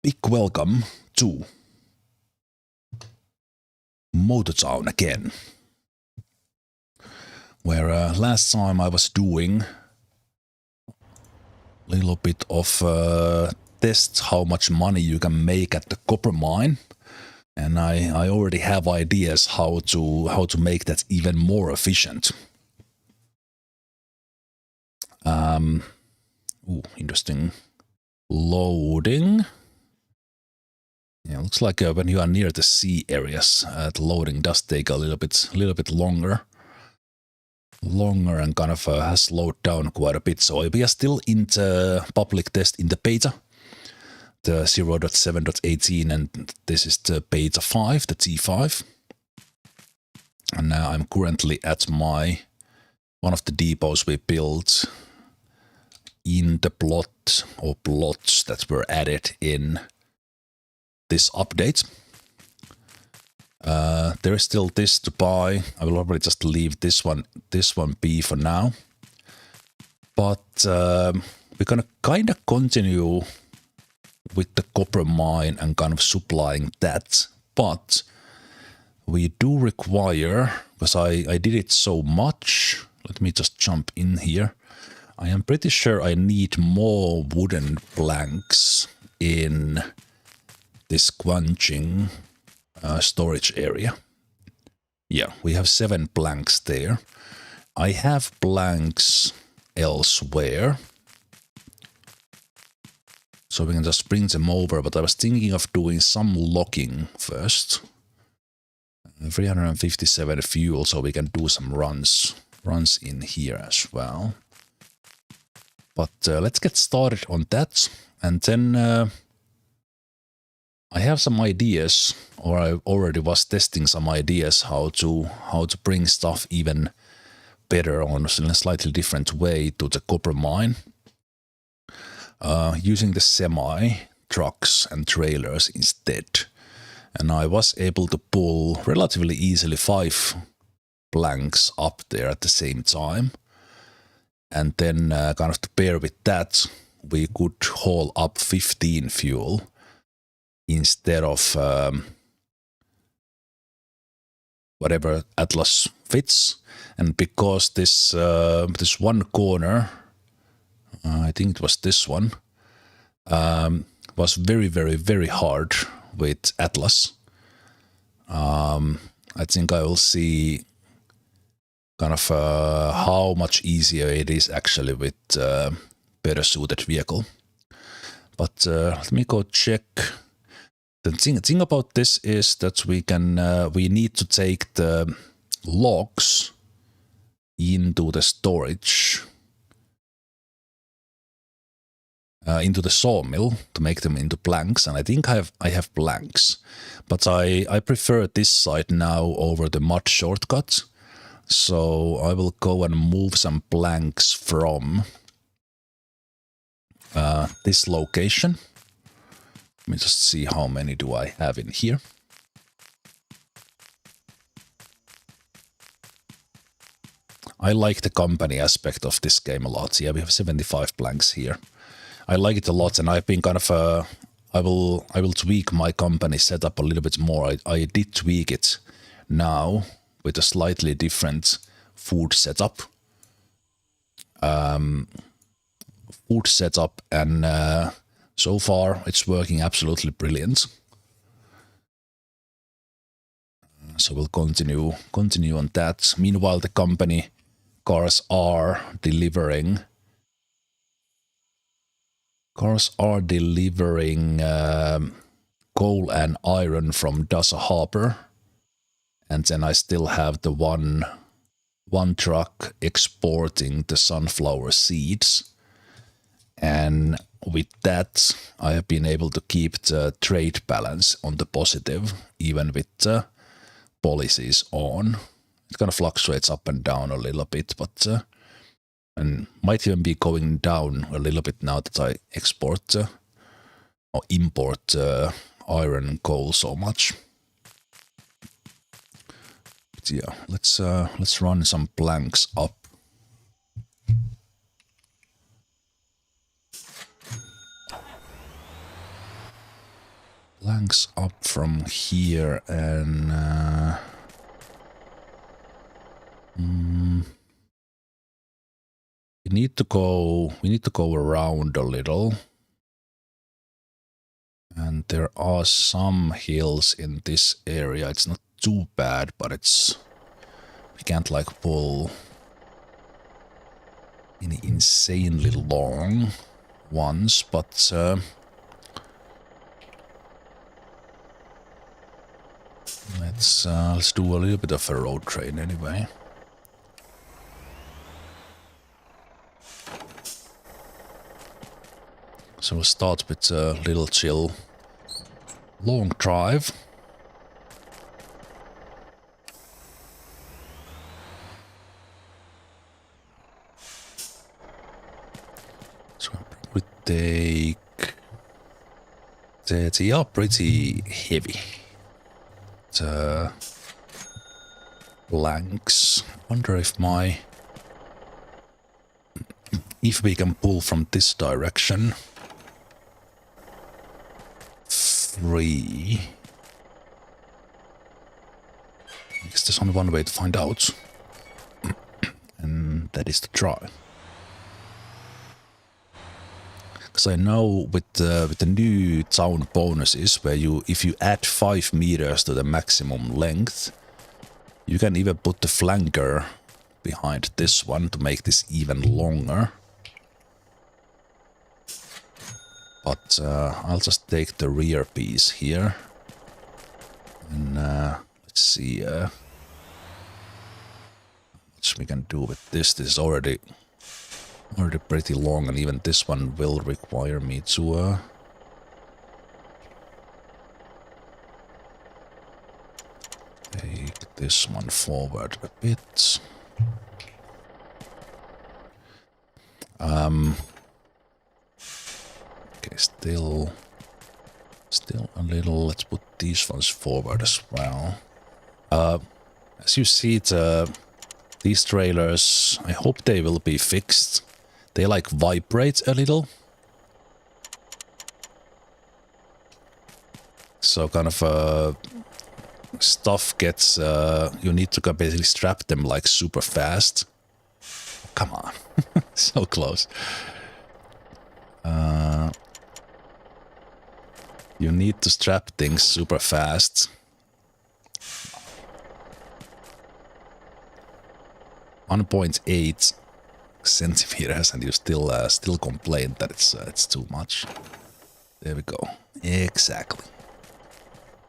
Big welcome to Motortown again, where last time I was doing a little bit of tests how much money you can make at the copper mine, and I already have ideas how to make that even more efficient. Interesting. Loading. Yeah, looks like when you are near the sea areas, the loading does take a little bit longer. And kind of has slowed down quite a bit. So we are still in the public test in the beta, the 0.7.18, and this is the beta 5, the T5. And now I'm currently at one of the depots we built in the plot or plots that were added in this update. There is still this to buy. I will probably just leave this one be for now. But we're gonna kind of continue with the copper mine and kind of supplying that. But we do require, because I did it so much, let me just jump in here. I am pretty sure I need more wooden planks in this Gwangjin storage area. Yeah, we have 7 planks there. I have planks elsewhere, so we can just bring them over, but I was thinking of doing some logging first. 357 fuel, so we can do some runs in here as well. But let's get started on that, and then I have some ideas, or I already was testing some ideas how to bring stuff even better in a slightly different way to the copper mine, using the semi trucks and trailers instead. And I was able to pull relatively easily 5 planks up there at the same time. And then kind of to pair with that, we could haul up 15 fuel instead of whatever Atlas fits. And because this one corner, I think it was this one, was very, very, very hard with Atlas. I think I will see kind of how much easier it is actually with better suited vehicle. But let me go check. The thing about this is that we need to take the logs into the storage, into the sawmill to make them into planks, and I think I have planks, but I prefer this side now over the mud shortcut. So I will go and move some planks from this location. Let me just see how many do I have in here. I like the company aspect of this game a lot. Yeah, we have 75 planks here. I like it a lot, and I've been kind of I will tweak my company setup a little bit more. I did tweak it now with a slightly different food setup. And so far it's working absolutely brilliant. So we'll continue on that. Meanwhile, the company cars are delivering coal and iron from Dasa Harbor. And then I still have the one truck exporting the sunflower seeds. And with that, I have been able to keep the trade balance on the positive, even with the policies on. It kind of fluctuates up and down a little bit, but and might even be going down a little bit now that I export or import iron and coal so much. But yeah, let's run some planks up. planks up from here and we need to go around a little. And there are some hills in this area. It's not too bad, but we can't like pull any insanely long ones, but let's do a little bit of a road train anyway. So we'll start with a little chill long drive. So I'll probably take... They are pretty heavy. The planks. I wonder if if we can pull from this direction. 3. I guess there's only one way to find out. And that is to try. Because I know with the new town bonuses, where if you add 5 meters to the maximum length, you can even put the flanker behind this one to make this even longer. But I'll just take the rear piece here. And let's see how much we can do with this. This is already pretty long, and even this one will require me to take this one forward a bit. Okay, still a little. Let's put these ones forward as well. As you see, these trailers, I hope they will be fixed. They like vibrate a little. So kind of stuff gets, you need to basically strap them like super fast. Come on, so close. You need to strap things super fast. 1.8 centimeters, and you still complain that it's too much. There we go. Exactly.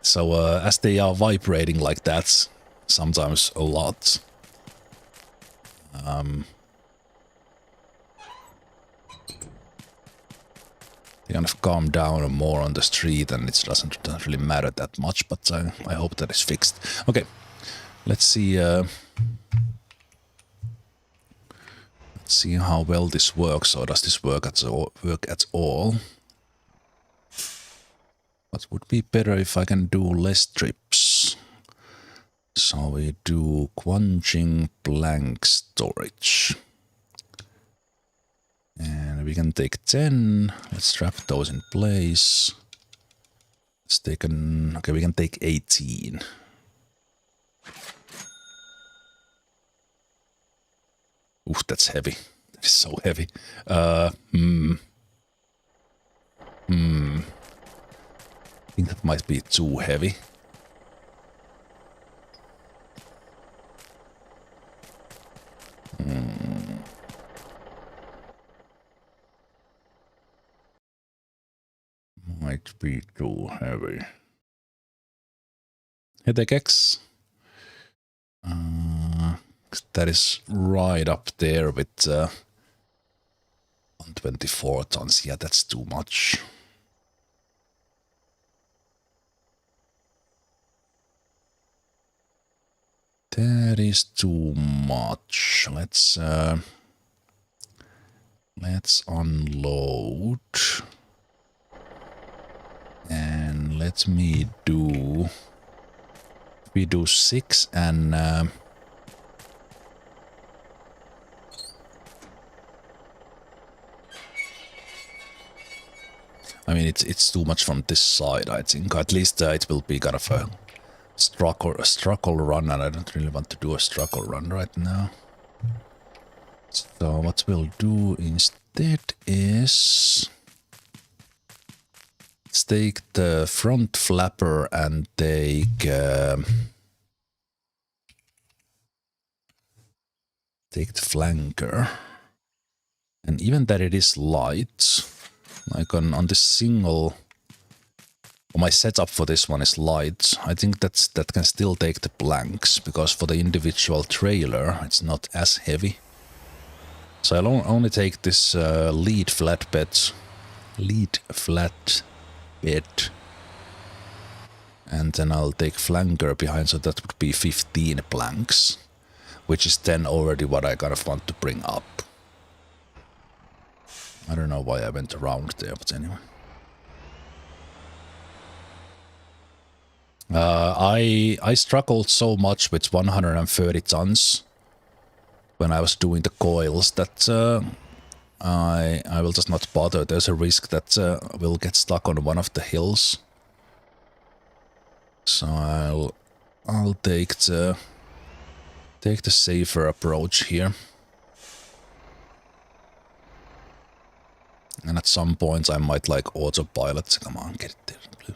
So as they are vibrating like that, sometimes a lot, they kind of calm down more on the street, and it doesn't really matter that much. But I hope that is fixed. Okay, let's see. See how well this works, or does this work at all? But would be better if I can do less trips. So we do Gwangjin Plank Storage. And we can take 10. Let's strap those in place. Let's take okay, we can take 18. Oof, that's heavy. That is so heavy. I think that might be too heavy. Might be too heavy. Headache X. That is right up there with 124 tons. Yeah, that's too much. That is too much. Let's unload. And let me do... We do 6 and... I mean, it's too much from this side, I think. At least it will be kind of a struggle run, and I don't really want to do a struggle run right now. So what we'll do instead is... let's take the front flapper and take the flanker. And even that it is light, like on this single... well, my setup for this one is light. I think that can still take the planks, because for the individual trailer it's not as heavy. So I'll only take this lead flatbed, and then I'll take flanker behind, so that would be 15 planks, which is then already what I kind of want to bring up. I don't know why I went around there, but anyway. I struggled so much with 130 tons when I was doing the coils that I will just not bother. There's a risk that we'll get stuck on one of the hills. So I'll take the safer approach here. And at some point I might like autopilot. Come on, get it there. There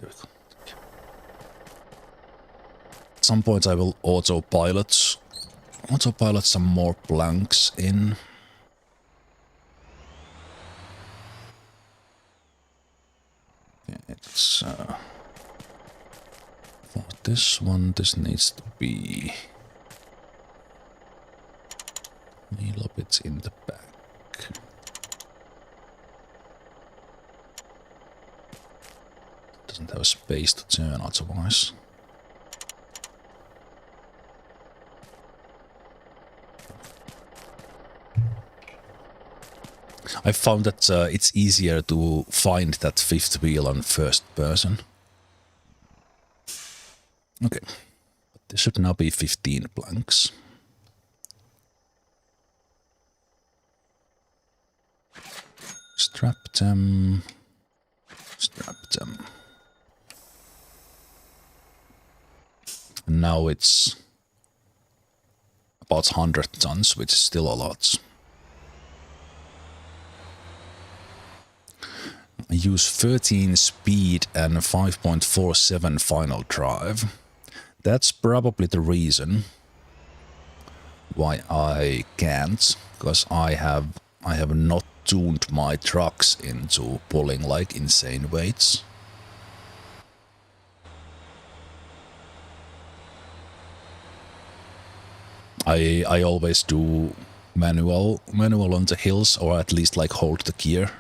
we go. At some point I will autopilot some more planks in. Yeah, it's for this one, this needs to be a little bit in the back. Doesn't have space to turn otherwise. I found that it's easier to find that fifth wheel on first person. Okay, but there should now be 15 planks. Strap them. Strap them. And now it's about 100 tons, which is still a lot. I use 13 speed and 5.47 final drive. That's probably the reason why I can't, because I have not tuned my trucks into pulling like insane weights. I always do manual on the hills, or at least like hold the gear.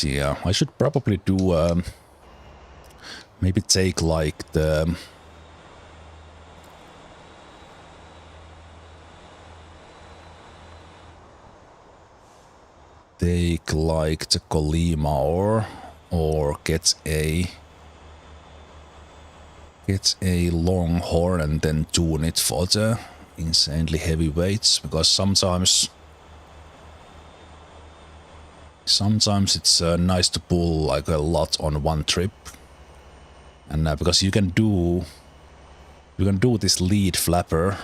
Yeah, I should probably do maybe take like the Golima or get a Longhorn and then tune it for the insanely heavy weights, because sometimes it's nice to pull like a lot on one trip, and because you can do this lead flapper,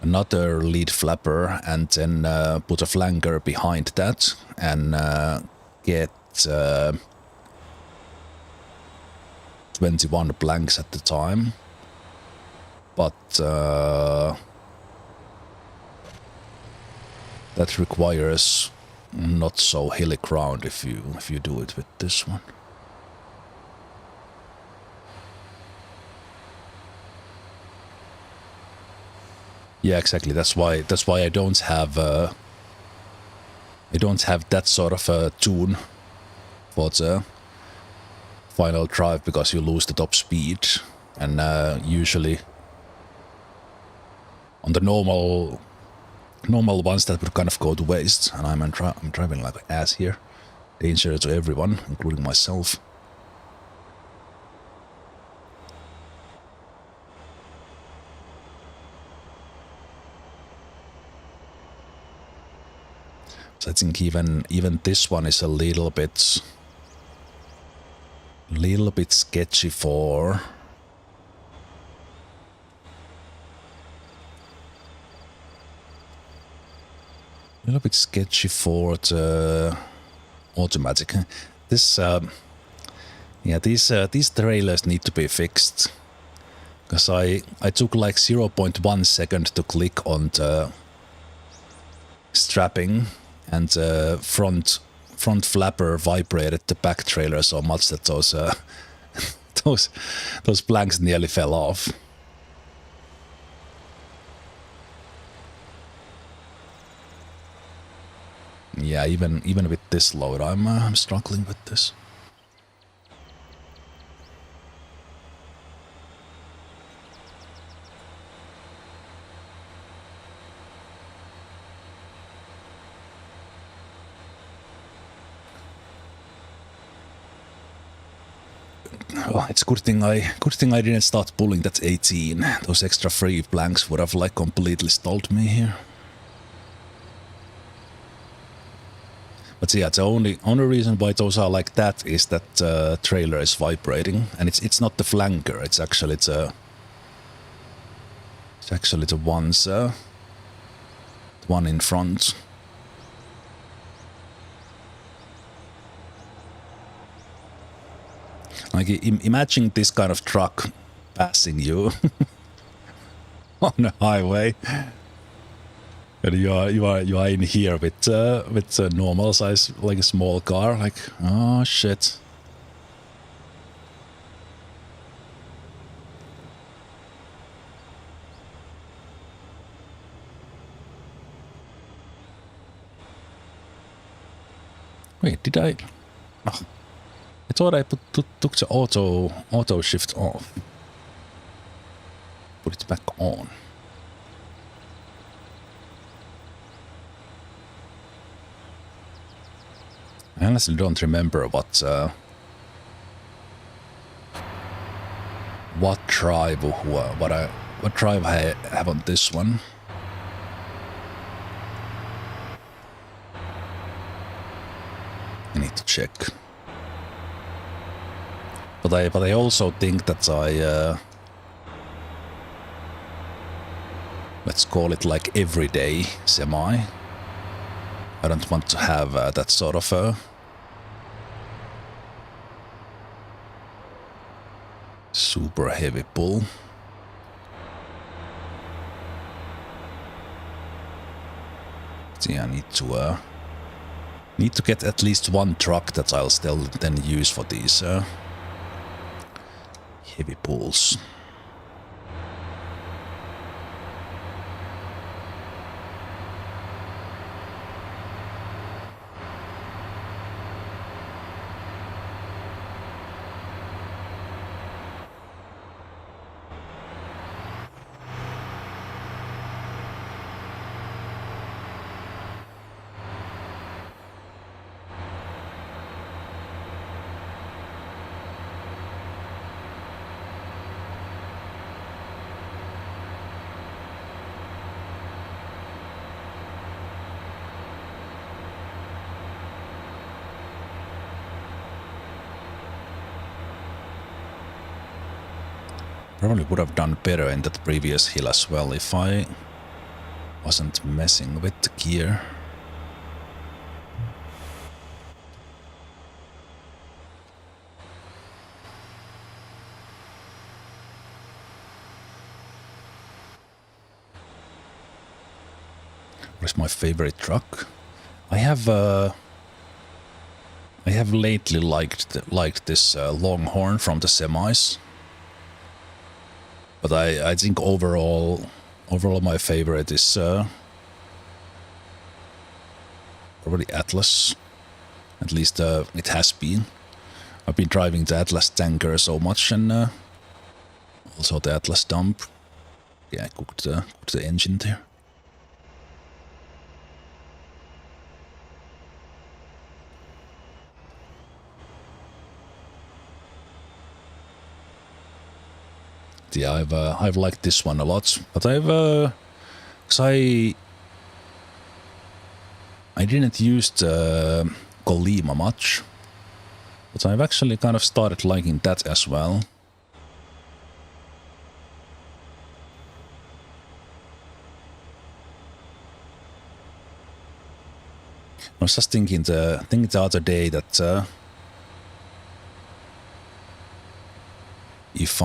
another lead flapper, and then put a flanker behind that and get 21 planks at the time. But that requires not so hilly ground if you do it with this one. Yeah, exactly. That's why I don't have that sort of a tune for the final drive, because you lose the top speed, and usually on the normal ones that would kind of go to waste, and I'm driving like an ass here. Danger to everyone, including myself. So I think even this one is a little bit sketchy for the automatic. This yeah, these trailers need to be fixed, because I took like 0.1 second to click on the strapping, and the front flapper vibrated the back trailer so much that those those planks nearly fell off. Yeah, even with this load, I'm struggling with this. Oh, it's good thing I didn't start pulling that 18. Those extra 3 planks would have like completely stalled me here. But yeah, the only reason why those are like that is that the trailer is vibrating, and it's not the flanker. It's actually the one in front. Like, imagine this kind of truck passing you on a highway, and you are in here with a normal size, like a small car. Like, oh shit. Wait, did I? Oh. I thought I took the auto shift off. Put it back on. I honestly don't remember what drive I have on this one. I need to check. But I also think that let's call it like everyday semi. I don't want to have that sort of a super heavy pull. See, I need to get at least one truck that I'll still then use for these heavy pulls. Probably would have done better in that previous hill as well if I wasn't messing with the gear. What is my favorite truck? I have lately liked this Longhorn from the semis. But I think overall my favorite is probably Atlas. At least it has been. I've been driving the Atlas tanker so much, and also the Atlas dump. Yeah, I cooked the engine there. Yeah, I've liked this one a lot, but I I didn't use the Golima much, but I've actually kind of started liking that as well. I was just thinking the other day that if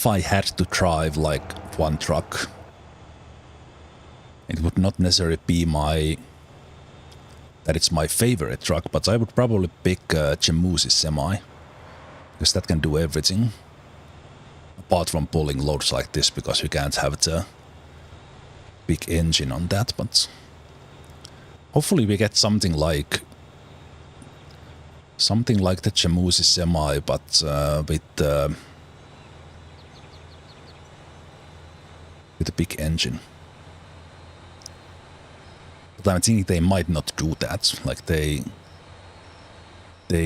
I had to drive like one truck, it would not necessarily be that it's my favorite truck, but I would probably pick Jemusi Semi, because that can do everything. Apart from pulling loads like this, because you can't have the big engine on that, but hopefully we get something like the Jemusi Semi, but with a big engine. But I'm thinking they might not do that. Like they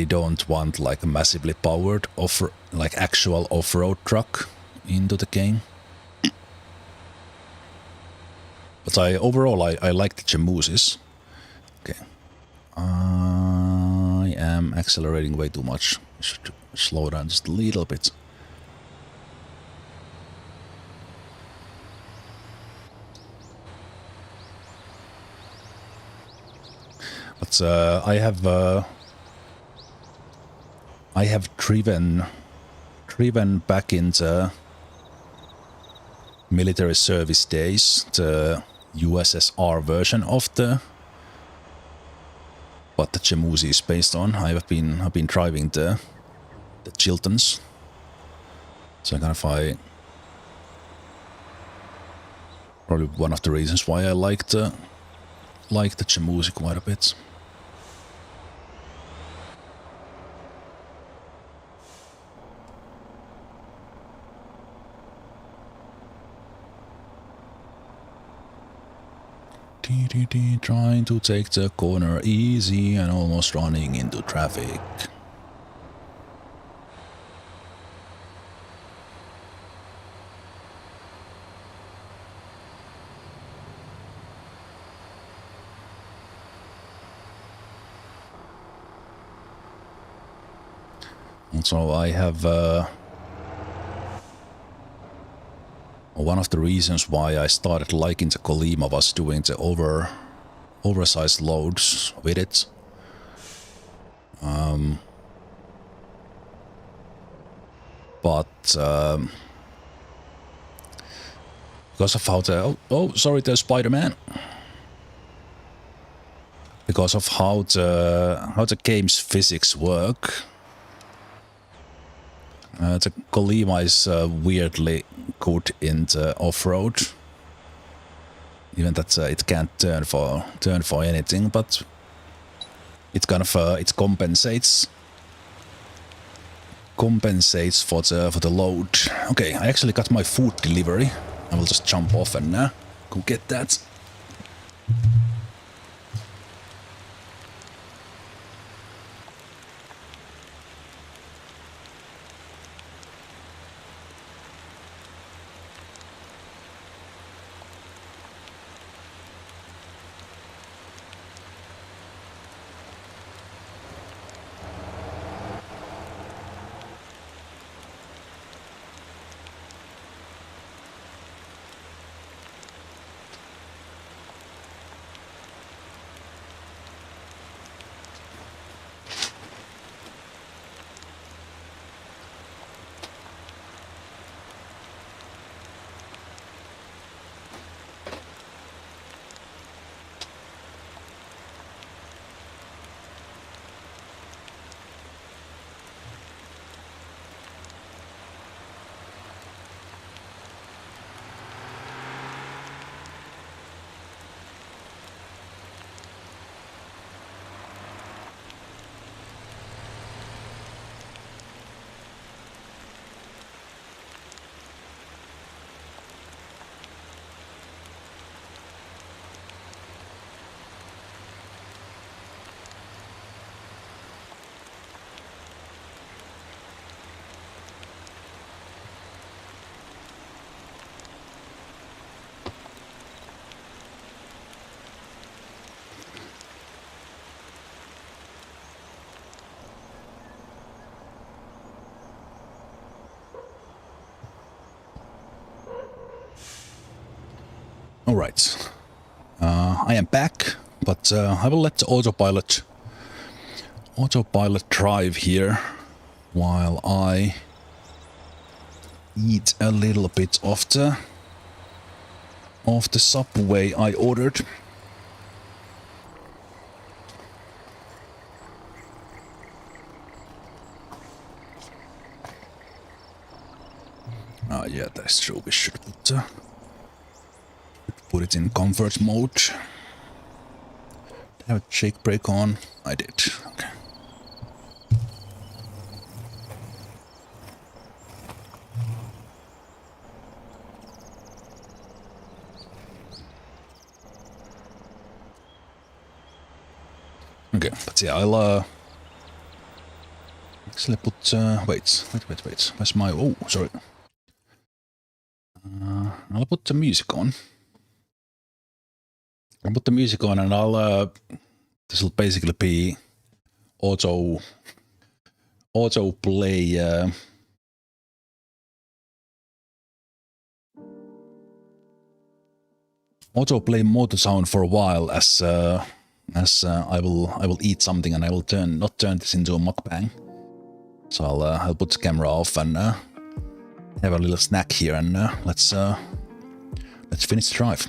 don't want like a massively powered actual off-road truck into the game. But overall I like the Jemusis. Okay. I am accelerating way too much. I should slow down just a little bit. But I have driven back in the military service days, the USSR version of what the Jemusi is based on. I've been driving the Chiltons. So probably one of the reasons why I like the Jemusi quite a bit. Trying to take the corner easy and almost running into traffic. And so I have one of the reasons why I started liking the Golima was doing the oversized loads with it. But because of how sorry, there's Spider-Man. Because of how the game's physics work, the Golima is weirdly good in the off-road. Even that it can't turn for anything, but it kind of it compensates for the load. Okay, I actually got my food delivery. I will just jump off and go get that. Alright. I am back, but I will let the autopilot drive here while I eat a little bit of the Subway I ordered. Yeah, that's true. We should put it in comfort mode. Did I have a shake brake on? I did. Okay. Okay, but yeah, I'll actually put wait. Where's my sorry. I'll put the music on. I'll put the music on and I'll this will basically be auto play motor sound for a while as I will eat something and I will not turn this into a mukbang. So I'll put the camera off and have a little snack here and let's finish the drive.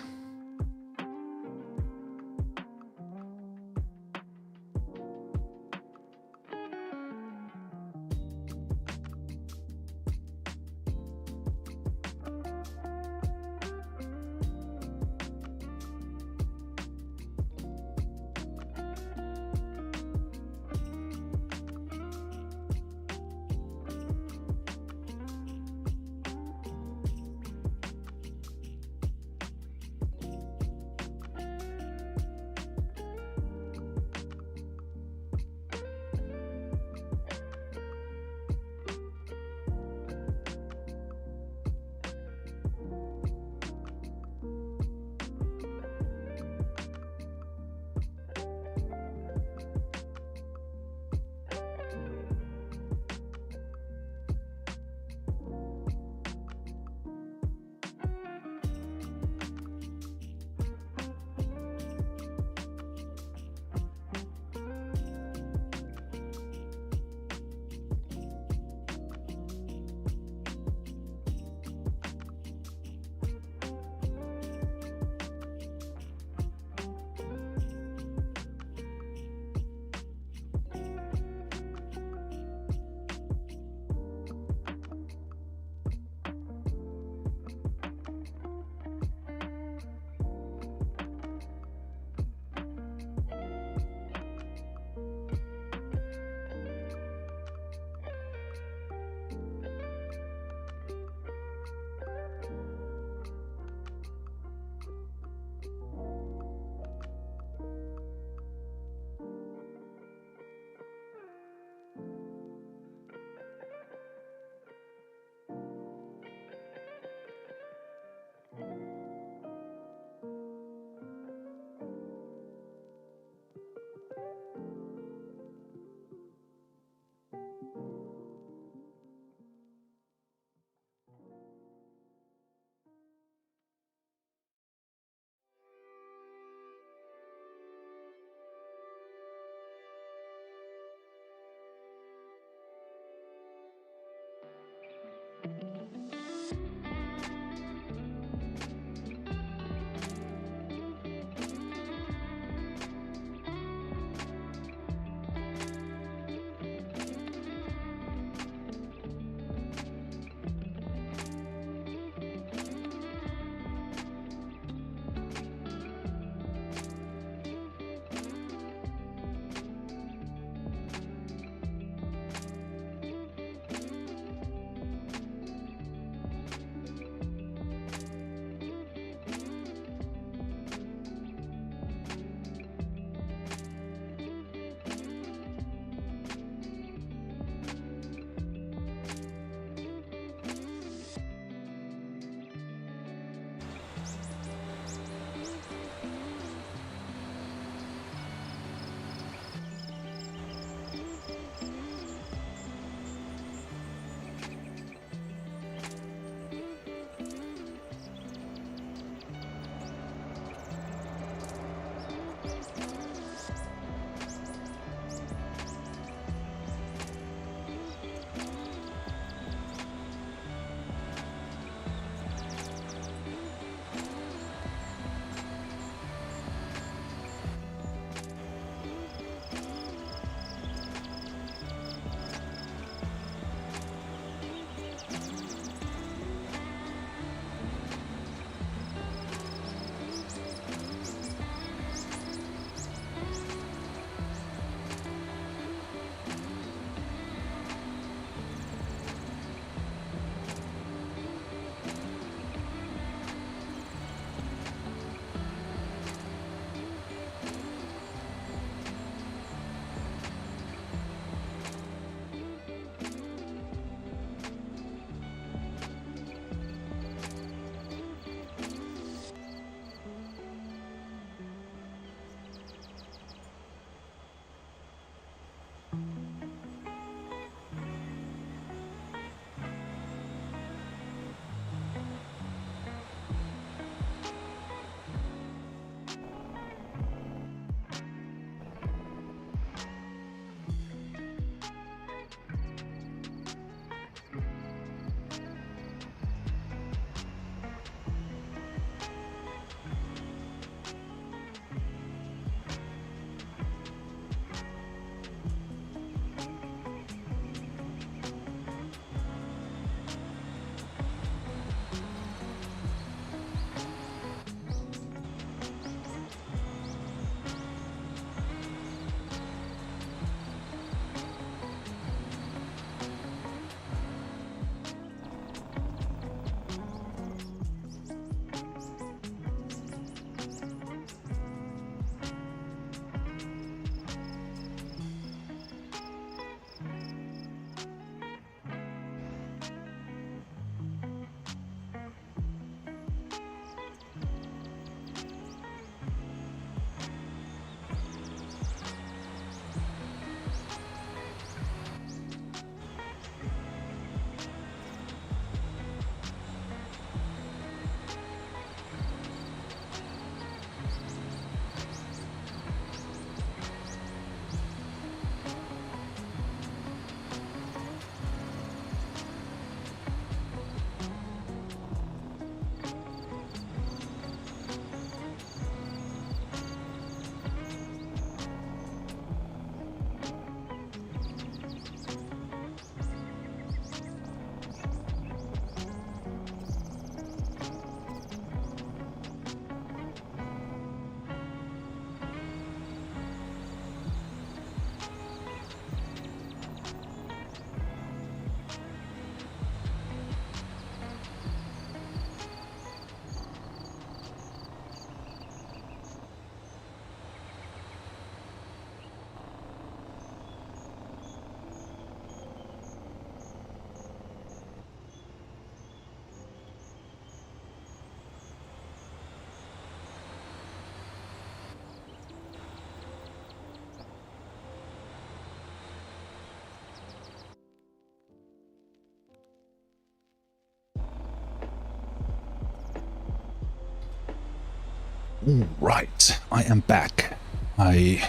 Right, I am back. I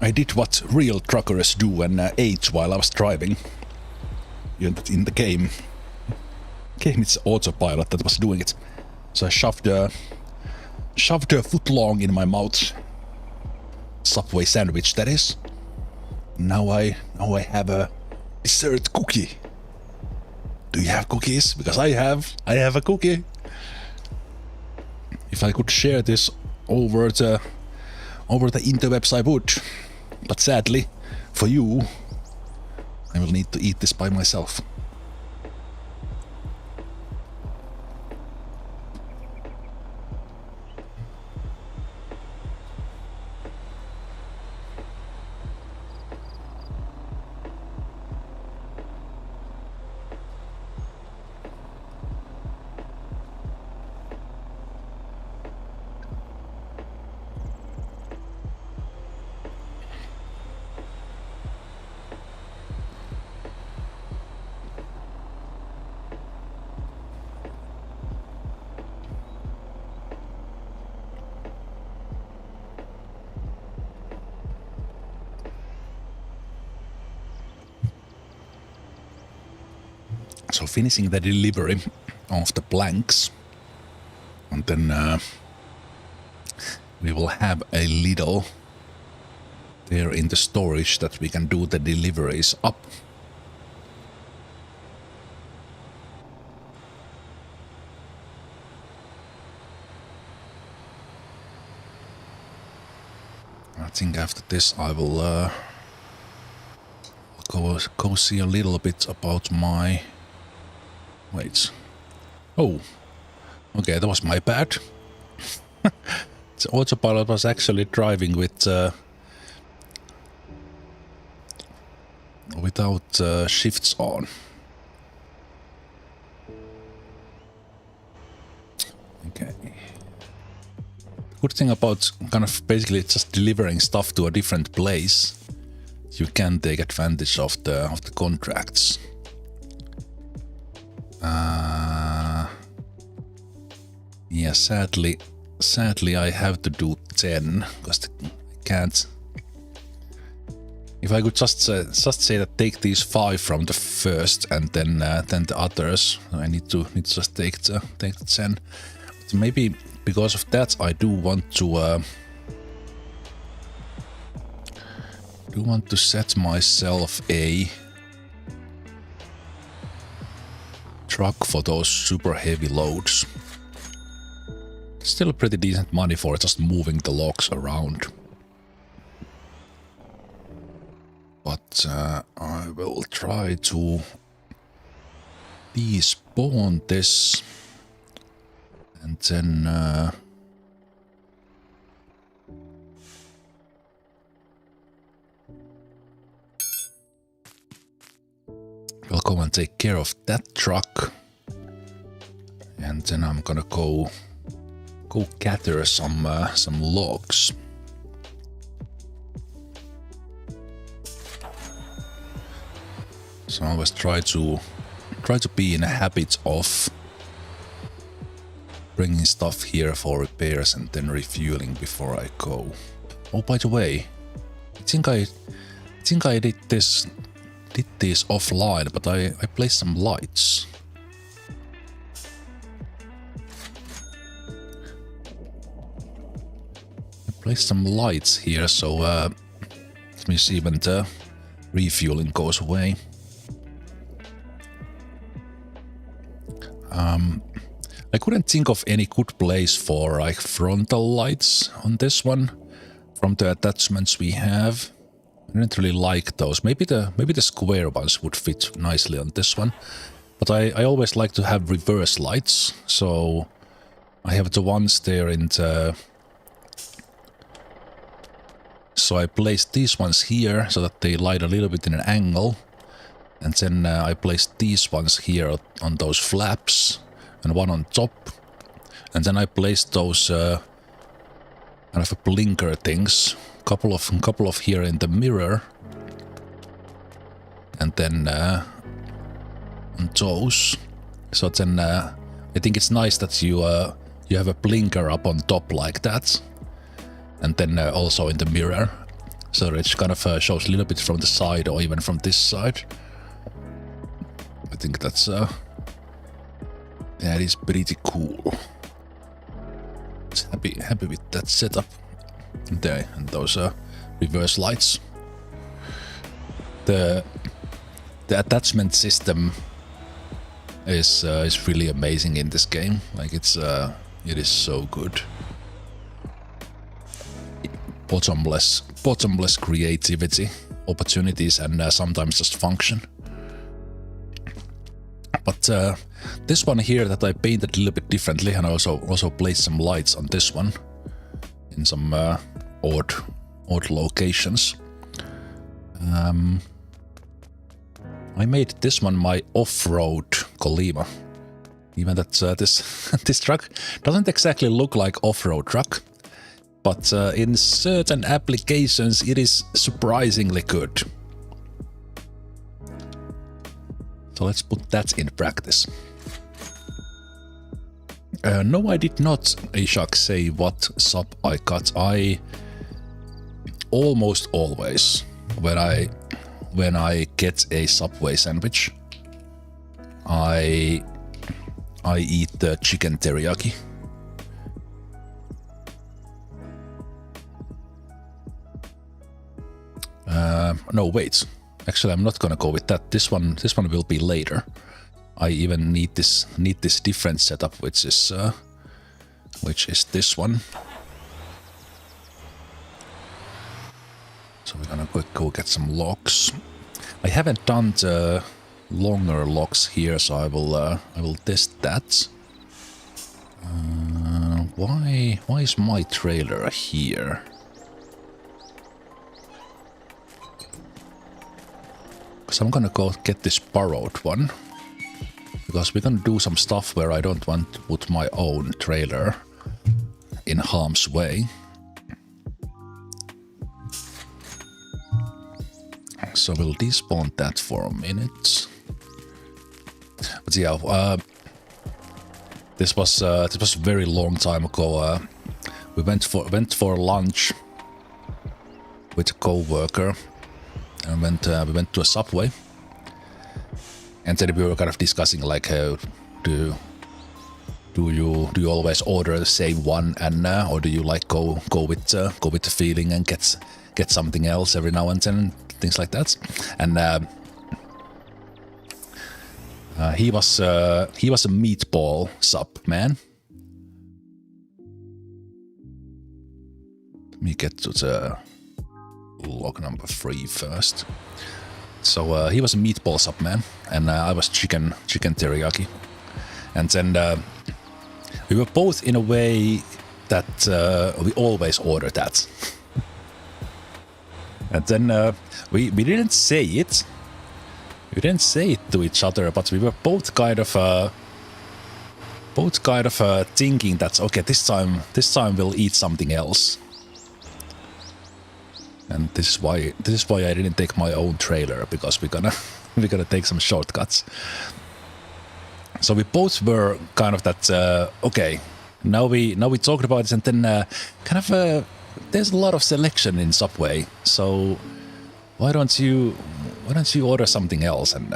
did what real truckers do and ate while I was driving. In the game. It's Autopilot that was doing it. So I shoved a foot long in my mouth. Subway sandwich, that is. Now I have a dessert cookie. Do you have cookies? Because I have a cookie. If I could share this over the interwebs, I would. But sadly, for you, I will need to eat this by myself. So finishing the delivery of the planks, and then we will have a little there in the storage that we can do the deliveries up. I think after this I will go see a little bit about my... Wait. Oh. Okay, that was my bad. The Autopilot was actually driving with without shifts on. Okay. Good thing about kind of basically just delivering stuff to a different place, you can take advantage of the contracts. Yeah, sadly I have to do 10 because I can't. If I could just say that take these 5 from the first and then the others, I need to just take the 10. But maybe because of that I do want to set myself a truck for those super heavy loads. Still pretty decent money for just moving the logs around. But I will try to despawn this and then we'll go and take care of that truck, and then I'm gonna go gather some logs. So I always try to be in a habit of bringing stuff here for repairs and then refueling before I go. Oh, by the way, I think I did this offline, but I placed some lights. Place some lights here, so let me see when the refueling goes away. I couldn't think of any good place for like frontal lights on this one from the attachments we have. I don't really like those. Maybe the square ones would fit nicely on this one, but I always like to have reverse lights. So I have the ones there in the... So I placed these ones here so that they light a little bit in an angle, and then I placed these ones here on those flaps and one on top, and then I placed those kind of a blinker things, couple of here in the mirror, and then on those. So then I think it's nice that you you have a blinker up on top like that, and then also in the mirror, so it kind of shows a little bit from the side or even from this side. I think that's that is pretty cool. Just happy with that setup there, and those reverse lights. The attachment system is really amazing in this game. Like it is so good. Bottomless creativity, opportunities, and sometimes just function. But this one here that I painted a little bit differently, and I also placed some lights on this one in some odd locations. I made this one my off-road Golima. Even that this truck doesn't exactly look like off-road truck, but in certain applications it is surprisingly good. So let's put that in practice. No, I did not, Ishak, say what sub I got. I almost always, when I get a Subway sandwich, I eat the chicken teriyaki. No, wait. Actually, I'm not gonna go with that. This one will be later. I even need this different setup, which is this one. So we're gonna go get some logs. I haven't done the longer logs here, so I will test that. Why is my trailer here? Because I'm gonna go get this borrowed one. Because we're gonna do some stuff where I don't want to put my own trailer in harm's way. So we'll despawn that for a minute. But yeah, this was a very long time ago. We went for lunch with a co-worker, and we went to a Subway, and then we were kind of discussing like, how do you always order the same one, and or do you like go with the feeling and get something else every now and then, things like that. And he was a meatball sub man. Let me get to the log number 3 first. So he was a meatball sub man, and I was chicken teriyaki. And then we were both in a way that we always order that. And then we didn't say it. We didn't say it to each other, but we were both kind of thinking that okay, this time we'll eat something else. And this is why I didn't take my own trailer, because we're gonna take some shortcuts. So we both were kind of that okay. Now we talked about this, and then kind of there's a lot of selection in Subway, so why don't you order something else? And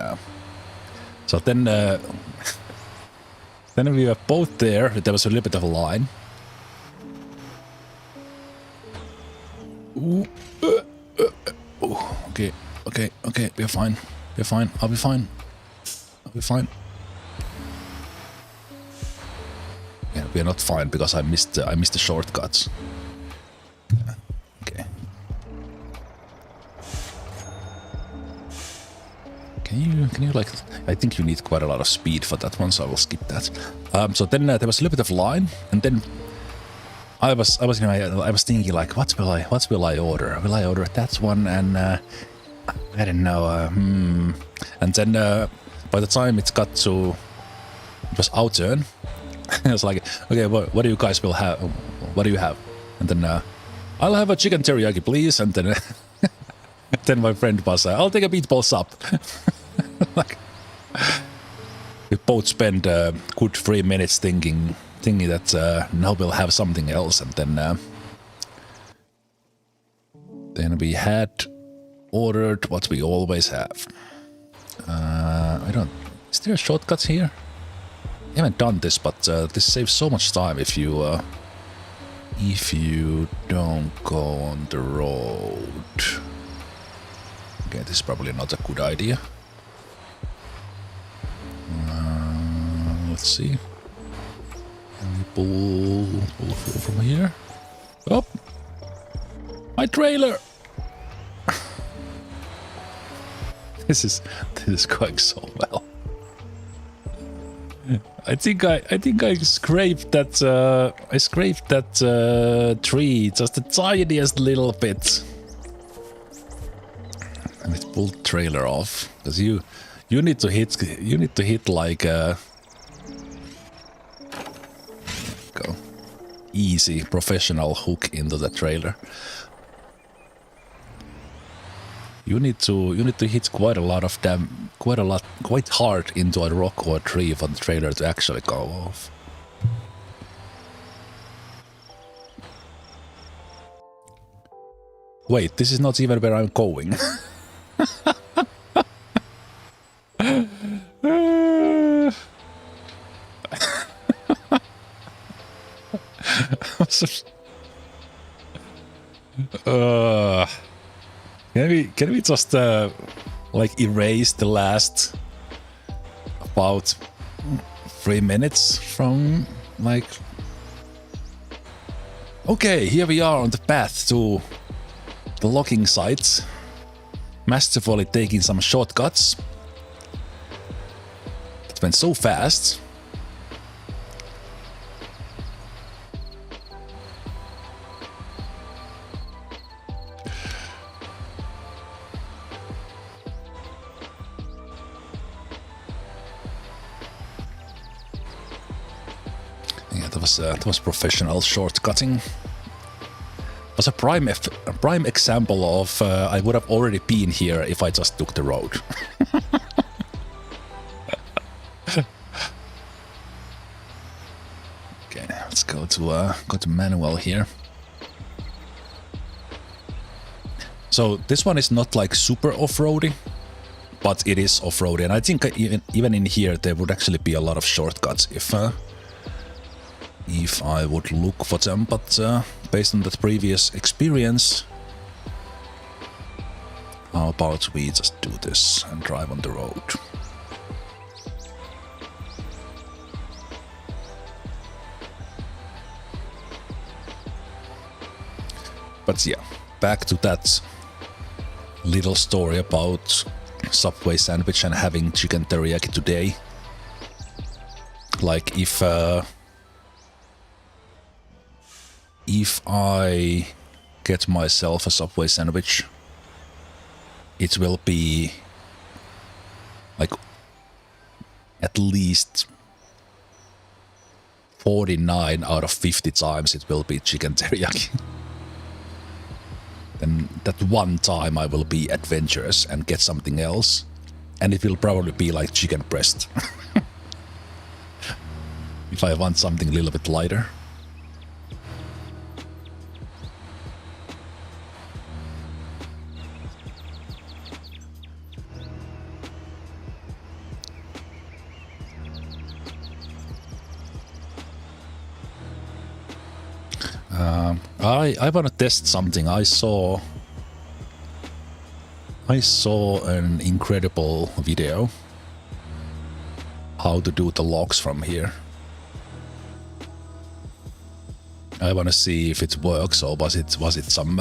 so then then we were both there. There was a little bit of a line. Okay, we're fine. I'll be fine. Yeah, we're not fine because I missed the shortcuts. Okay. Can you like? I think you need quite a lot of speed for that one, so I will skip that. So then there was a little bit of line, and then I was thinking like, what will I order? Will I order that one? And I don't know. And then by the time it was our turn, I was like, okay, what do you guys will have? What do you have? And then I'll have a chicken teriyaki, please. And then then my friend was, I'll take a meatball sub. Like, we both spent a good 3 minutes thinking thinking that now we'll have something else, and then we had ordered what we always have. I don't... Is there a shortcut here? I haven't done this, but this saves so much time if you don't go on the road. Okay, this is probably not a good idea. Let's see. Can we pull through from here? Oh! My trailer! This is going so well. I think I scraped that tree just the tiniest little bit, and it pulled the trailer off. Because you need to hit like go easy professional hook into the trailer. You need to hit quite hard into a rock or a tree for the trailer to actually go off. Wait, this is not even where I'm going. Can we just like erase the last about 3 minutes from like... Okay, here we are on the path to the logging site. Masterfully taking some shortcuts. It went so fast. That was professional shortcutting. It was a prime example of I would have already been here if I just took the road. Okay, let's go to manual here. So this one is not like super off-roady, but it is off-roady, and I think even in here there would actually be a lot of shortcuts if I would look for them, but based on that previous experience, how about we just do this and drive on the road? But yeah, back to that little story about Subway sandwich and having chicken teriyaki today. Like if I get myself a Subway sandwich, it will be like at least 49 out of 50 times it will be chicken teriyaki. Then that one time I will be adventurous and get something else, and it will probably be like chicken breast. If I want something a little bit lighter. I want to test something. I saw an incredible video how to do the logs from here. I want to see if it works, or was it some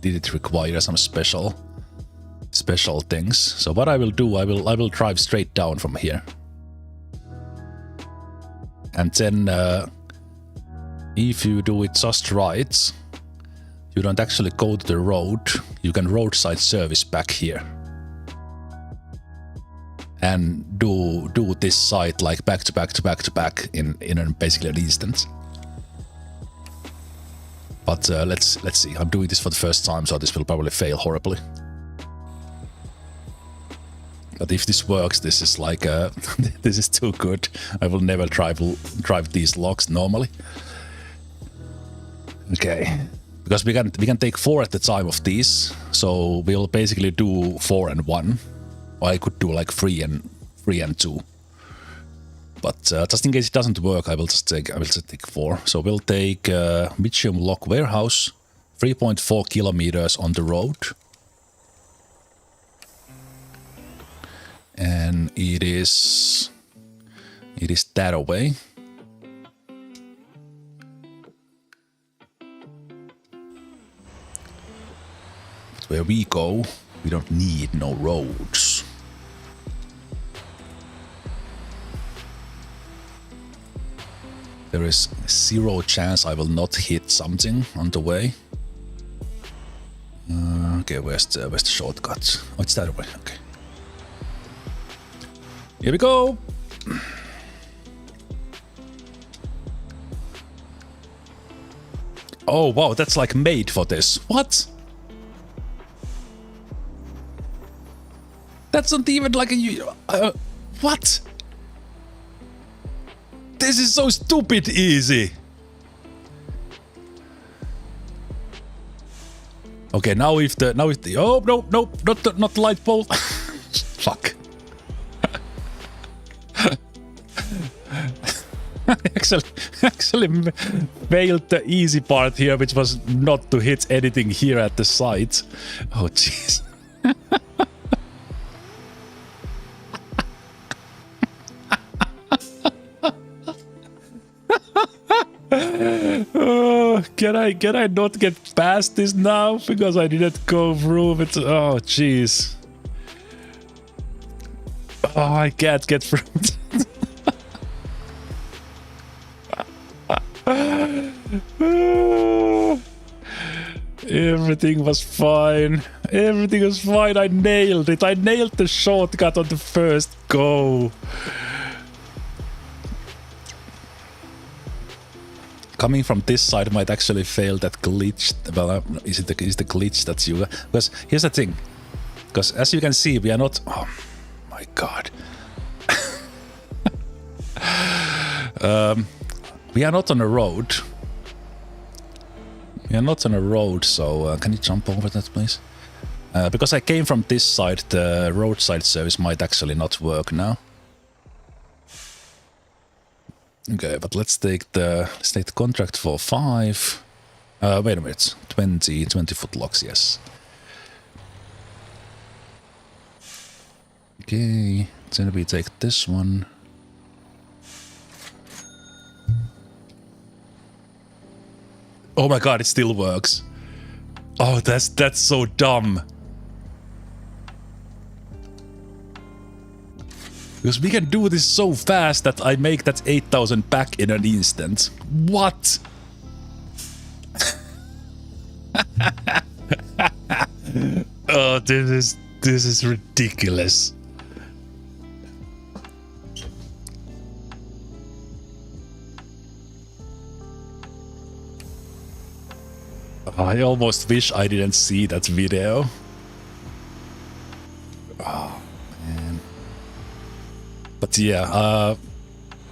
did it require some special things. So what I will do, I will drive straight down from here, and then if you do it just right, you don't actually go to the road, you can roadside service back here. And do this site like back to back in basically an instant. But let's see, I'm doing this for the first time, so this will probably fail horribly. But if this works, this is like this is too good. I will never drive these logs normally. Okay, because we can take 4 at the time of these, so we'll basically do 4 and 1. Or I could do like 3 and 2. But just in case it doesn't work, I will just take 4. So we'll take Migeum Log warehouse, 3.4 kilometers on the road. And it is that away. But where we go, we don't need no roads. There is 0 chance I will not hit something on the way. Okay, where's the shortcut? Oh, it's that way. Okay. Here we go. Oh wow, that's like made for this. What? That's not even like a what? This is so stupid easy. Okay, now if the oh no not the light pole. Fuck. actually failed the easy part here, which was not to hit anything here at the site. Oh jeez. Oh, can I not get past this now because I didn't go through it? Oh jeez. Oh, I can't get through it. Everything was fine. Everything was fine. I nailed it. I nailed the shortcut on the first go. Coming from this side might actually fail that glitch. Well, is the glitch that's you? Because here's the thing. Because as you can see, we are not. Oh my god. We are not on a road. We are not on a road, so can you jump over that, please? Because I came from this side, the roadside service might actually not work now. Okay, but let's take the contract for 5. Wait a minute, 20 foot logs, yes. Okay, then we take this one. Oh my god, it still works. Oh, that's so dumb. Because we can do this so fast that I make that 8,000 back in an instant. What? Oh, this is ridiculous. I almost wish I didn't see that video. Oh, man. But yeah,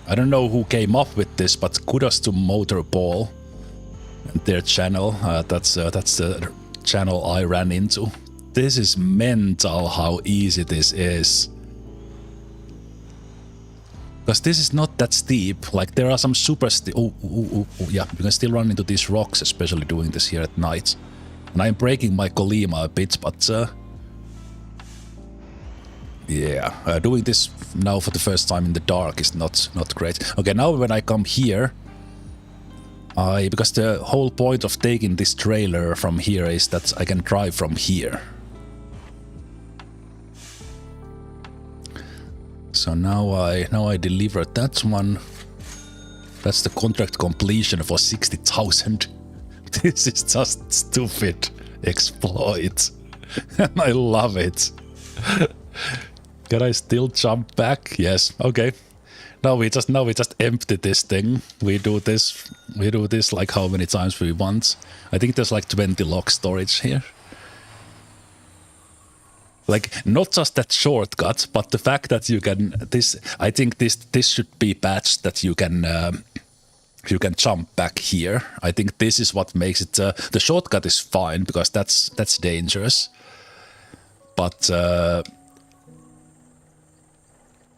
I don't know who came up with this, but kudos to Motorball and their channel. That's the channel I ran into. This is mental how easy this is. Because this is not that steep. Like there are some super steep. Oh, yeah, you can still run into these rocks, especially doing this here at night. And I'm breaking my Golima a bit, but yeah, doing this now for the first time in the dark is not great. Okay, now when I come here, because the whole point of taking this trailer from here is that I can drive from here. So now I delivered that one. That's the contract completion for 60,000. This is just stupid exploit. And I love it. Can I still jump back? Yes. Okay. Now we just empty this thing. We do this like how many times we want. I think there's like 20 log storage here. Like, not just that shortcut, but the fact that you can this. I think this should be patched that you can jump back here. I think this is what makes it. The shortcut is fine because that's dangerous, but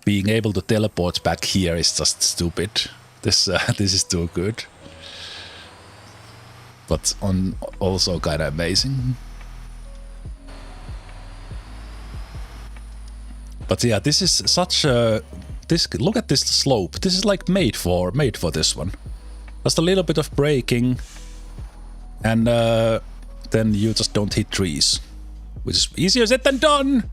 being able to teleport back here is just stupid. This is too good, but also kind of amazing. But yeah, this is such a look at this slope. This is like made for this one. Just a little bit of braking, and then you just don't hit trees, which is easier said than done.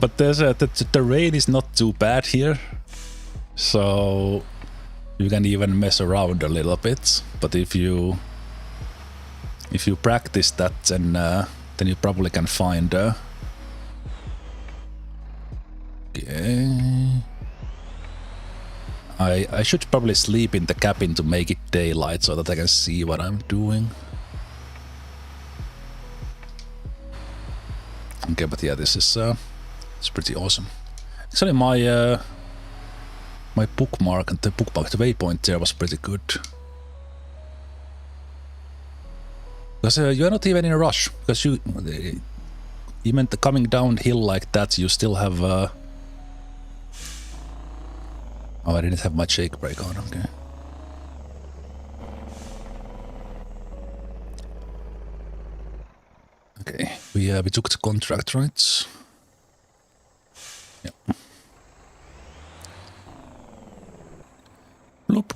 But the terrain is not too bad here, so you can even mess around a little bit. But if you practice that, then you probably can find. Okay. I should probably sleep in the cabin to make it daylight so that I can see what I'm doing. Okay, but yeah, this is it's pretty awesome. Actually, my bookmark and the waypoint there was pretty good. Because you're not even in a rush, because even coming downhill like that, you still have. Oh, I didn't have my shake brake on. Okay. Okay, we took the contract, right? Yeah. Bloop.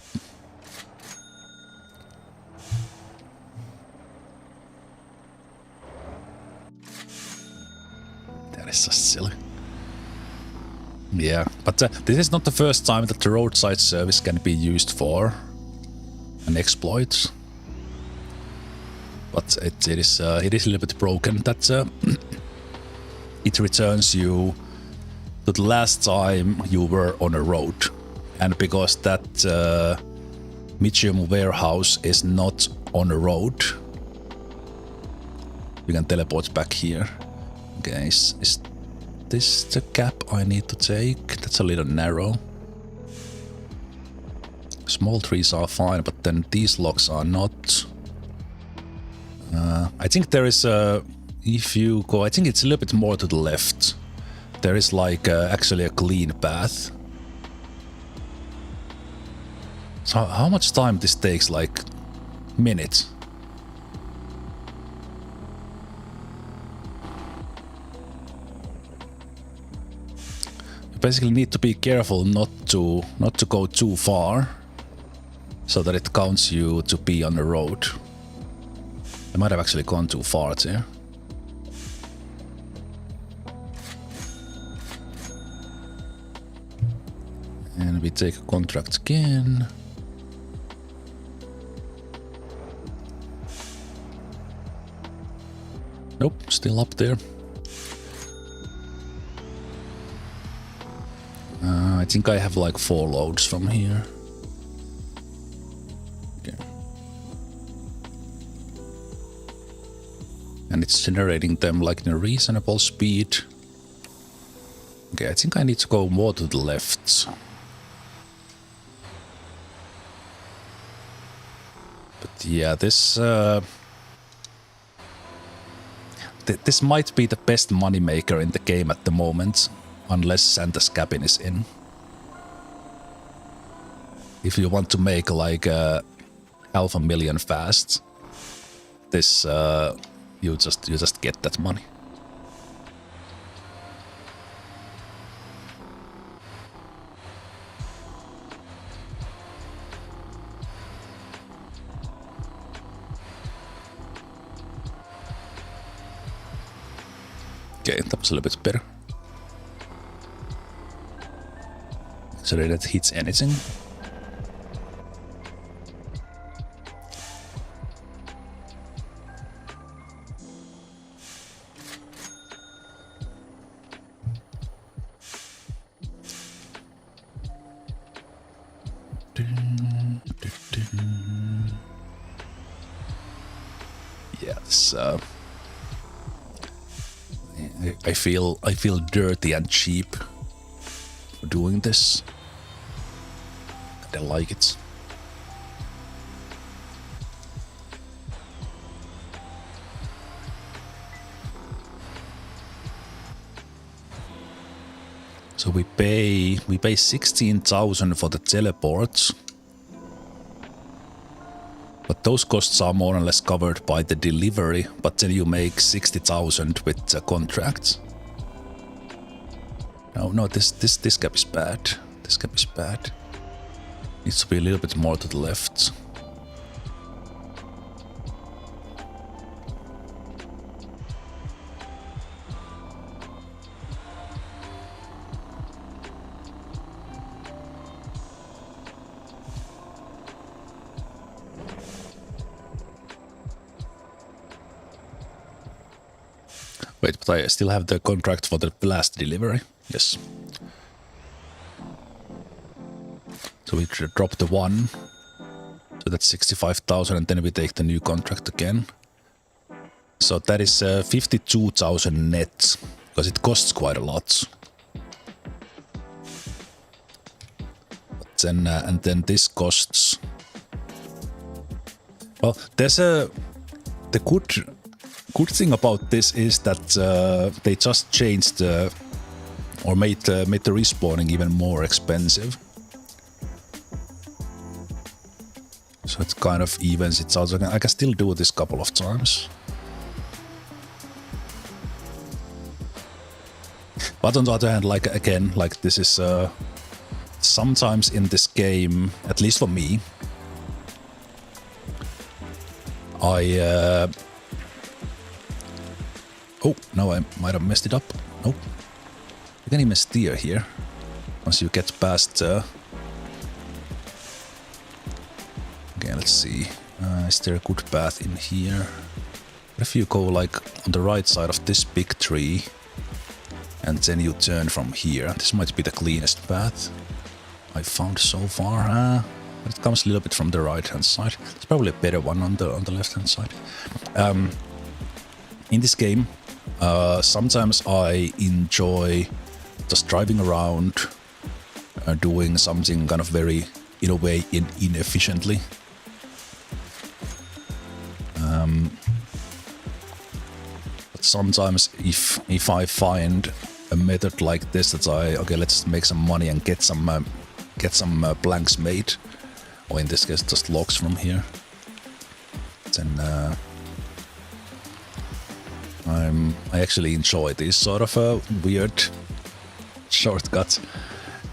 That is just silly. Yeah, but this is not the first time that the roadside service can be used for an exploit. But it is a little bit broken that it returns you to the last time you were on a road. And because that Migeum warehouse is not on a road, you can teleport back here. Okay, is this the gap I need to take? That's a little narrow. Small trees are fine, but then these logs are not. I think there is a. If you go, I think it's a little bit more to the left. There is like actually a clean path. So how much time this takes? Like minutes. You basically need to be careful not to go too far, so that it counts you to be on the road. I might have actually gone too far there. And we take a contract again. Nope, still up there. I think I have like 4 loads from here. Okay. And it's generating them like in a reasonable speed. Okay, I think I need to go more to the left. But yeah, this might be the best moneymaker in the game at the moment, unless Santa's cabin is in. If you want to make like $500,000 fast, this you just get that money. Okay, that was a little bit better. So that hits anything. Yes. I feel dirty and cheap for doing this. I don't like it. So we pay 16,000 for the teleports. But those costs are more or less covered by the delivery, but then you make 60,000 with the contracts. No, this gap is bad. This gap is bad. Needs to be a little bit more to the left. Wait, but I still have the contract for the last delivery. Yes. So we drop the one. So that's 65,000 and then we take the new contract again. So that is 52,000 net. Because it costs quite a lot. But then, and then this costs... Well, there's a... The good thing about this is that they just changed or made the respawning even more expensive. So it kind of evens it out. I can still do this a couple of times. But on the other hand, like again, like this is sometimes in this game, at least for me, oh, no, I might have messed it up. Nope. You can even steer here once you get past. Okay, let's see. Is there a good path in here? What if you go like on the right side of this big tree and then you turn from here? This might be the cleanest path I found so far. But it comes a little bit from the right hand side. It's probably a better one on the left hand side. In this game, sometimes I enjoy just driving around, doing something kind of very, in a way, inefficiently. But sometimes if I find a method like this that okay, let's make some money and get some planks made, or in this case just logs from here, then I actually enjoy these sort of weird shortcut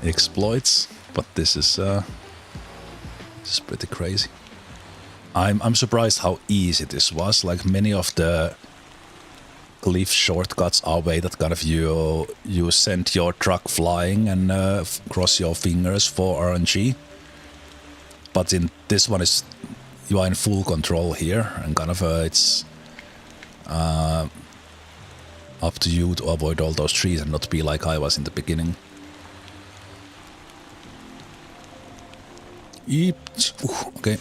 exploits, but this is pretty crazy. I'm surprised how easy this was. Like many of the cliff shortcuts are way that kind of you send your truck flying and cross your fingers for RNG. But in this one is you are in full control here, and kind of it's up to you to avoid all those trees and not be like I was in the beginning. Okay.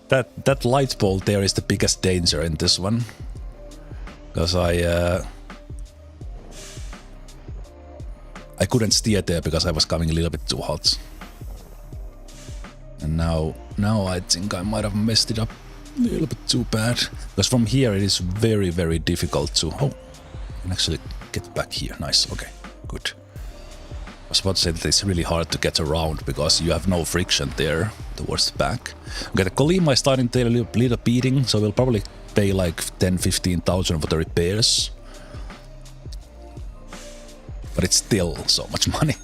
That light pole there is the biggest danger in this one. Because I couldn't steer there because I was coming a little bit too hot. And now I think I might have messed it up a little bit too bad. Because from here it is very, very difficult to... Oh, I can actually get back here. Nice, okay, good. I was about to say that it's really hard to get around because you have no friction there towards the back. Okay, the Golima is starting to take a little beating, so we'll probably pay like 10-15,000 for the repairs. But it's still so much money.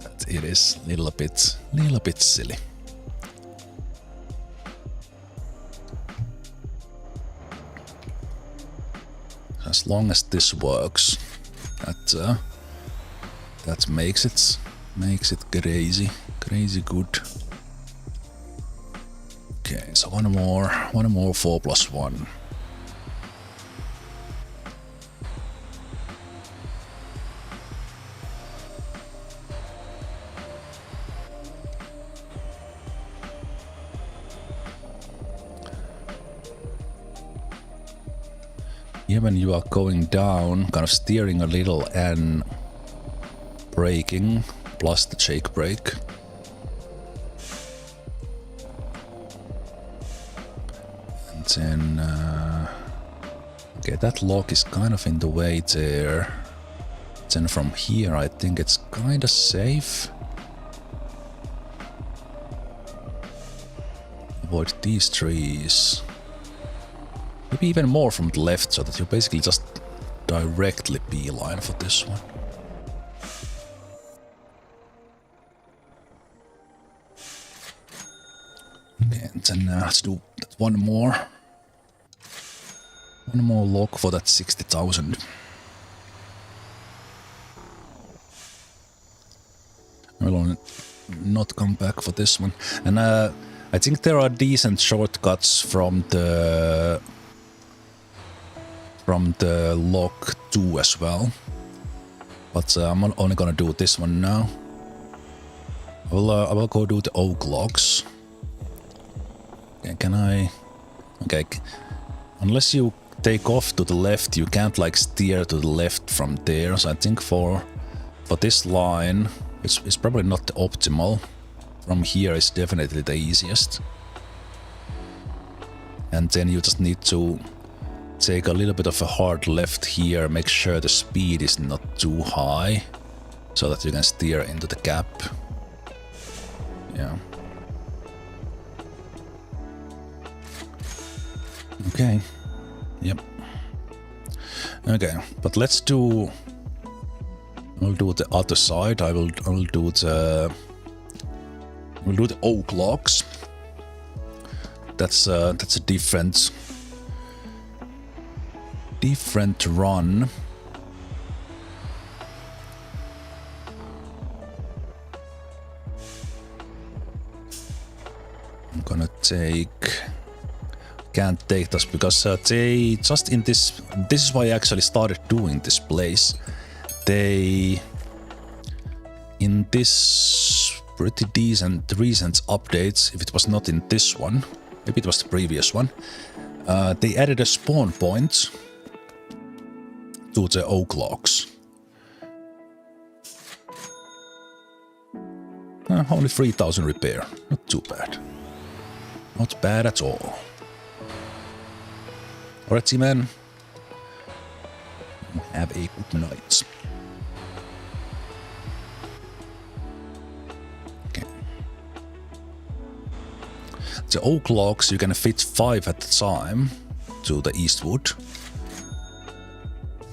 That it is a little bit silly. As long as this works, that makes it crazy good. Okay, so one more 4+1. Here when you are going down, kind of steering a little and braking, plus the jake brake. And then, okay, that lock is kind of in the way there. Then from here, I think it's kind of safe. Avoid these trees. Maybe even more from the left, so that you basically just directly beeline for this one. Okay, and then let's do one more. One more lock for that 60,000. I will not come back for this one. And I think there are decent shortcuts from the lock 2 as well. But I'm only gonna do this one now. I will go do the oak logs. Okay, can I? Okay, unless you take off to the left, you can't like steer to the left from there. So I think for this line, it's probably not the optimal. From here is definitely the easiest. And then you just need to take a little bit of a hard left here, make sure the speed is not too high, so that you can steer into the gap. Yeah. Okay. Yep. Okay, but let's do. I'll do the other side. I'll do the. We'll do the oak logs. That's a different run. I'm gonna take. Can't take this because they just in this. This is why I actually started doing this place. They in this pretty decent recent updates. If it was not in this one, maybe it was the previous one. They added a spawn point to the oak logs. Only 3,000 repair. Not too bad. Not bad at all. Alright, man. Have a good night. Okay. The oak logs, you can fit 5 at a time to the Eastwood.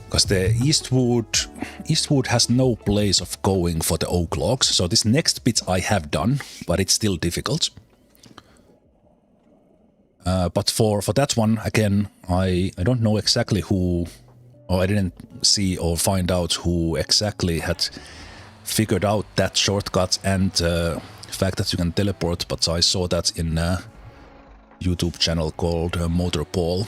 Because the Eastwood has no place of going for the oak logs. So this next bit I have done, but it's still difficult. But for that one, again, I don't know exactly who, or I didn't see or find out who exactly had figured out that shortcut and the fact that you can teleport, but I saw that in a YouTube channel called Motorball.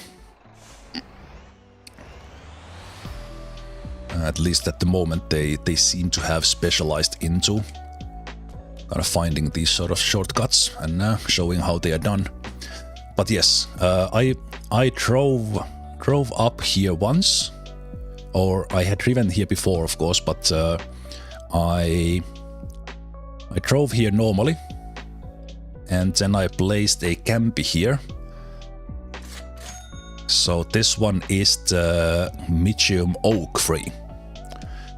At least at the moment they seem to have specialized into kind of finding these sort of shortcuts and showing how they are done. But yes, I drove up here once, or I had driven here before, of course, but I drove here normally, and then I placed a campy here. So this one is the Migeum Oak free,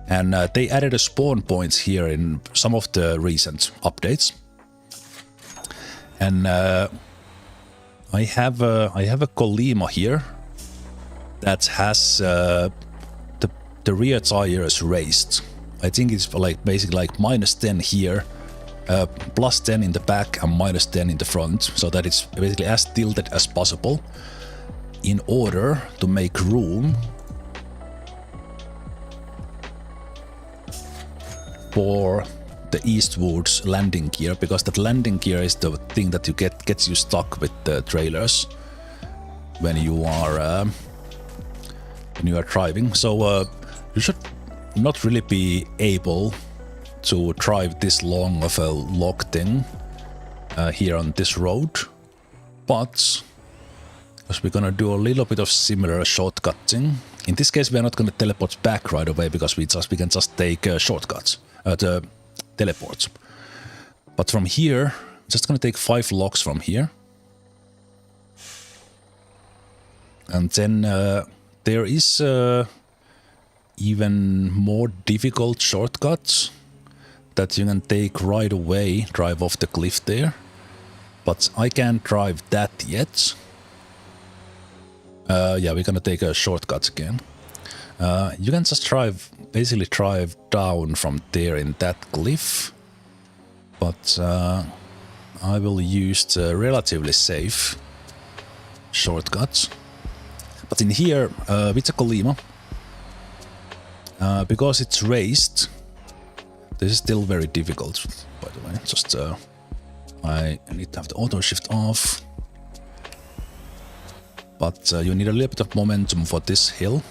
and they added a spawn point here in some of the recent updates, and I have a Golima here that has the rear tires raised. I think it's like basically like -10 here, +10 in the back and -10 in the front, so that it's basically as tilted as possible in order to make room for the Eastwood's landing gear, because that landing gear is the thing that you gets you stuck with the trailers when you are driving. So you should not really be able to drive this long of a log thing here on this road, but because we're gonna do a little bit of similar shortcutting. In this case, we are not gonna teleport back right away because we can just take shortcuts, the teleports. But from here, just gonna take 5 logs from here. And then there is even more difficult shortcuts that you can take right away, drive off the cliff there. But I can't drive that yet. Yeah, we're gonna take a shortcut again. You can just basically drive down from there in that cliff. But I will use the relatively safe shortcuts. But in here, with the Golima, because it's raised, this is still very difficult, by the way. Just, I need to have the auto shift off. But you need a little bit of momentum for this hill.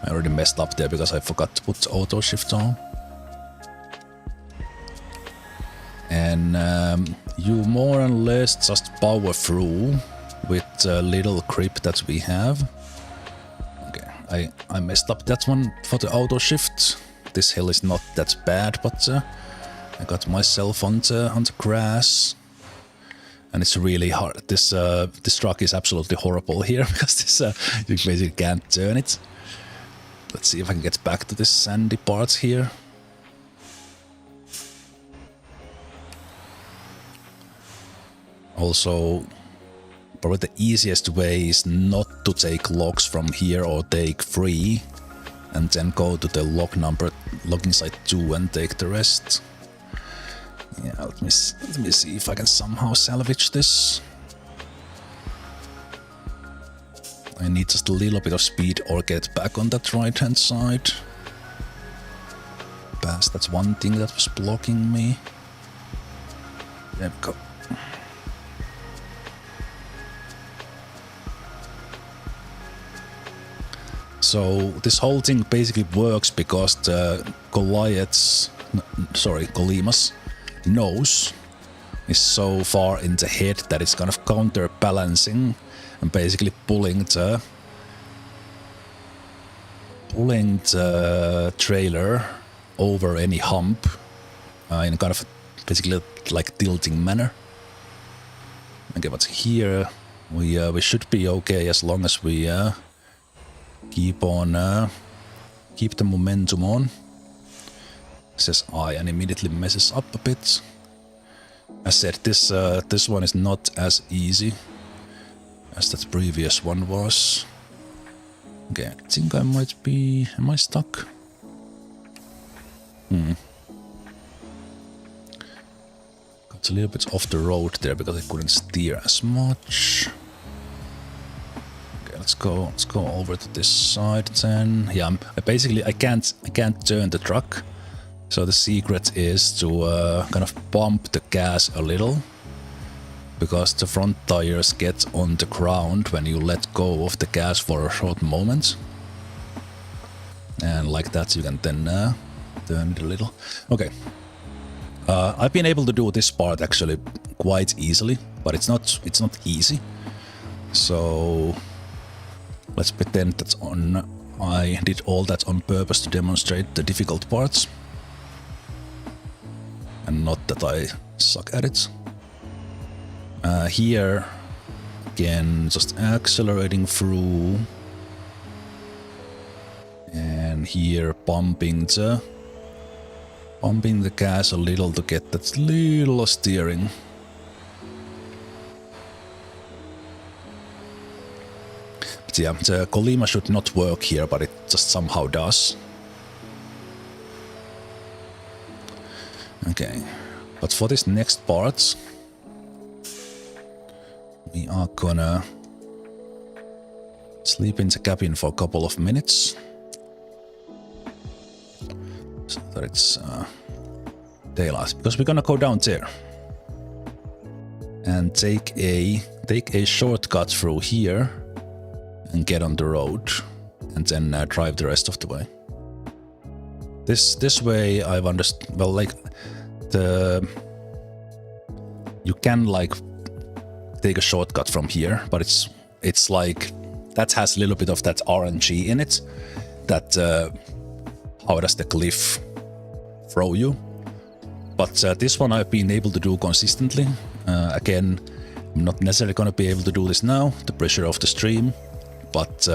I already messed up there because I forgot to put the auto shift on. And you more or less just power through with a little grip that we have. Okay, I messed up that one for the auto shift. This hill is not that bad, but I got myself on the grass. And it's really hard. This truck is absolutely horrible here because this you basically can't turn it. Let's see if I can get back to this sandy part here. Also, probably the easiest way is not to take logs from here or take 3 and then go to the logging site 2 and take the rest. Yeah, let me see if I can somehow salvage this. I need just a little bit of speed or get back on that right hand side. That's one thing that was blocking me. There we go. So this whole thing basically works because the Golima's nose is so far in the head that it's kind of counterbalancing and basically pulling the trailer over any hump in kind of basically like tilting manner. Okay, but here we should be okay as long as we keep the momentum on. Says I, and immediately messes up a bit. As said, this one is not as easy as that previous one was. Okay, I think I might be... Am I stuck? Got a little bit off the road there because I couldn't steer as much. Okay, let's go over to this side then. Yeah, I can't turn the truck. So the secret is to kind of pump the gas a little, because the front tires get on the ground when you let go of the gas for a short moment. And like that you can then turn it a little. Okay. I've been able to do this part actually quite easily, but it's not easy. So let's pretend that's on. I did all that on purpose to demonstrate the difficult parts. And not that I suck at it. Here, again, just accelerating through. And here, pumping the gas a little to get that little steering. But yeah, the Golima should not work here, but it just somehow does. Okay, but for this next part, we are gonna sleep in the cabin for a couple of minutes, so that it's daylight, because we're gonna go down there and take a shortcut through here and get on the road, and then drive the rest of the way. This way I've understood. Well, like you can like take a shortcut from here, but it's like that has a little bit of that RNG in it. That how does the cliff throw you? But this one I've been able to do consistently. Again, I'm not necessarily going to be able to do this now, the pressure of the stream, but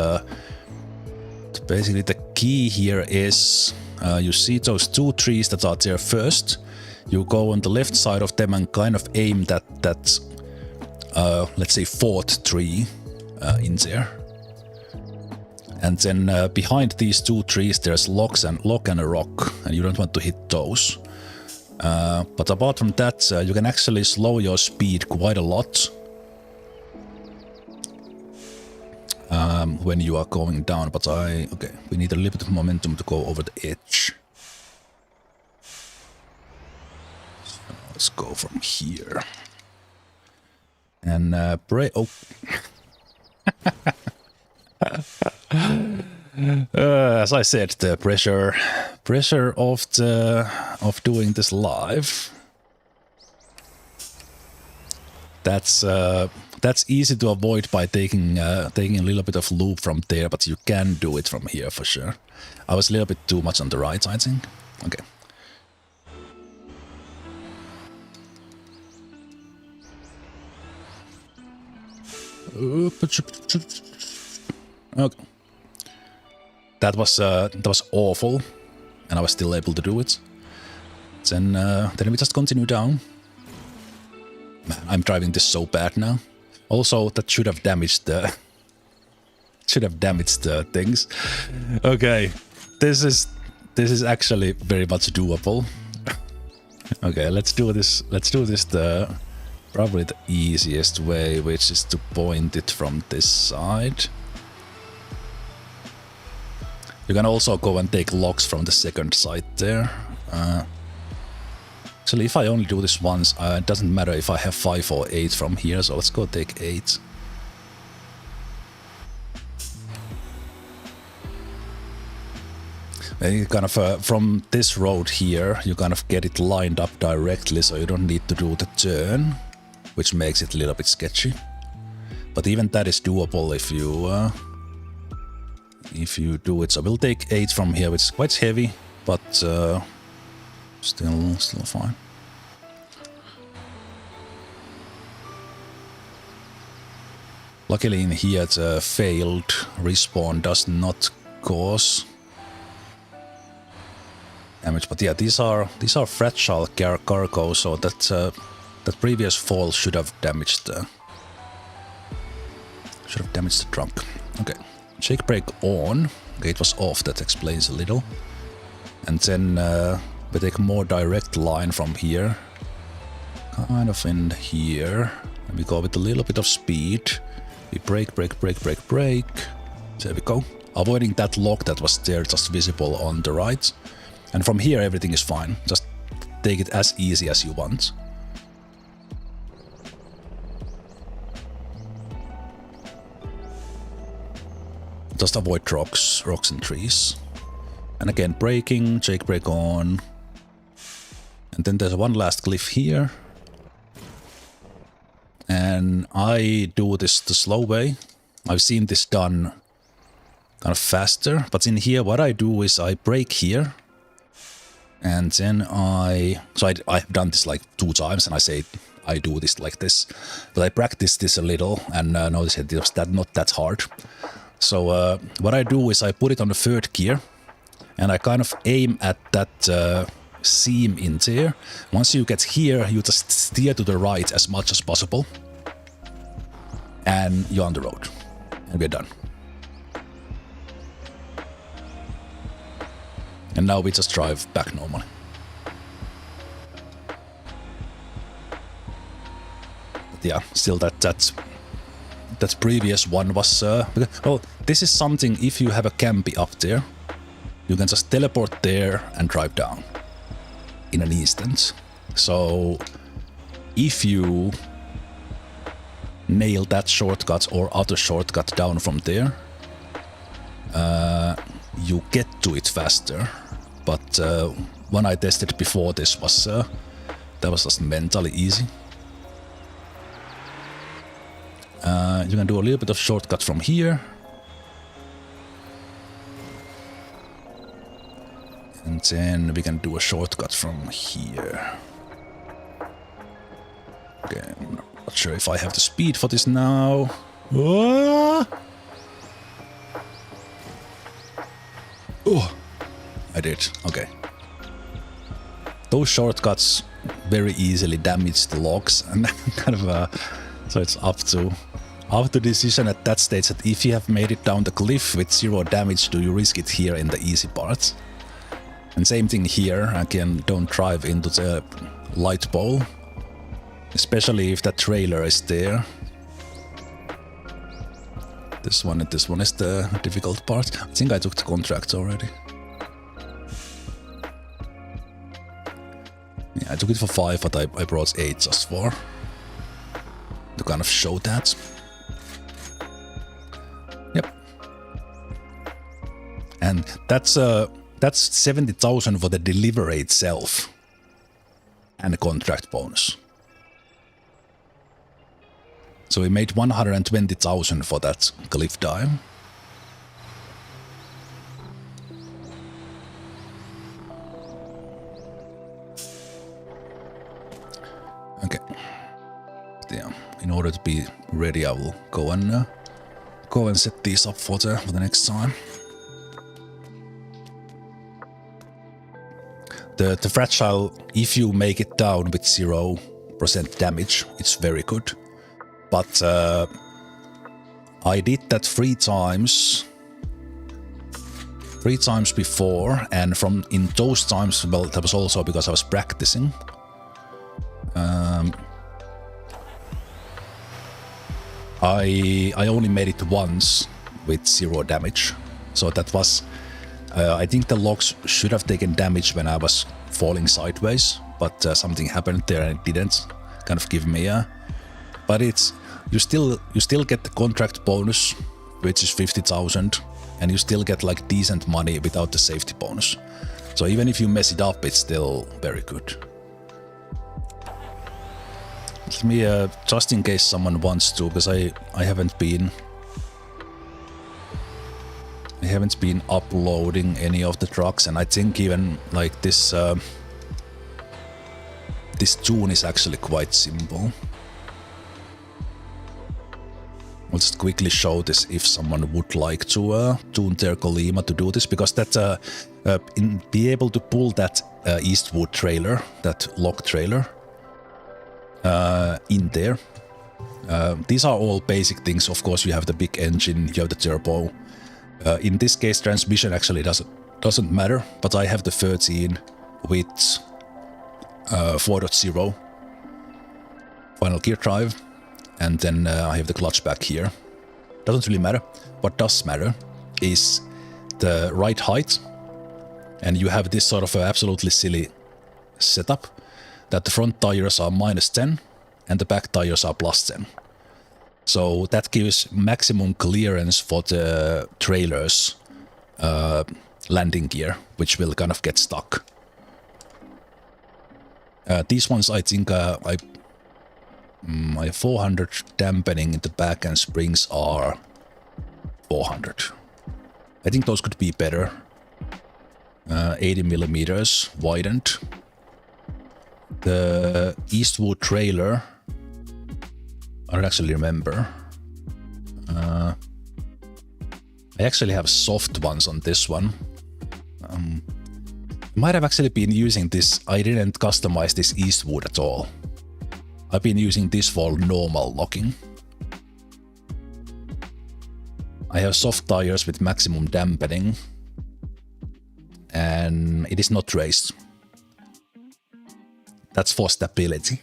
basically the key here is you see those two trees that are there first. You go on the left side of them and kind of aim that let's say fourth tree in there. And then behind these two trees there's log and a rock, and you don't want to hit those. But apart from that, you can actually slow your speed quite a lot when you are going down. But okay, we need a little bit of momentum to go over the edge. So let's go from here. And oh. As I said, the pressure of doing this live. That's easy to avoid by taking a little bit of loop from there, but you can do it from here for sure. I was a little bit too much on the right, I think. Okay. Okay. That was awful, and I was still able to do it. Then we just continue down. Man, I'm driving this so bad now. Also, that should have damaged the things. Okay, this is actually very much doable. Okay, let's do this. Let's do this probably the easiest way, which is to point it from this side. You can also go and take logs from the second side there. Actually, if I only do this once, it doesn't matter if I have 5 or 8 from here, so let's go take 8. And you kind of, from this road here, you kind of get it lined up directly, so you don't need to do the turn, which makes it a little bit sketchy. But even that is doable if you do it. So we'll take 8 from here, which is quite heavy, but still fine. Luckily in here the failed respawn does not cause damage, but yeah, these are fragile cargo, so that previous fall should have damaged the trunk. Okay. Shake brake on. Okay, it was off, that explains a little. And then we take a more direct line from here. Kind of in here. And we go with a little bit of speed. We brake. There we go. Avoiding that log that was there, just visible on the right. And from here everything is fine. Just take it as easy as you want. Just avoid rocks and trees. And again, braking, shake brake on. And then there's one last cliff here. And I do this the slow way. I've seen this done kind of faster, but in here what I do is I brake here. And then I've done this like 2 times, and I say I do this like this. But I practiced this a little and noticed it was not that hard. So what I do is I put it on the 3rd gear, and I kind of aim at that seam in there. Once you get here, you just steer to the right as much as possible, and you're on the road, and we're done. And now we just drive back normally. But yeah, still that previous one was... well, this is something, if you have a campy up there, you can just teleport there and drive down in an instant. So if you nail that shortcut or other shortcut down from there, you get to it faster. But when I tested before, this was that was just mentally easy. You can do a little bit of shortcut from here. And then we can do a shortcut from here. Okay, I'm not sure if I have the speed for this now. Oh, I did. Okay. Those shortcuts very easily damage the logs, and kind of so it's up to decision at that stage that if you have made it down the cliff with 0 damage, do you risk it here in the easy parts? And same thing here. Again, don't drive into the light pole, especially if that trailer is there. This one is the difficult part. I think I took the contract already. Yeah, I took it for 5, but I brought 8 just for to kind of show that. Yep. And that's 70,000 for the delivery itself and the contract bonus. So we made 120,000 for that cliff dive. Okay. Yeah. In order to be ready, I will go and set these up for the next time. The fragile, if you make it down with 0% damage, it's very good. But I did that 3 times before, and in those times, well, that was also because I was practicing. I only made it once with 0 damage, so that was. I think the logs should have taken damage when I was falling sideways, but something happened there and it didn't kind of give me a. But it's you still get the contract bonus, which is 50,000, and you still get like decent money without the safety bonus. So even if you mess it up, it's still very good. Let me just in case someone wants to, because I haven't been uploading any of the trucks, and I think even like this tune is actually quite simple. I'll just quickly show this if someone would like to tune their Golima to do this, because that be able to pull that Eastwood trailer, that log trailer in there. These are all basic things. Of course, you have the big engine, you have the turbo. In this case, transmission actually doesn't matter, but I have the 13 with 4.0 final gear drive, and then I have the clutch back here. Doesn't really matter. What does matter is the ride height, and you have this sort of absolutely silly setup that the front tires are -10 and the back tires are +10. So that gives maximum clearance for the trailer's landing gear, which will kind of get stuck. These ones, I think, my 400 dampening in the back and springs are 400. I think those could be better. 80 millimeters widened. The Eastwood trailer, I don't actually remember. I actually have soft ones on this one. I might have actually been using this. I didn't customize this Eastwood at all. I've been using this for normal logging. I have soft tires with maximum dampening, and it is not raised. That's for stability.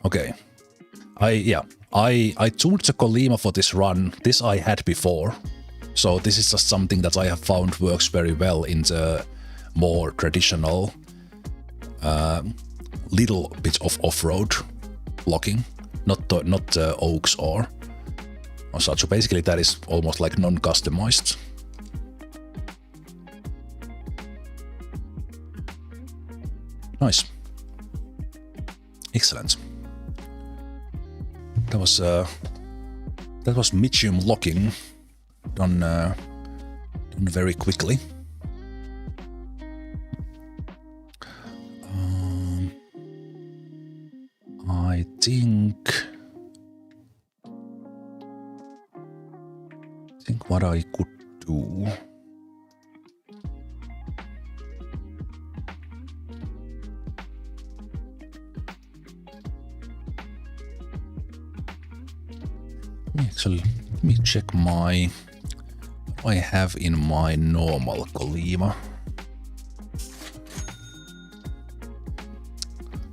Okay. I tuned the Golima for this run. This I had before. So this is just something that I have found works very well in the more traditional little bit of off-road logging, not Oaks or such. So basically that is almost like non-customized. Nice. Excellent. that was Migeum Logging done very quickly. I think what I could do. Actually, let me check what I have in my normal Golima.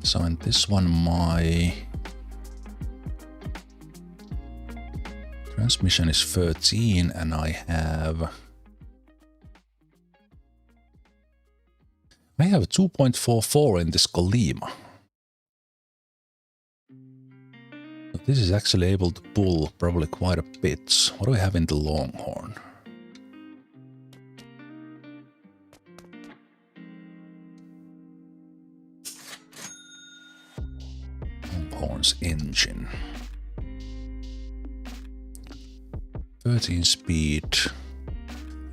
So in this one, my transmission is 13 and I have 2.44 in this Golima. But this is actually able to pull probably quite a bit. What do I have in the Longhorn? Longhorn's engine. 13 speed.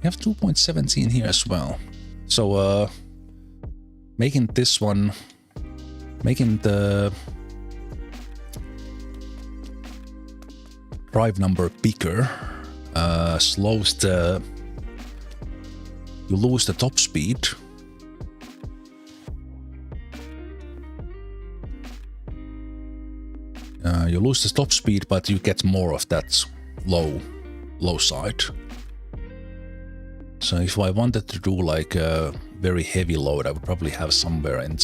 We have 2.17 here as well. So making the drive number bigger slows you lose the top speed. You lose the top speed, but you get more of that low side. So if I wanted to do like a very heavy load, I would probably have somewhere in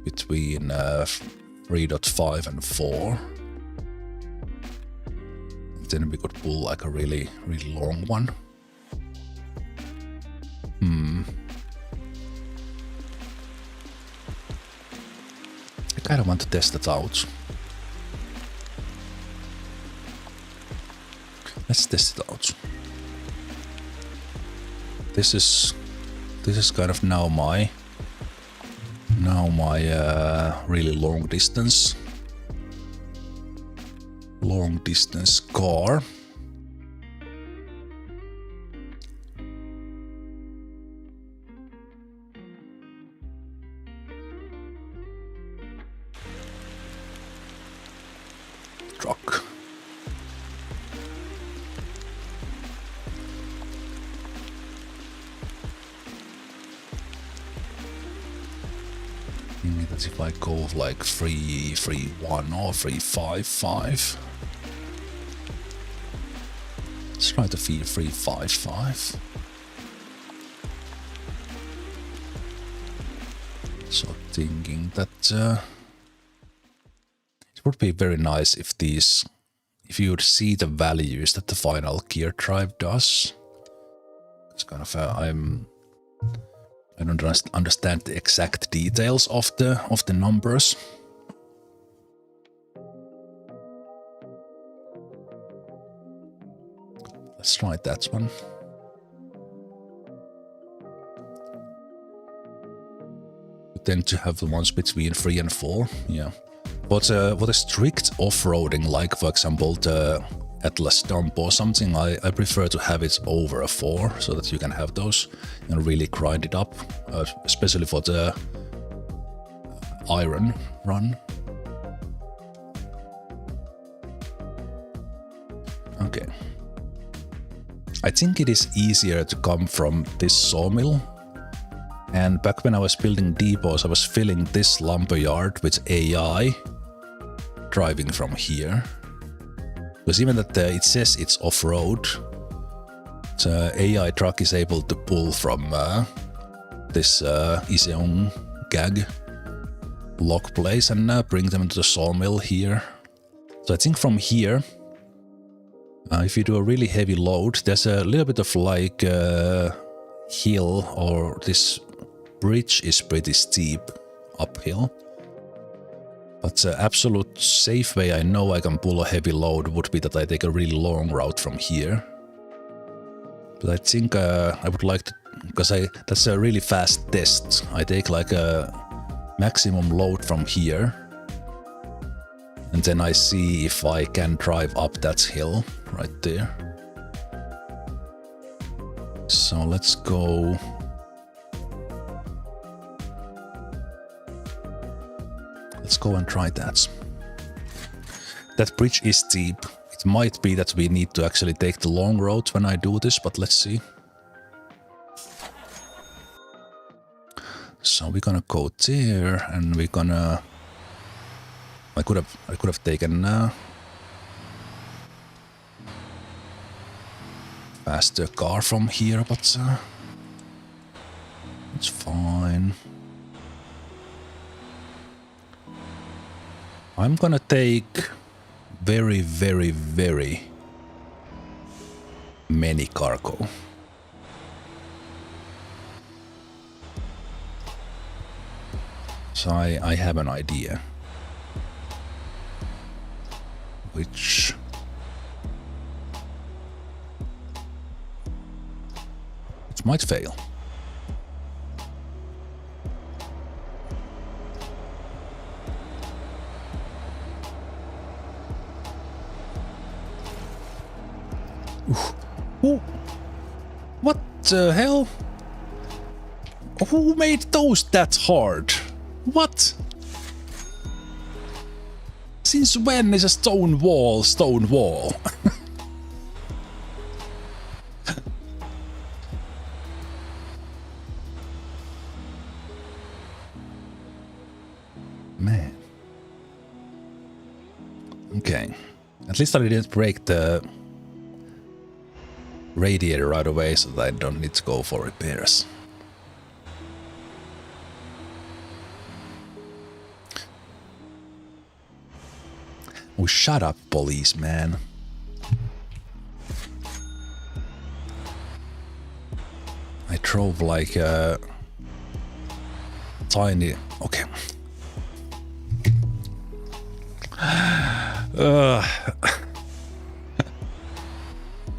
between 3.5 and 4. Then we could pull like a really long one. I kind of want to test it out. Let's test it out. This is kind of now my really long distance car. Truck. That's if I go like 3.1 or 3.55. Let's try to feed 3.55. So thinking that it would be very nice if you would see the values that the final gear drive does. It's kind of I don't understand the exact details of the numbers. Let's try that one. We tend to have the ones between 3 and 4, yeah. But what a strict off-roading, like for example the Atlas dump or something, I prefer to have it over a 4 so that you can have those and really grind it up, especially for the iron run. Okay. I think it is easier to come from this sawmill. And back when I was building depots, I was filling this lumberyard with AI driving from here. Because even that it says it's off-road, the AI truck is able to pull from this Iseong gag log place and bring them to the sawmill here. So I think from here, if you do a really heavy load, there's a little bit of like hill, or this bridge is pretty steep uphill. But the absolute safe way I know I can pull a heavy load would be that I take a really long route from here. But I think I would like to, because that's a really fast test. I take like a maximum load from here, And then I see if I can drive up that hill right there. So let's go. Let's go and try that. That bridge is steep. It might be that we need to actually take the long road when I do this, but let's see. So we're gonna go there, and we're gonna. I could have taken faster car from here, but it's fine. I'm gonna take very, very, very many cargo. So I have an idea. Which might fail. Ooh. What the hell? Who made those that hard? What? Since when is a stone wall stone wall? Man. Okay. At least I didn't break the radiator right away, so that I don't need to go for repairs. Oh, shut up, policeman. I drove like a tiny... Okay.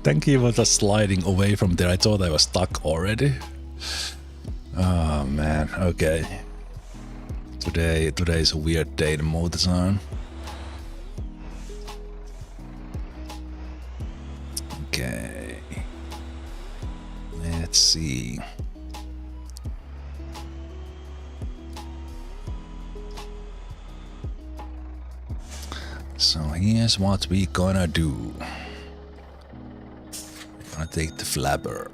Thank you for just sliding away from there. I thought I was stuck already. Oh man, okay. Today is a weird day to mow the zone. Okay. Let's see. So here's what we gonna do. We're gonna take the flabber.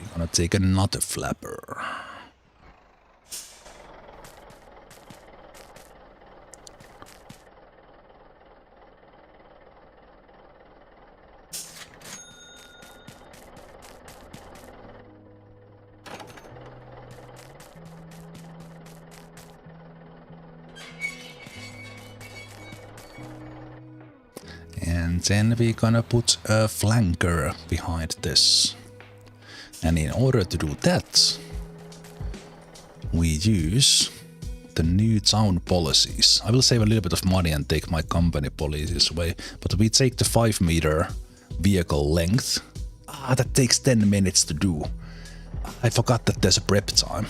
We're gonna take another flabber. And then we're gonna put a flanker behind this. And in order to do that, we use the new town policies. I will save a little bit of money and take my company policies away, but we take the 5-meter vehicle length. Ah, that takes 10 minutes to do. I forgot that there's a prep time.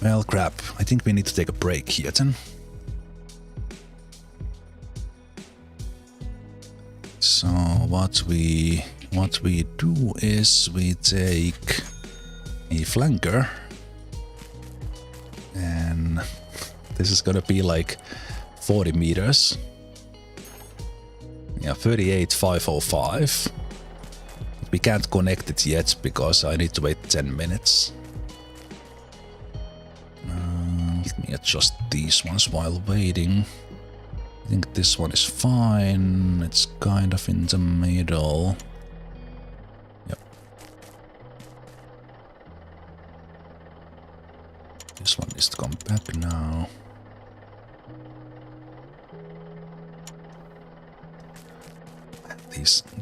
Well, crap. I think we need to take a break here then. So what we do is we take a flanker, and this is gonna be like 40 meters. Yeah, 38,505. We can't connect it yet because I need to wait 10 minutes. Let me adjust these ones while waiting. I think this one is fine. It's kind of in the middle. Yep. This one needs to come back now.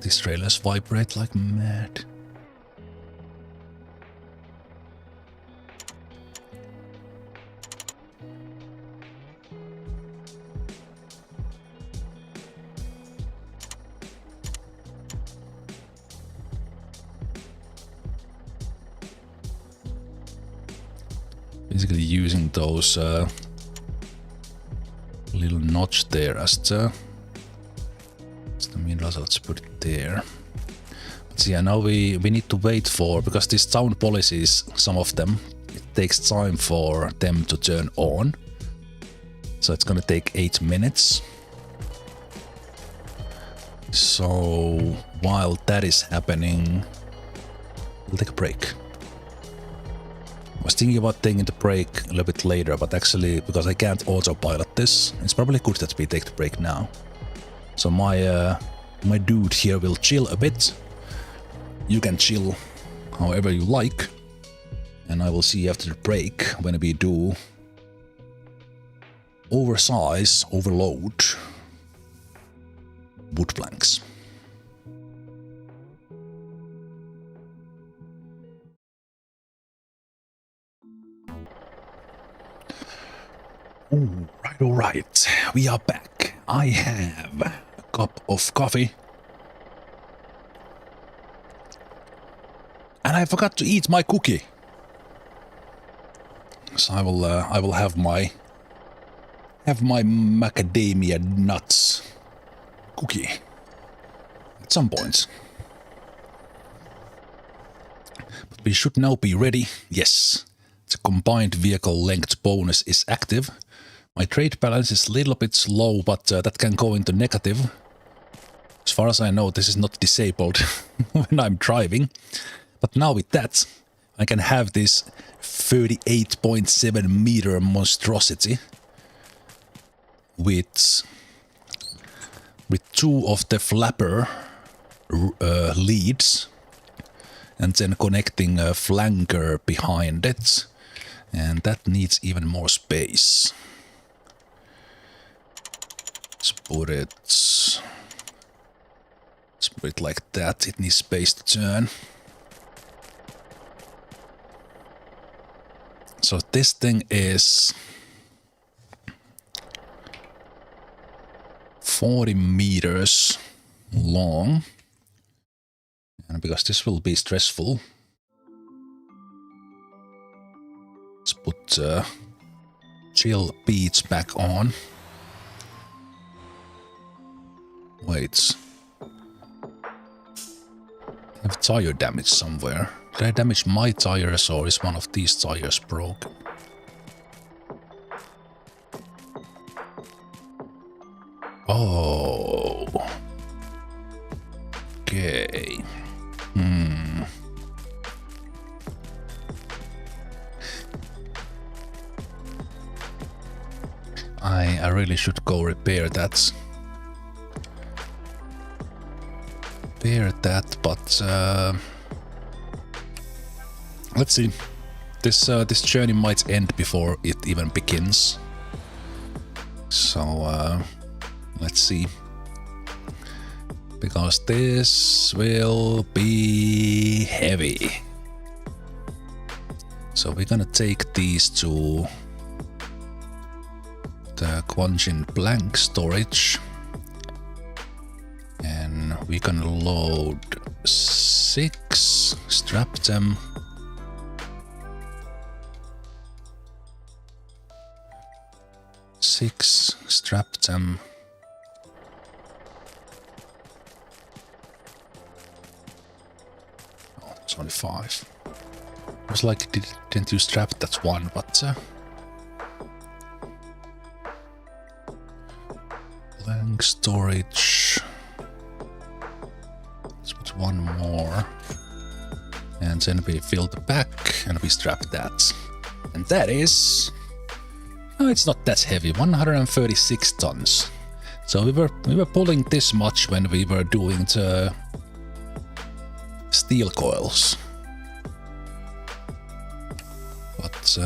These trailers vibrate like mad. Basically using those little notch there as the middle, so let's put it there. But yeah, now we need to wait for, because these town policies, some of them, it takes time for them to turn on. So it's gonna take 8 minutes. So while that is happening, we'll take a break. I was thinking about taking the break a little bit later, but actually, because I can't autopilot this, it's probably good that we take the break now. So my dude here will chill a bit. You can chill however you like, and I will see you after the break when we do Oversize, Overload, WoodPlanks. Alright, we are back. I have a cup of coffee. And I forgot to eat my cookie. So I will have my macadamia nuts cookie at some point. But we should now be ready. Yes, the combined vehicle length bonus is active. My trade balance is a little bit slow, but that can go into negative. As far as I know, this is not disabled when I'm driving. But now with that, I can have this 38.7 meter monstrosity with 2 of the flapper leads, and then connecting a flanker behind it, and that needs even more space. Let's put it like that. It needs space to turn. So this thing is 40 meters long, and because this will be stressful, let's put chill beats back on. Wait, I have tire damage somewhere. Did I damage my tires, or is one of these tires broken? Oh. Okay. I really should go repair that. But let's see. This journey might end before it even begins. So let's see. Because this will be heavy. So we're gonna take these to the Gwangjin Plank Storage. And we're gonna load 6, strap them. Strap them. Oh, it's only 5. I was like, didn't you strap that one, but plank storage. Let's put one more. And then we fill the back and we strap that. And that is... No, it's not that heavy, 136 tons. So we were pulling this much when we were doing the steel coils. But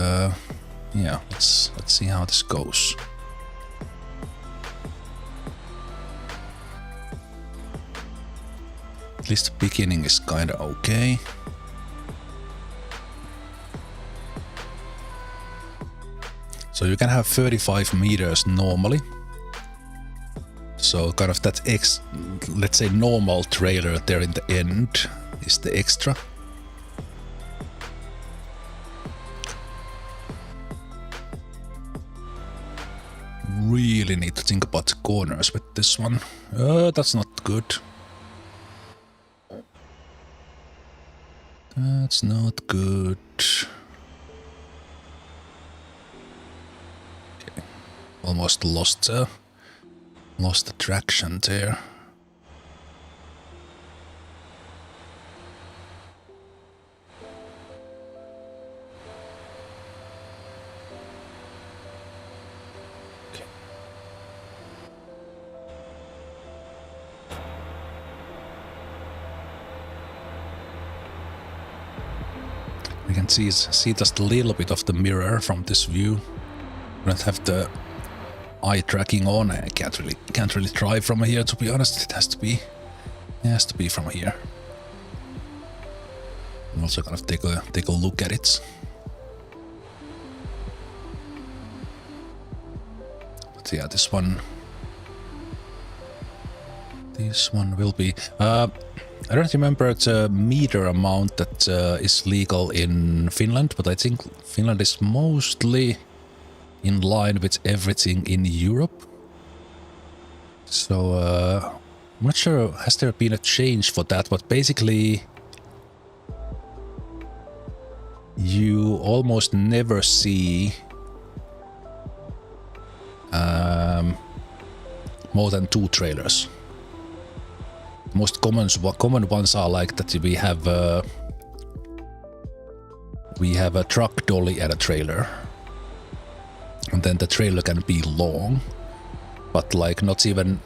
yeah, let's see how this goes. At least the beginning is kinda okay. So you can have 35 meters normally. So kind of that let's say normal trailer there in the end is the extra. really need to think about the corners with this one. That's not good. That's not good. Okay. Almost lost the traction there. We can see just a little bit of the mirror from this view. I don't have the eye tracking on. I can't really drive from here, to be honest. It has to be from here. I'm also gonna take a look at it. But yeah, this one will be. I don't remember the meter amount that is legal in Finland, but I think Finland is mostly in line with everything in Europe. So I'm not sure, has there been a change for that, but basically you almost never see more than 2 trailers. Most common ones are like that we have a truck dolly and a trailer, and then the trailer can be long, but like not even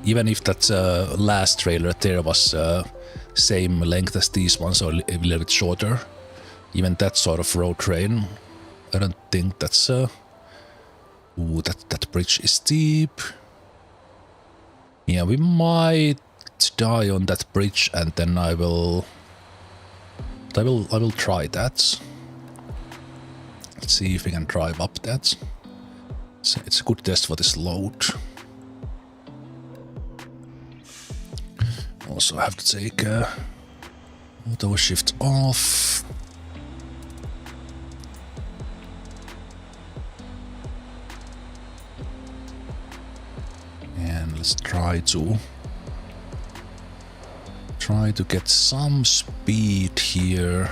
if that last trailer there was same length as these ones or a little bit shorter, even that sort of road train, I don't think that's ooh, that bridge is steep. Yeah, we might die on that bridge, and then I will try that. Let's see if we can drive up that. So it's a good test for this load. Also have to take auto shift off. And let's try to get some speed here.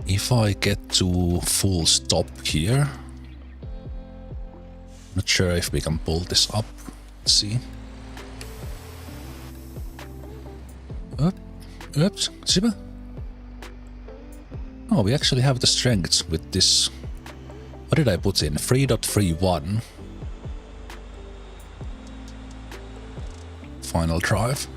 If I get to full stop here, not sure if we can pull this up. Let's see. Oops, Ziba. Oh, we actually have the strength with this. What did I put in? 3.31. Final drive.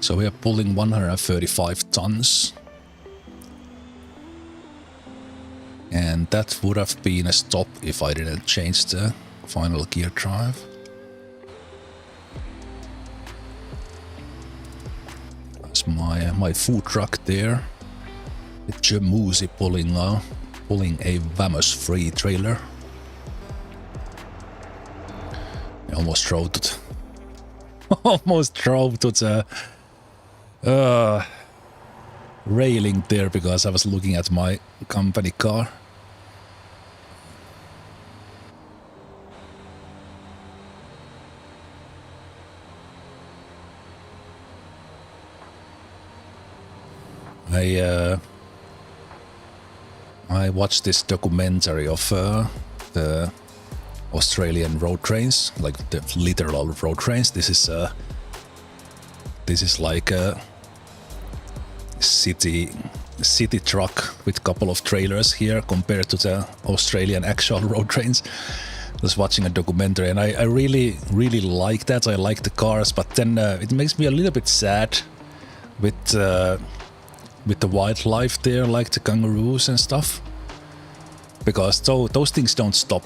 So we are pulling 135 tons. And that would have been a stop if I didn't change the final gear drive. That's my food truck there. The Jemusi pulling a Vamos-free trailer. I almost drove to the railing there because I was looking at my company car. I watched this documentary of the Australian road trains, like the literal road trains. This is like a city truck with a couple of trailers here compared to the Australian actual road trains. I was watching a documentary and I really like that. I like the cars, but then it makes me a little bit sad with the wildlife there, like the kangaroos and stuff. because those things don't stop.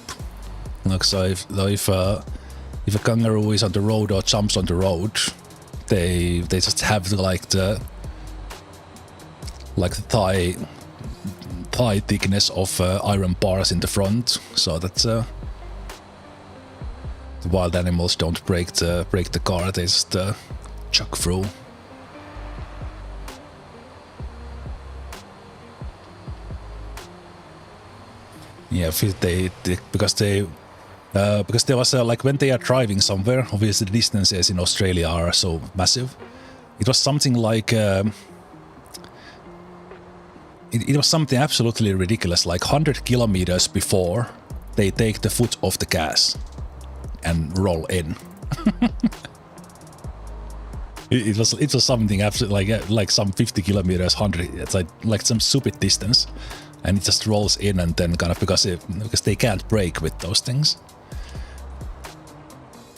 Like, so if a kangaroo is on the road or jumps on the road, they just have the thigh thickness of iron bars in the front, so that the wild animals don't break the car. They just chuck through. Yeah, because there was like when they are driving somewhere, obviously the distances in Australia are so massive. It was something like it was something absolutely ridiculous, like 100 kilometers before they take the foot off the gas and roll in. it was something absolutely like some 50 kilometers, 100. It's like some stupid distance. And it just rolls in, and then kind of because they can't brake with those things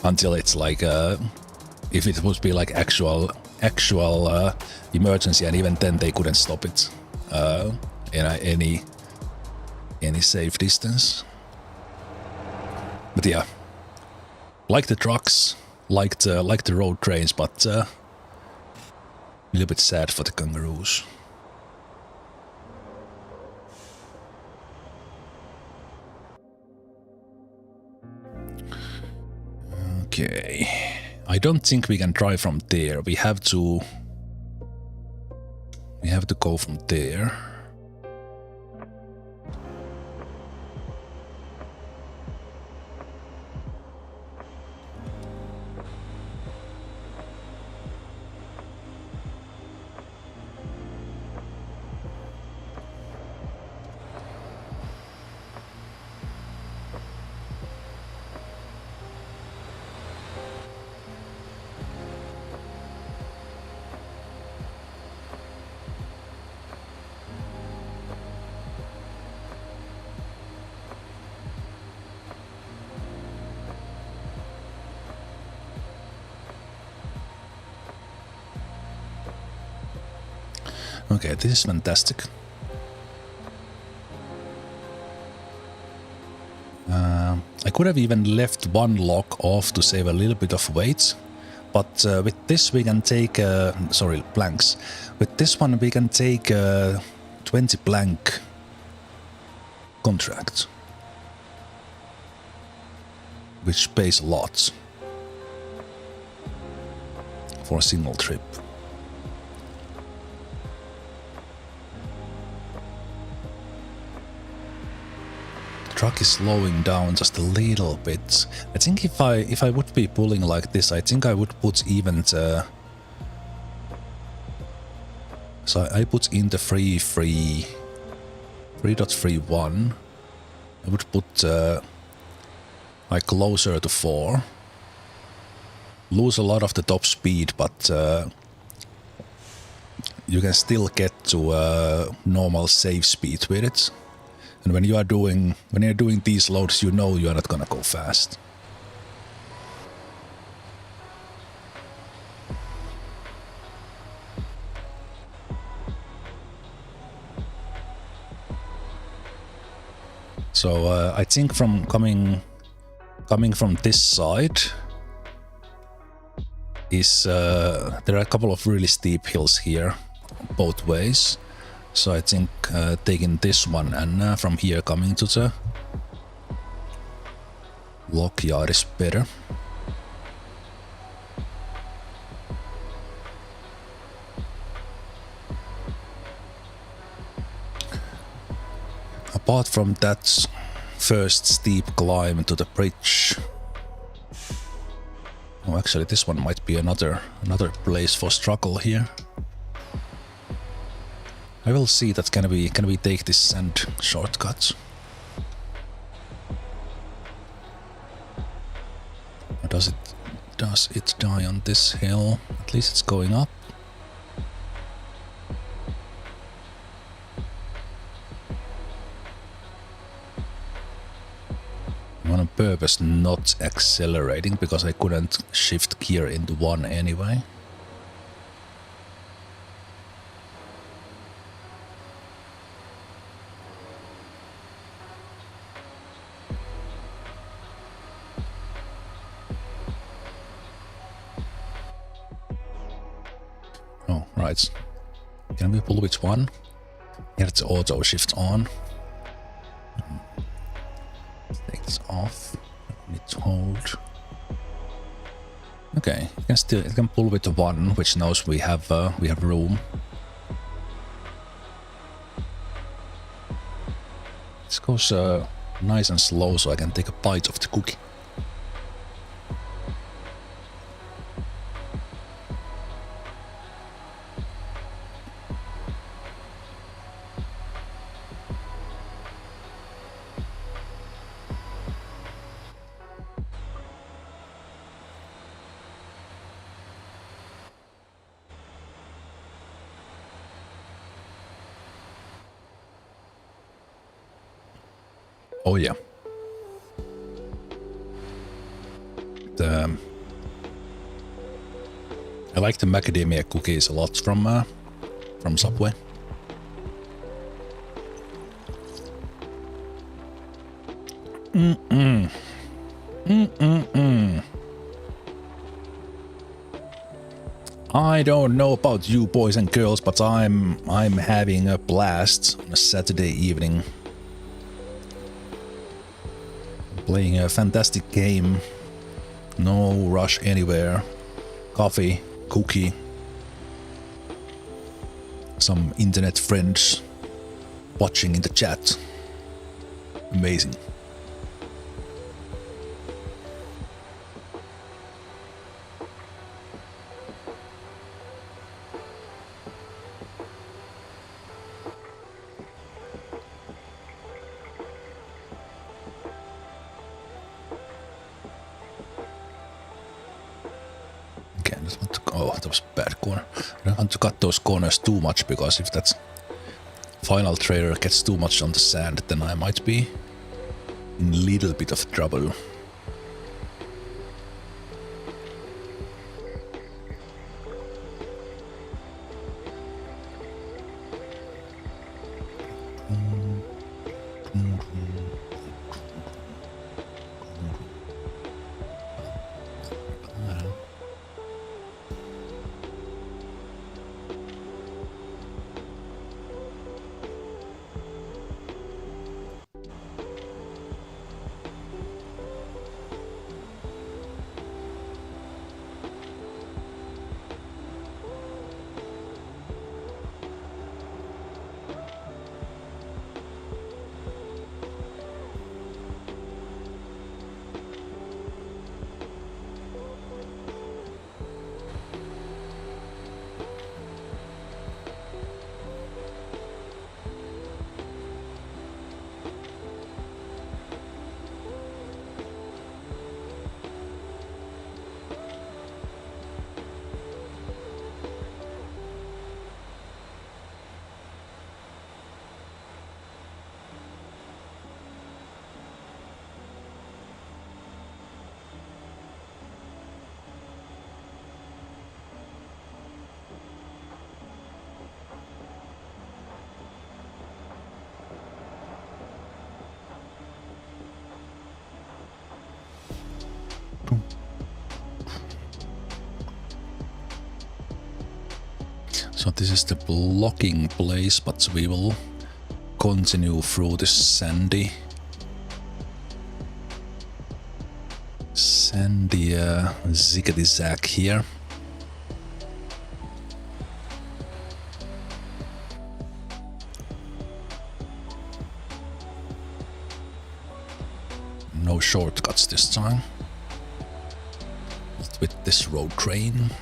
until it's like if it would be like actual emergency, and even then they couldn't stop it in any safe distance. But yeah, like the trucks, like the road trains, but a little bit sad for the kangaroos. Okay, I don't think we can drive from there. We have to go from there. Okay, this is fantastic. I could have even left one log off to save a little bit of weight, but with this we can take, planks. With this one we can take 20 plank contract, which pays a lot for a single trip. Truck is slowing down just a little bit. I think if I would be pulling like this, I think I would put even the... So I put in the 3.31. I would put like closer to 4. Lose a lot of the top speed, but you can still get to normal safe speed with it. And when you're doing these loads, you know you're not gonna go fast. So I think from coming from this side is there are a couple of really steep hills here, both ways. So I think taking this one and from here coming to the log yard is better. Apart from that first steep climb to the bridge. Oh, actually this one might be another place for struggle here. I will see that can we take this sand shortcut? Or does it die on this hill? At least it's going up. I'm on purpose not accelerating because I couldn't shift gear into one anyway. Right. Can we pull which one? Here it's auto shift on. Take this off. Need to hold. Okay, it can pull with the one, which knows we have room. This goes nice and slow, so I can take a bite of the cookie. Oh yeah. I like the macadamia cookies a lot from Subway. I don't know about you boys and girls, but I'm having a blast on a Saturday evening. Playing a fantastic game. No rush anywhere. Coffee, cookie. Some internet friends watching in the chat. Amazing. I don't want to cut those corners too much, because if that final trailer gets too much on the sand, then I might be in a little bit of trouble. So this is the blocking place, but we will continue through this sandy ziggity-zag here. No shortcuts this time. Not with this road train.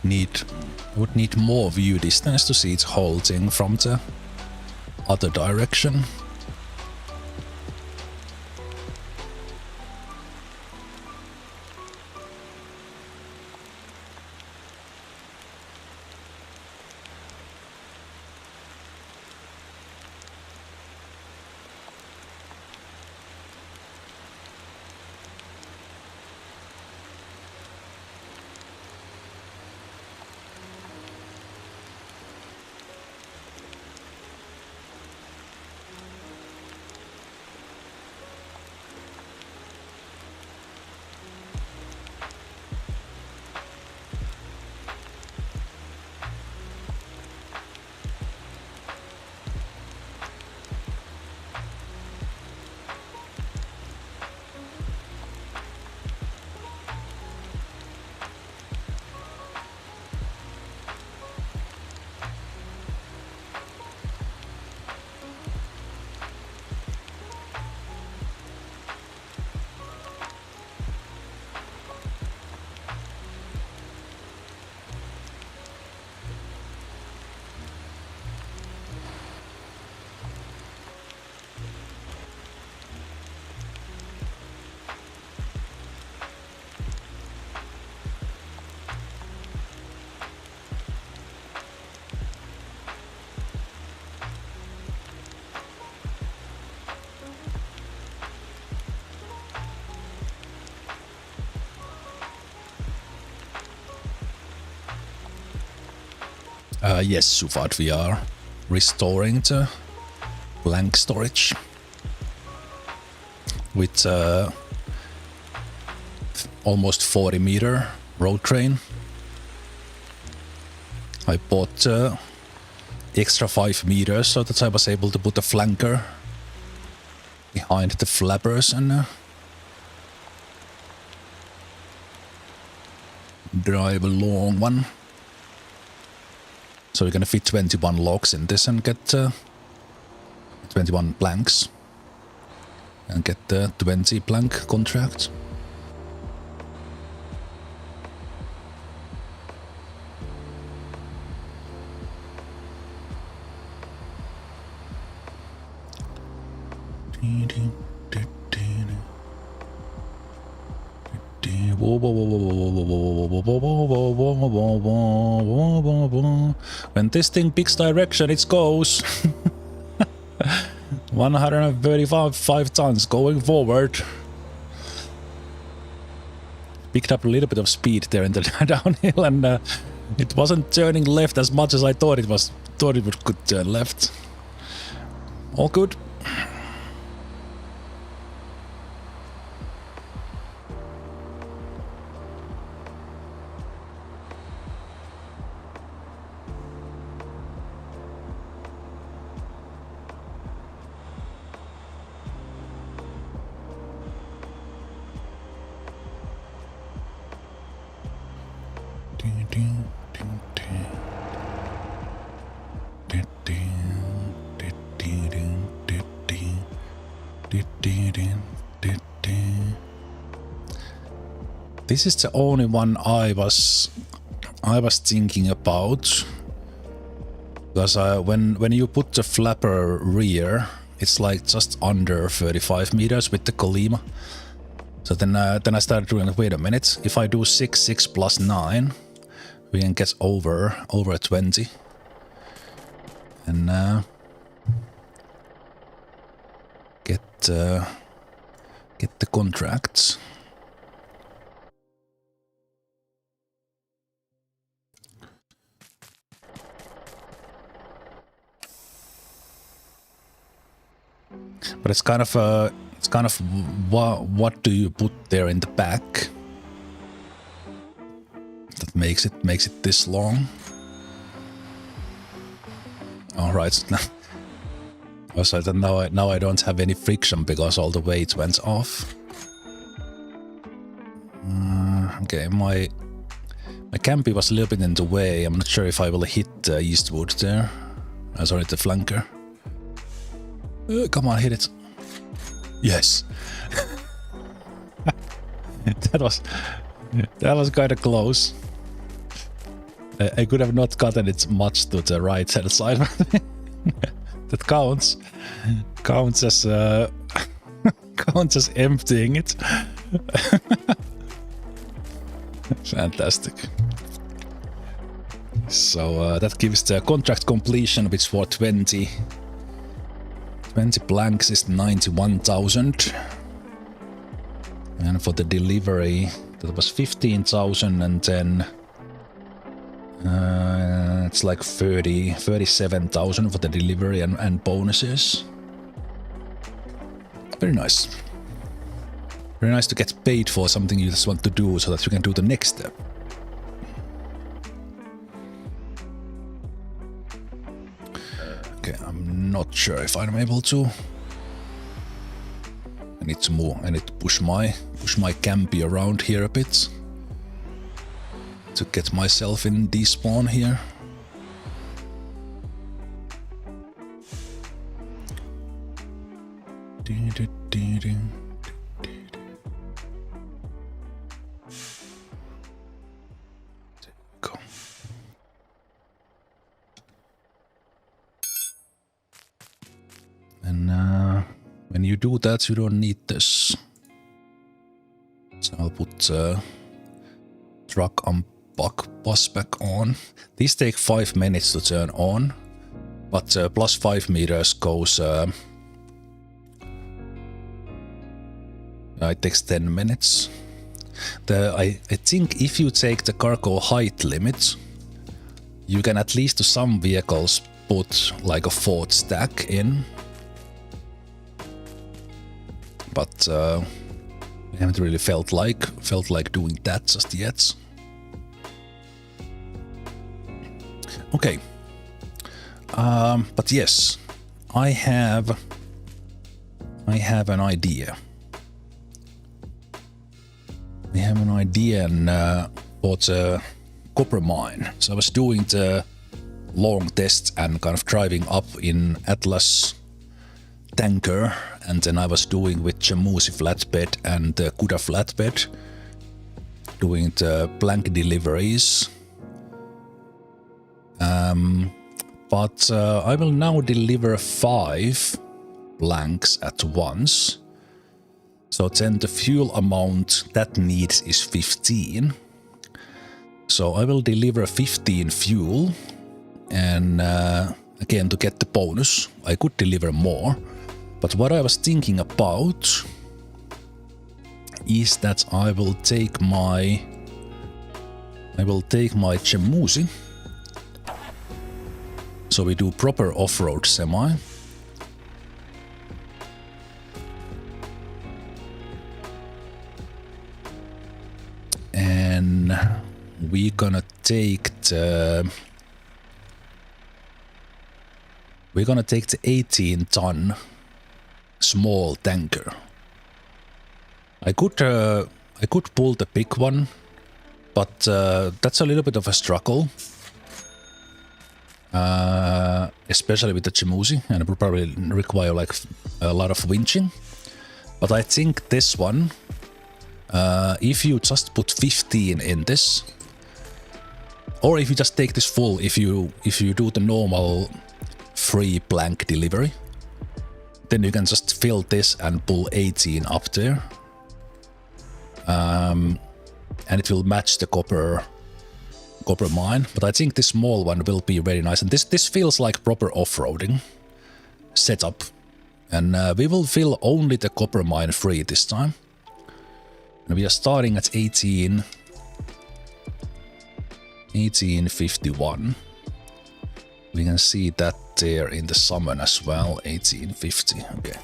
need more view distance to see it halting from the other direction. Yes, Sufad, we are restoring the plank storage with almost 40-meter road train. I bought extra 5 meters so that I was able to put a flanker behind the flappers and drive a long one. So we're gonna fit 21 logs in this and get 21 planks and get the 20 plank contract. When this thing picks direction, it goes 135 tons going forward. Picked up a little bit of speed there in the downhill, and it wasn't turning left as much as I thought it was. Thought it could turn left. All good. This is the only one I was thinking about, because when you put the flapper rear, it's like just under 35 meters with the Golima. So then I started doing, wait a minute, if I do 6 plus 9, we can get over 20, and get the contracts. But it's kind of what do you put there in the back that makes it this long? All right. Also, now I don't have any friction because all the weight went off. Okay, my campy was a little bit in the way. I'm not sure if I will hit Eastwood there. Sorry, the flanker. Come on, hit it. Yes. That was kind of close. I could have not gotten it much to the right hand side. That counts. Counts as counts as emptying it. Fantastic. So that gives the contract completion, which for 20 planks is 91,000. And for the delivery, that was 15,000, and then it's like 37,000 for the delivery and bonuses. Very nice. Very nice to get paid for something you just want to do so that you can do the next step. Okay, I'm not sure if I'm able to. I need to move. I need to push my campy around here a bit to get myself in despawn here. Go. And when you do that, you don't need this. So I'll put truck and bus back on. These take 5 minutes to turn on, but plus 5 meters goes. It takes 10 minutes. I think if you take the cargo height limit, you can at least to some vehicles put like a 4th stack in. But I haven't really felt like doing that just yet. Okay. But yes, I have an idea. We have an idea for the copper mine. So I was doing the long tests and kind of driving up in Atlas tanker, and then I was doing with Jemusi flatbed and the Kuda flatbed, doing the plank deliveries. But I will now deliver 5 planks at once. So then the fuel amount that needs is 15. So I will deliver 15 fuel, and again, to get the bonus, I could deliver more. But what I was thinking about is that I will take my Jemusi. So we do proper off-road semi. And we're gonna take the 18-ton small tanker. I could pull the big one, but that's a little bit of a struggle, especially with the Jemusi, and it will probably require like a lot of winching. But I think this one, if you just put 15 in this, or if you just take this full, if you do the normal free plank delivery, then you can just fill this and pull 18 up there, and it will match the copper mine. But I think this small one will be very nice, and this feels like proper off-roading setup. And we will fill only the copper mine free this time. And we are starting at 1851. We can see that there in the summon as well, 1850. Okay.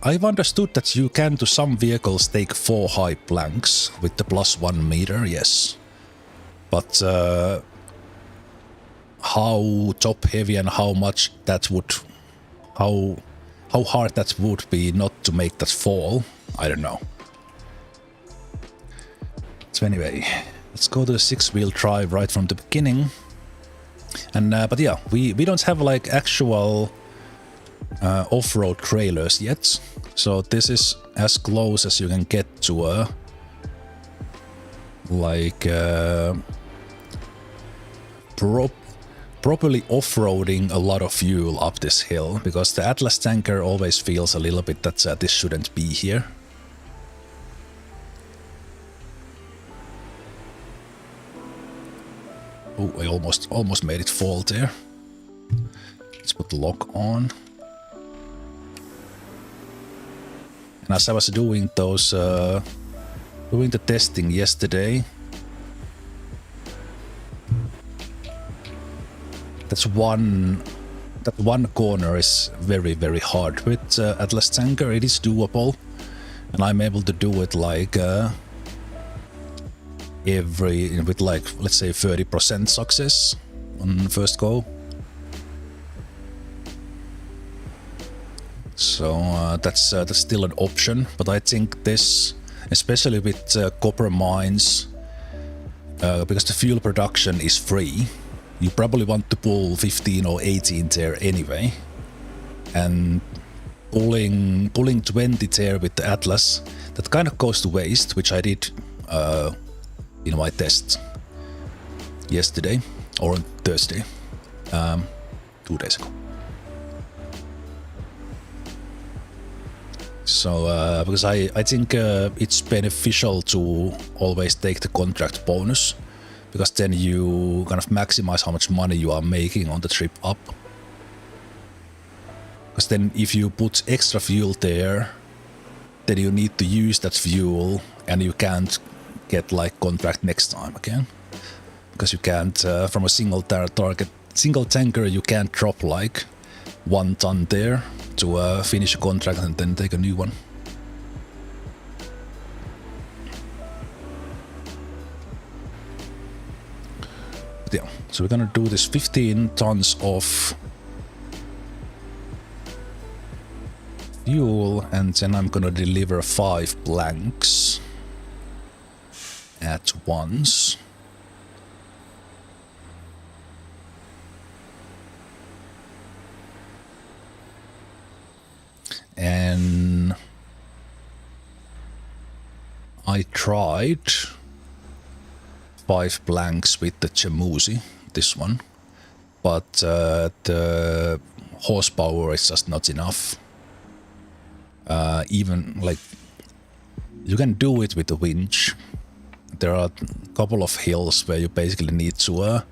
I've understood that you can to some vehicles take 4 high planks with the +1 meter, yes. But how top heavy and how much that would, how hard that would be not to make that fall, I don't know. So anyway, let's go to the 6-wheel drive right from the beginning. And but yeah, we don't have like actual off-road trailers yet. So this is as close as you can get to a like properly off-roading a lot of fuel up this hill, because the Atlas tanker always feels a little bit that this shouldn't be here. Oh, I almost made it fall there. Let's put the lock on. And as I was doing those, doing the testing yesterday, that one corner is very hard with Atlas tanker. It is doable, and I'm able to do it like with like, let's say 30% success on first go. So that's still an option, but I think this, especially with copper mines, because the fuel production is free, you probably want to pull 15 or 18 there anyway, and pulling 20 there with the Atlas, that kind of goes to waste, which I did in my test yesterday or on Thursday, 2 days ago. So because I think it's beneficial to always take the contract bonus, because then you kind of maximize how much money you are making on the trip up. Because then if you put extra fuel there, then you need to use that fuel, and you can't get like contract next time again. Because you can't, from a single tanker, you can't drop like 1 ton there to finish a contract and then take a new one. But yeah, so we're gonna do this 15 tons of fuel, and then I'm gonna deliver 5 blanks at once. And I tried 5 blanks with the Jemusi, this one, but the horsepower is just not enough. Even like, you can do it with the winch. There are a couple of hills where you basically need to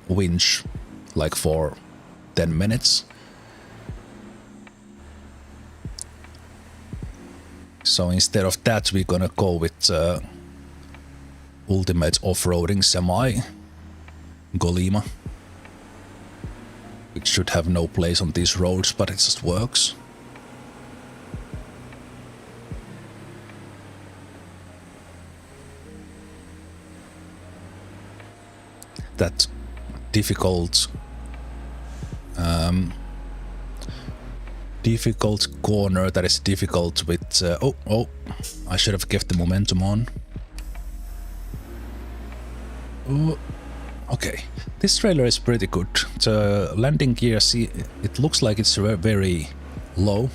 winch like for 10 minutes. So instead of that, we're gonna go with ultimate off-roading semi Golima, which should have no place on these roads, but it just works. That difficult corner that is difficult with oh, I should have kept the momentum on. Oh, okay, this trailer is pretty good. The landing gear, see, it looks like it's very low,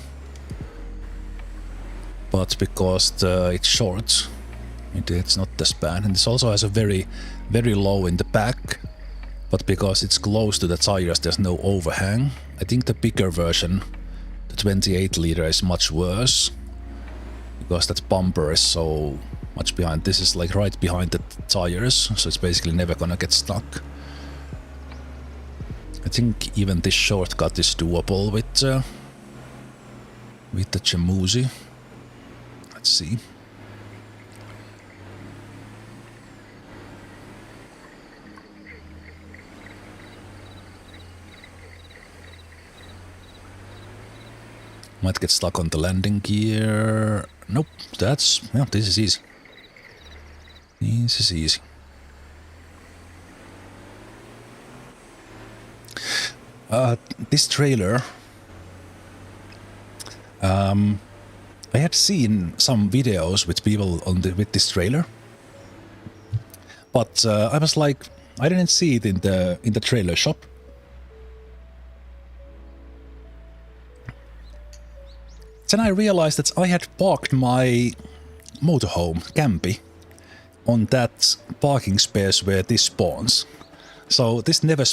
but because it's short, it's not as bad. And this also has a very low in the back, but because it's close to the tires, there's no overhang. I think the bigger version, the 28 liter, is much worse, because that bumper is so much behind. This is like right behind the tires, so it's basically never gonna get stuck. I think even this shortcut is doable with the Jemusi. Let's see. Might get stuck on the landing gear. Nope, this is easy. This is easy. This trailer, I had seen some videos with people with this trailer, but I was like, I didn't see it in the trailer shop. then I realized that I had parked my motorhome, Campy, on that parking space where this spawns. So this never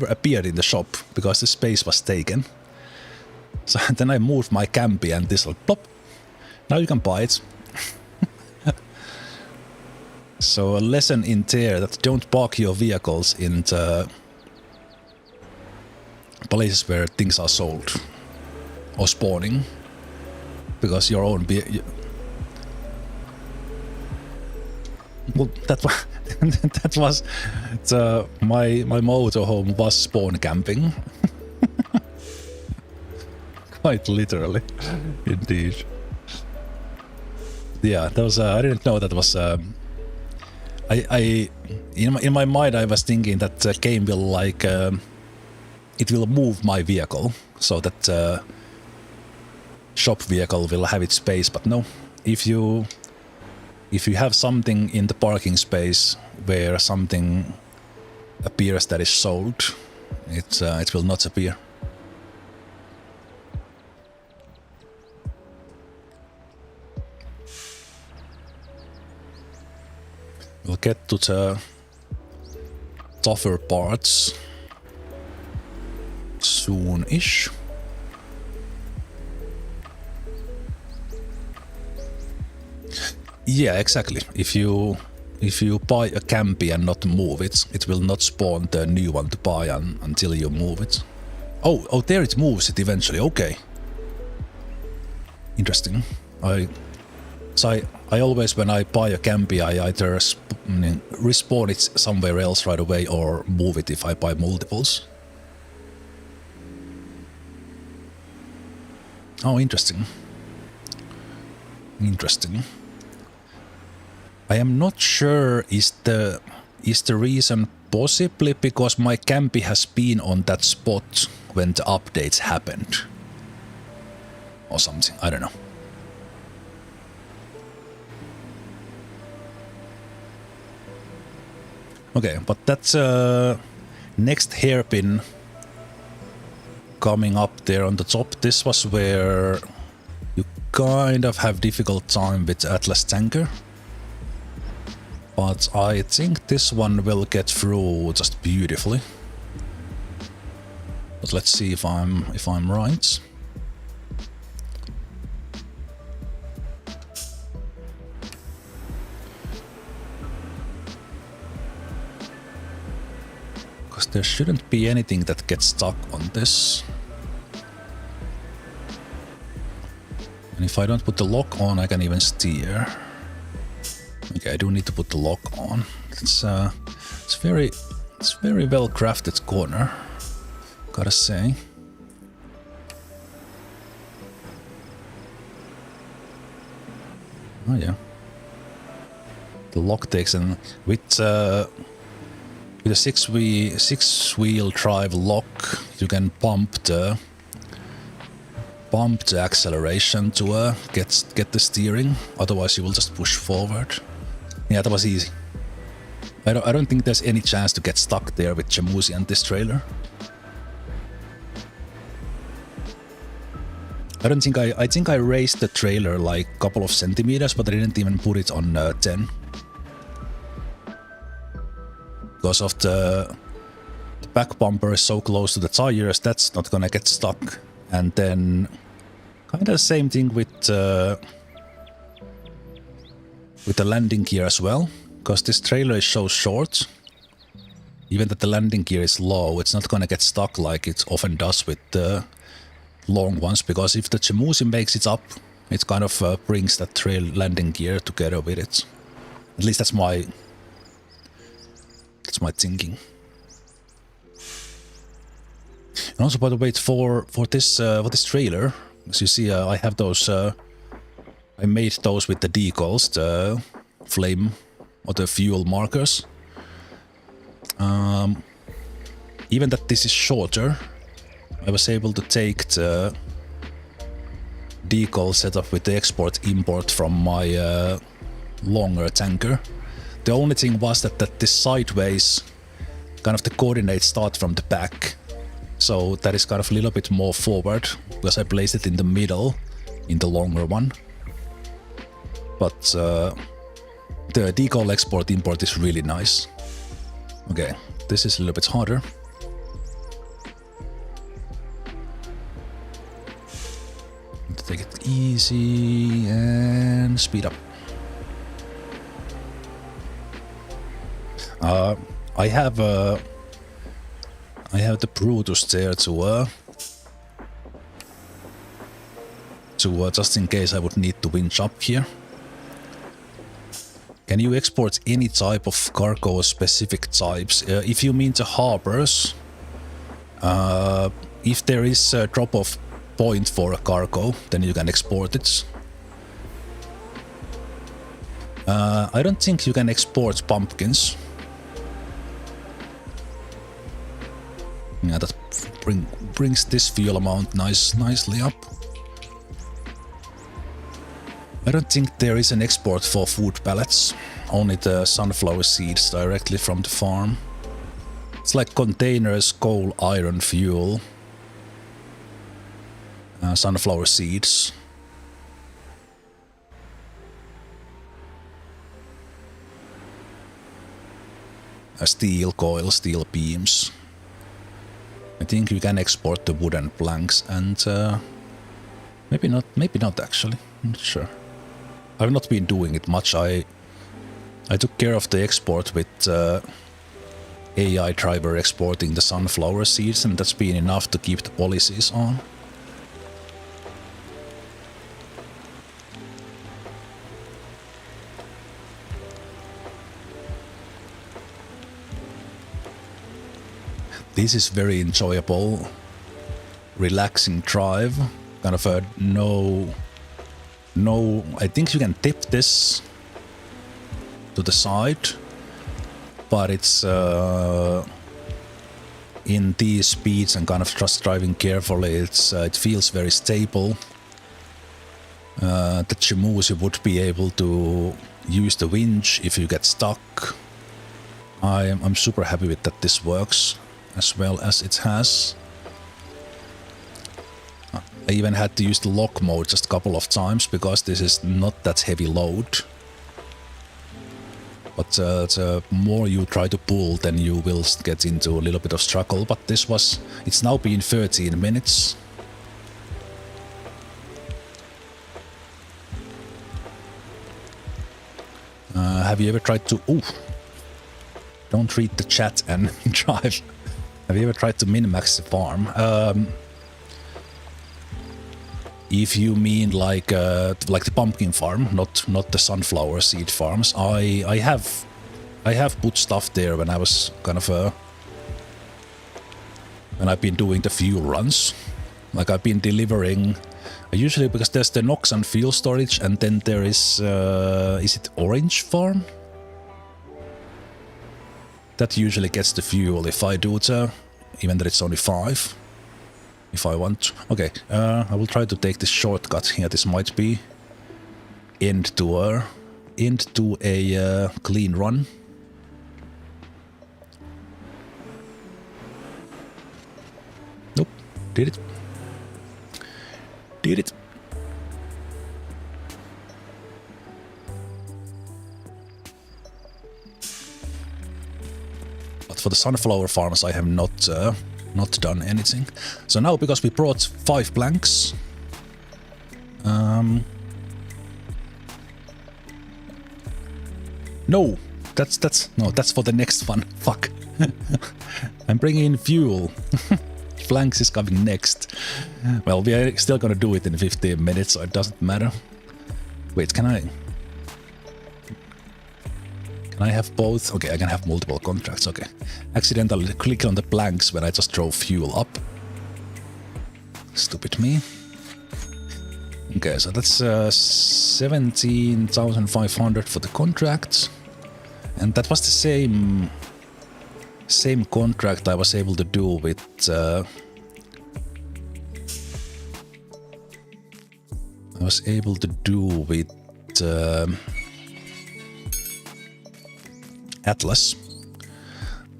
appeared in the shop because the space was taken. So then I moved my Campy and this will plop. Now you can buy it. So a lesson in Terra that don't park your vehicles in the places where things are sold or spawning, because your own well, that was my motorhome was spawn camping. Quite literally, indeed. Yeah, that was. I didn't know that was. In my mind, I was thinking that the game will like it will move my vehicle so that shop vehicle will have its space. But no, if you have something in the parking space where something appears that is sold, it will not appear. We'll get to the tougher parts soon-ish. Yeah, exactly. If you buy a Campy and not move it, it will not spawn the new one to buy until you move it. Oh, there it moves it eventually. Okay. Interesting. I always, when I buy a Campy, I either respawn it somewhere else right away or move it if I buy multiples. Oh, interesting. Interesting. I am not sure is the reason possibly because my Campy has been on that spot when the updates happened. Or something, I don't know. Okay, but that's next hairpin coming up there on the top. This was where you kind of have difficult time with Atlas Tanker. But I think this one will get through just beautifully. But let's see if I'm right. Because there shouldn't be anything that gets stuck on this. And if I don't put the lock on, I can even steer. Okay, I do need to put the lock on. It's very well crafted corner, gotta say. Oh yeah. The lock takes and with a six-wheel drive lock, you can bump the acceleration to get the steering. Otherwise, you will just push forward. Yeah, that was easy. I don't think there's any chance to get stuck there with Jemusi and this trailer. I think I raised the trailer like a couple of centimeters, but I didn't even put it on 10. Because of the back bumper is so close to the tires, that's not gonna get stuck. And then kind of the same thing with the landing gear as well, because this trailer is so short. Even that the landing gear is low, it's not gonna get stuck like it often does with the long ones, because if the Jemusi makes it up, it kind of brings that trail landing gear together with it. At least that's my thinking. And also, by the way, for this trailer, as you see, I have those. I made those with the decals, the flame or the fuel markers. Even that this is shorter, I was able to take the decal setup with the export-import from my longer tanker. The only thing was that this sideways, kind of the coordinates start from the back. So that is kind of a little bit more forward because I placed it in the middle, in the longer one. But the decal export import is really nice. Okay, this is a little bit harder. Take it easy and speed up. I have the Brutus there to just in case I would need to winch up here. Can you export any type of cargo specific types? If you mean the harbors, if there is a drop-off point for a cargo, then you can export it. I don't think you can export pumpkins. Yeah, that brings this fuel amount nicely up. I don't think there is an export for food pallets, only the sunflower seeds directly from the farm. It's like containers, coal, iron, fuel, sunflower seeds. Steel coil, steel beams. I think you can export the wooden planks and maybe not actually, I'm not sure. I've not been doing it much. I took care of the export with AI driver exporting the sunflower seeds, and that's been enough to keep the policies on. This is very enjoyable, relaxing drive. Kind of a no. I think you can tip this to the side, but it's in these speeds and kind of just driving carefully. It feels very stable. The Jemusi would be able to use the winch if you get stuck. I'm super happy with that. This works as well as it has. I even had to use the lock mode just a couple of times because this is not that heavy load. But the more you try to pull, then you will get into a little bit of struggle. But it's now been 13 minutes. Have you ever tried to... Ooh! Don't read the chat and drive. Have you ever tried to min-max the farm? If you mean like the pumpkin farm, not the sunflower seed farms, I have put stuff there when I was kind of when I've been doing the fuel runs. Like I've been delivering, usually because there's the Nox and fuel storage, and then there is it Orange Farm? That usually gets the fuel if I do it, even though it's only 5. If I want. Okay, I will try to take this shortcut here. This might be end to a clean run. Nope, did it. Did it. But for the sunflower farms, I have not done anything. So now, because we brought 5 planks, no, that's for the next one. Fuck. I'm bringing in fuel. Planks is coming next. Well, we are still gonna do it in 15 minutes, so it doesn't matter. Wait, can I have both? Okay, I can have multiple contracts, okay. Accidentally click on the planks when I just drove fuel up. Stupid me. Okay, so that's 17,500 for the contract. And that was the same contract I was able to do with Atlas.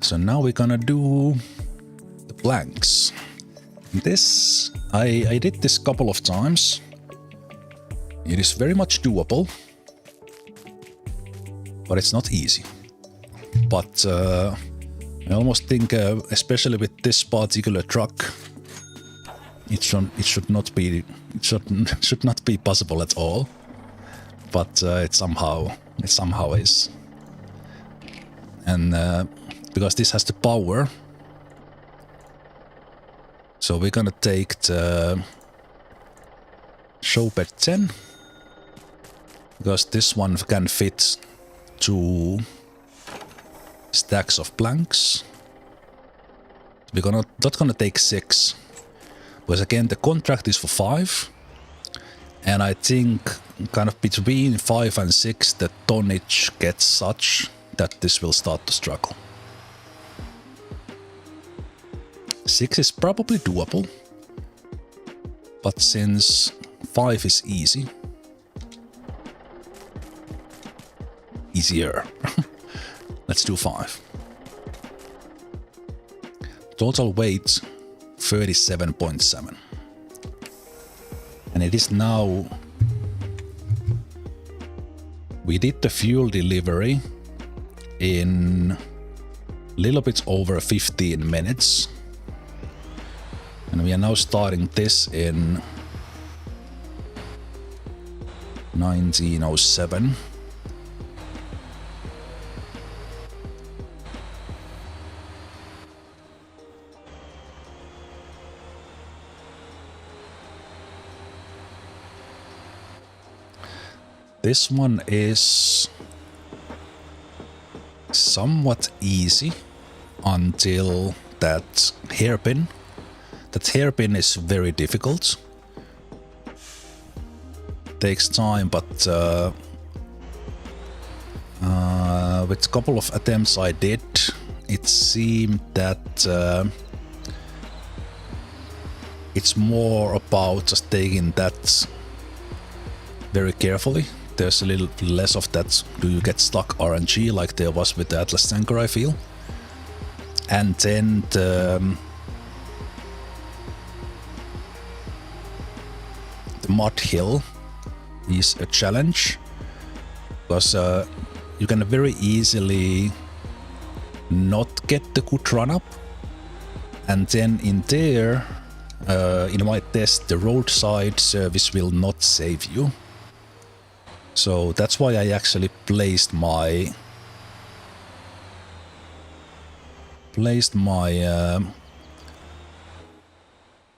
So now we're gonna do the planks. This, I did this couple of times. It is very much doable, but it's not easy. But I almost think, especially with this particular truck, it should not be possible at all. But it somehow is, and because this has the power. So we're gonna take the show bed 10, because this one can fit 2 stacks of planks. We're not gonna take 6, because again the contract is for 5, and I think kind of between 5 and 6 the tonnage gets such that this will start to struggle. 6 is probably doable, but since 5 is easier, let's do 5. Total weight 37.7, and it is now. We did the fuel delivery in a little bit over 15 minutes. And we are now starting this in 1907. This one is somewhat easy until that hairpin. That hairpin is very difficult. Takes time, but with a couple of attempts I did, it seemed that it's more about just taking that very carefully. There's a little less of that do you get stuck RNG like there was with the Atlas tanker, I feel. And then the mud hill is a challenge, because you can very easily not get the good run up, and then in there, in my test, the roadside service will not save you. So that's why I actually placed my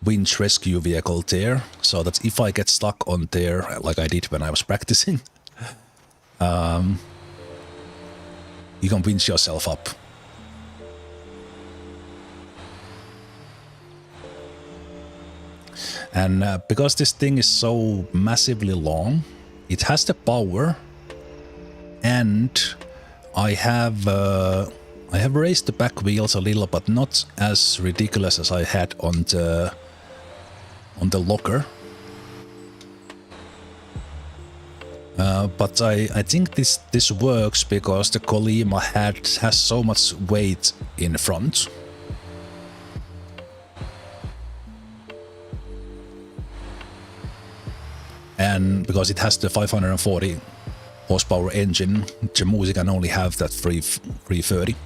winch rescue vehicle there, so that if I get stuck on there, like I did when I was practicing, you can winch yourself up. And because this thing is so massively long, it has the power, and I have raised the back wheels a little, but not as ridiculous as I had on the locker. But I think this works because the Golima has so much weight in front. And because it has the 540 horsepower engine, Jemusi can only have that 330.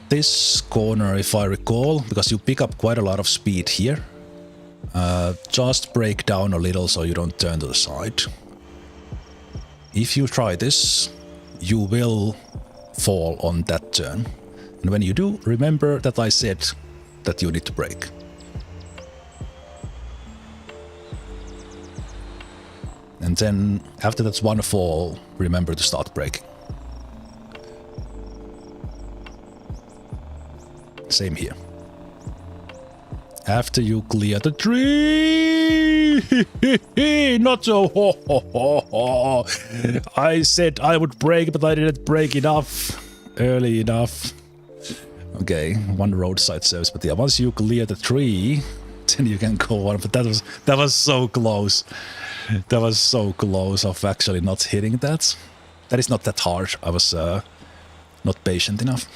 This corner, if I recall, because you pick up quite a lot of speed here, just brake down a little so you don't turn to the side. If you try this, you will fall on that turn. And when you do, remember that I said that you need to brake. And then after that one fall, remember to start braking. Same here. After you clear the tree! Not so ho ho ho ho! I said I would brake, but I didn't brake enough. Early enough. Okay, one roadside service, but yeah, once you clear the tree, then you can go on. But that was so close. That was so close of actually not hitting that. That is not that hard. I was not patient enough.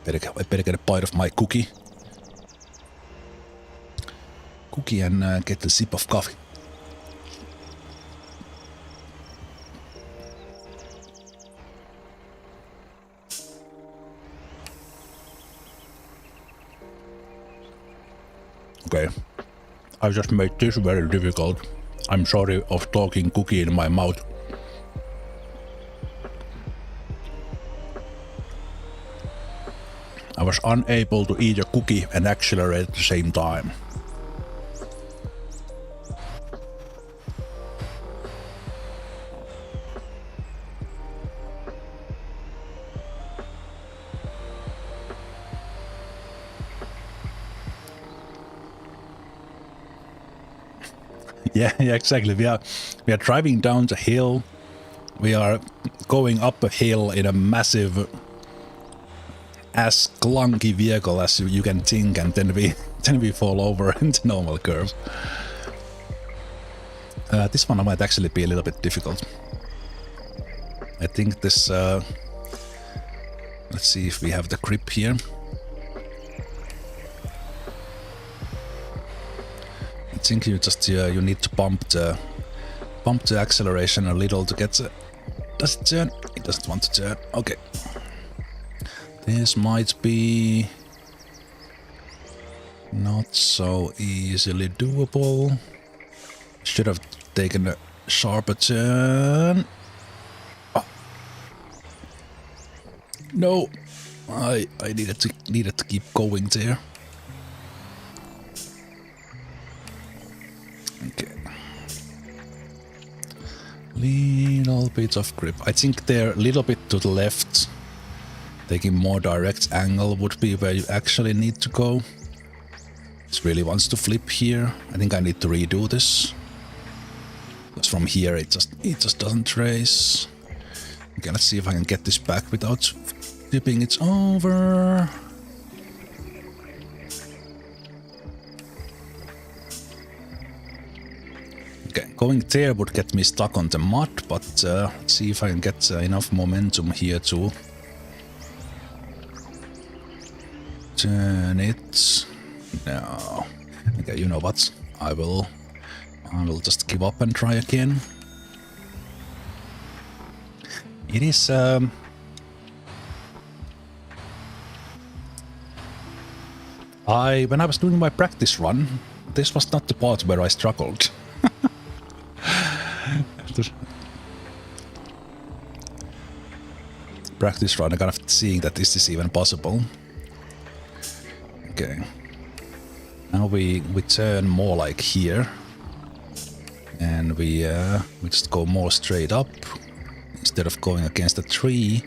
I better get a bite of my cookie. Cookie and get a sip of coffee. Okay, I just made this very difficult. I'm sorry of talking cookie in my mouth. I was unable to eat a cookie and accelerate at the same time. Yeah, exactly. We are driving down the hill. We are going up a hill in a massive, as clunky vehicle as you can think, and then we fall over into normal curves. This one might actually be a little bit difficult. I think this. Let's see if we have the grip here. I think you just you need to bump the acceleration a little to get the. Does it turn? It doesn't want to turn. Okay. This might be not so easily doable. Should have taken a sharper turn. Oh. No, I needed to keep going there. Okay. Little bit of grip. I think they're a little bit to the left. Taking more direct angle would be where you actually need to go. This really wants to flip here. I think I need to redo this. Because from here it just doesn't trace. Okay, let's see if I can get this back without tipping it over. Okay, going there would get me stuck on the mud, but let's see if I can get enough momentum here to turn it. No. Okay, you know what? I will just give up and try again. It is when I was doing my practice run, this was not the part where I struggled. Practice run, I kind of seeing that this is even possible. Okay. Now we turn more like here, and we just go more straight up instead of going against the tree.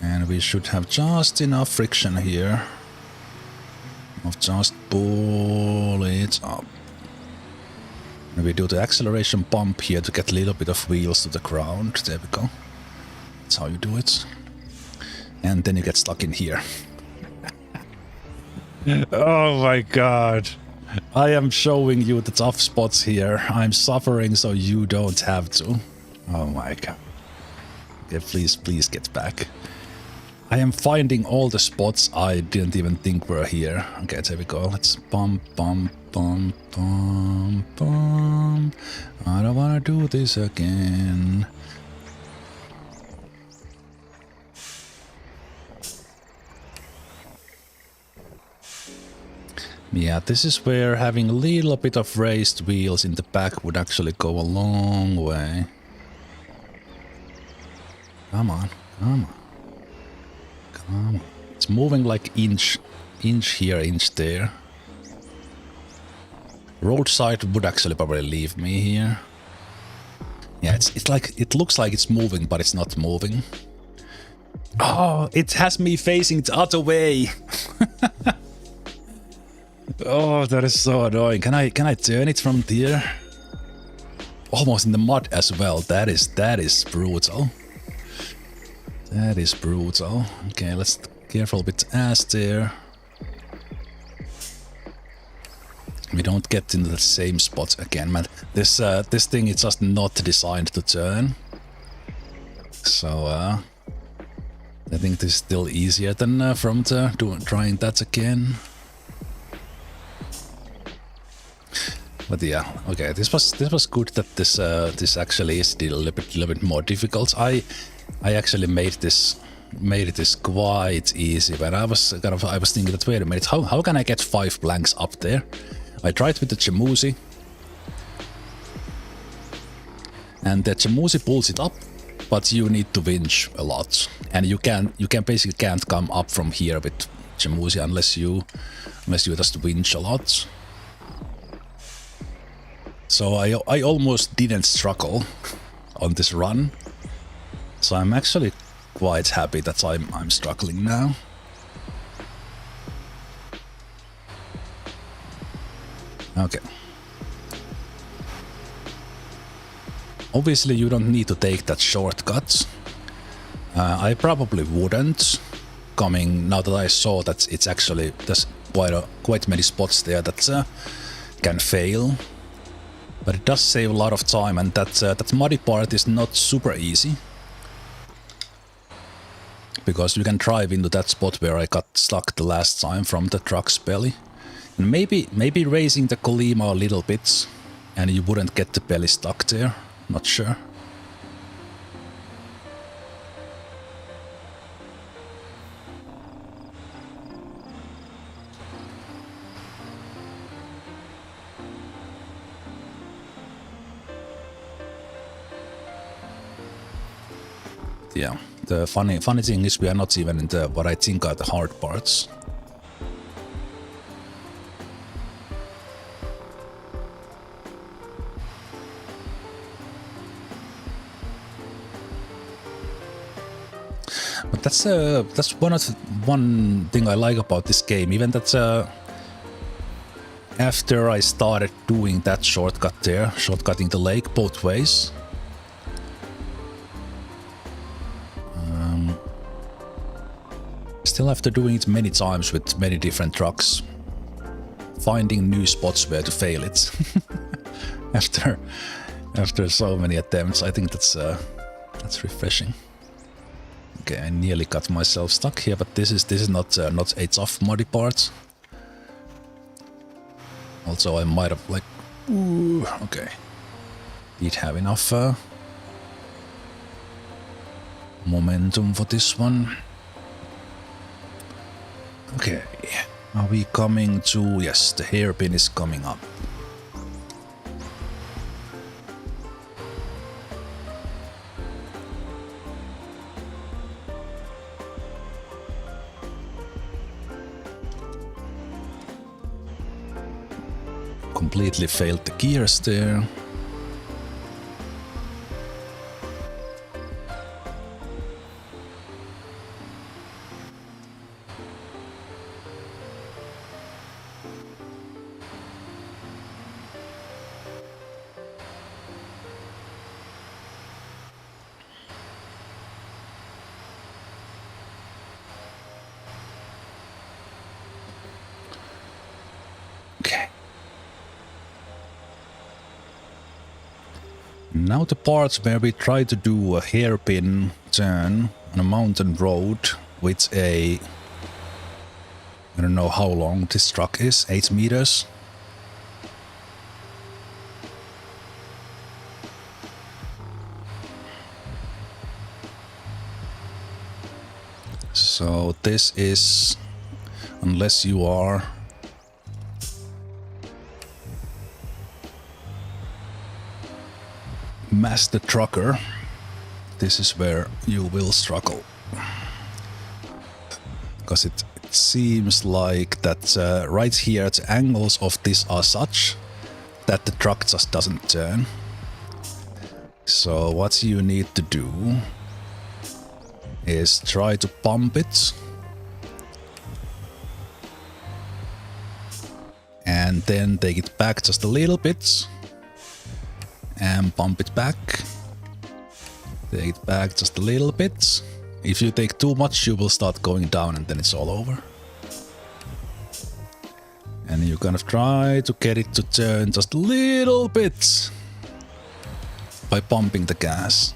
And we should have just enough friction here of just pull it up. And we do the acceleration bump here to get a little bit of wheels to the ground. There we go. That's how you do it. And then you get stuck in here. Oh my god. I am showing you the tough spots here. I'm suffering so you don't have to. Oh my god. Okay, please get back. I am finding all the spots I didn't even think were here. Okay, there we go. Let's bump, bump, bump, bump, bump. I don't wanna do this again. Yeah, this is where having a little bit of raised wheels in the back would actually go a long way. Come on, come on. Come on. It's moving like inch here, inch there. Roadside would actually probably leave me here. Yeah, it's like, it looks like it's moving, but it's not moving. Oh, it has me facing the other way. Oh, that is so annoying. Can I turn it from there? Almost in the mud as well. That is brutal. That is brutal. Okay, let's careful with the ass there. We don't get into the same spot again, man. This thing is just not designed to turn. So I think this is still easier than from trying that again. But yeah, okay, this was good that this actually is a little bit more difficult. I actually made this quite easy, but I was thinking that, wait a minute, how can I get 5 planks up there? I tried with the Jemusi, and the Jemusi pulls it up, but you need to winch a lot, and you basically can't come up from here with Jemusi unless you just winch a lot. So I almost didn't struggle on this run. So I'm actually quite happy that I'm struggling now. Okay. Obviously you don't need to take that shortcut. I probably wouldn't, coming now that I saw that it's actually there's quite many spots there that can fail. But it does save a lot of time, and that muddy part is not super easy. Because you can drive into that spot where I got stuck the last time from the truck's belly. And maybe raising the Golima a little bit, and you wouldn't get the belly stuck there. Not sure. Yeah, the funny thing is we are not even in the what I think are the hard parts. But that's one thing I like about this game. Even that after I started doing that shortcut there, shortcutting the lake both ways. Still after doing it many times with many different trucks, finding new spots where to fail it. after so many attempts, I think that's refreshing. Okay, I nearly got myself stuck here, but this is not a tough muddy part. Also, I might have like, ooh, okay, did have enough momentum for this one. Okay, are we coming to... Yes, the hairpin is coming up. Completely failed the gears there. Now the parts where we try to do a hairpin turn on a mountain road with a... I don't know how long this truck is, 8 meters. So this is, unless you are... master trucker, this is where you will struggle, because it seems like that right here the angles of this are such that the truck just doesn't turn. So what you need to do is try to pump it and then take it back just a little bit and pump it back. Take it back just a little bit. If you take too much, you will start going down and then it's all over. And you kind of try to get it to turn just a little bit by pumping the gas.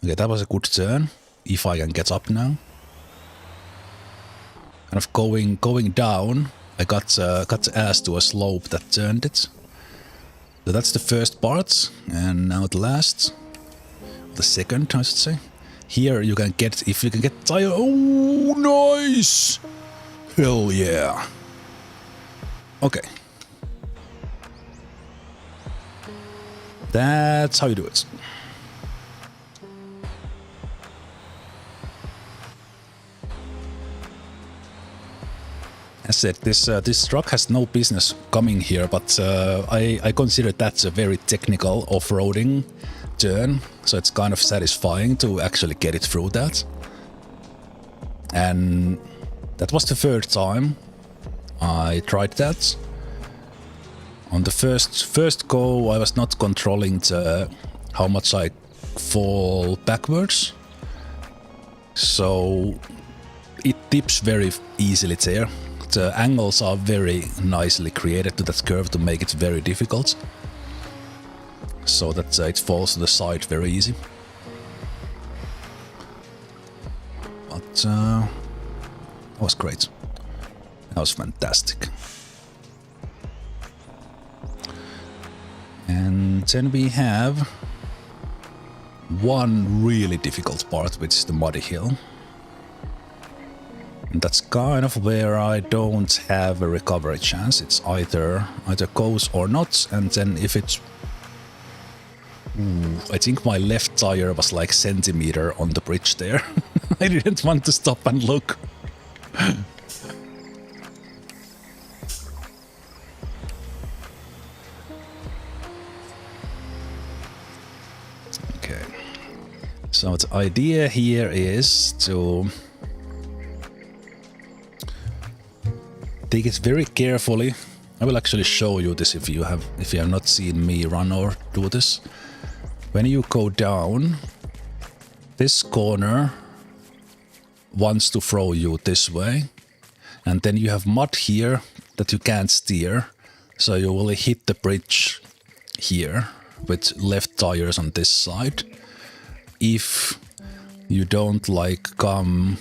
Okay, that was a good turn. If I can get up now. Kind of going down, I got the ass to a slope that turned it. So that's the first part, and now the last. The second, I should say. Here you can get, if you can get tire. Oh, nice! Hell yeah. Okay. That's how you do it. As said, this truck has no business coming here, but I consider that a very technical off-roading turn, so it's kind of satisfying to actually get it through that. And that was the third time I tried that. On the first go, I was not controlling how much I fall backwards, so it tips very easily there. The angles are very nicely created to that curve to make it very difficult, so that it falls to the side very easy. But that was great. That was fantastic. And then we have one really difficult part, which is the muddy hill. And that's kind of where I don't have a recovery chance. It's either goes or not, and then if it's... I think my left tire was like centimeter on the bridge there. I didn't want to stop and look. Okay. So the idea here is to take it very carefully. I will actually show you this if you have not seen me run or do this. When you go down, this corner wants to throw you this way, and then you have mud here that you can't steer, so you will hit the bridge here with left tires on this side. If you don't like come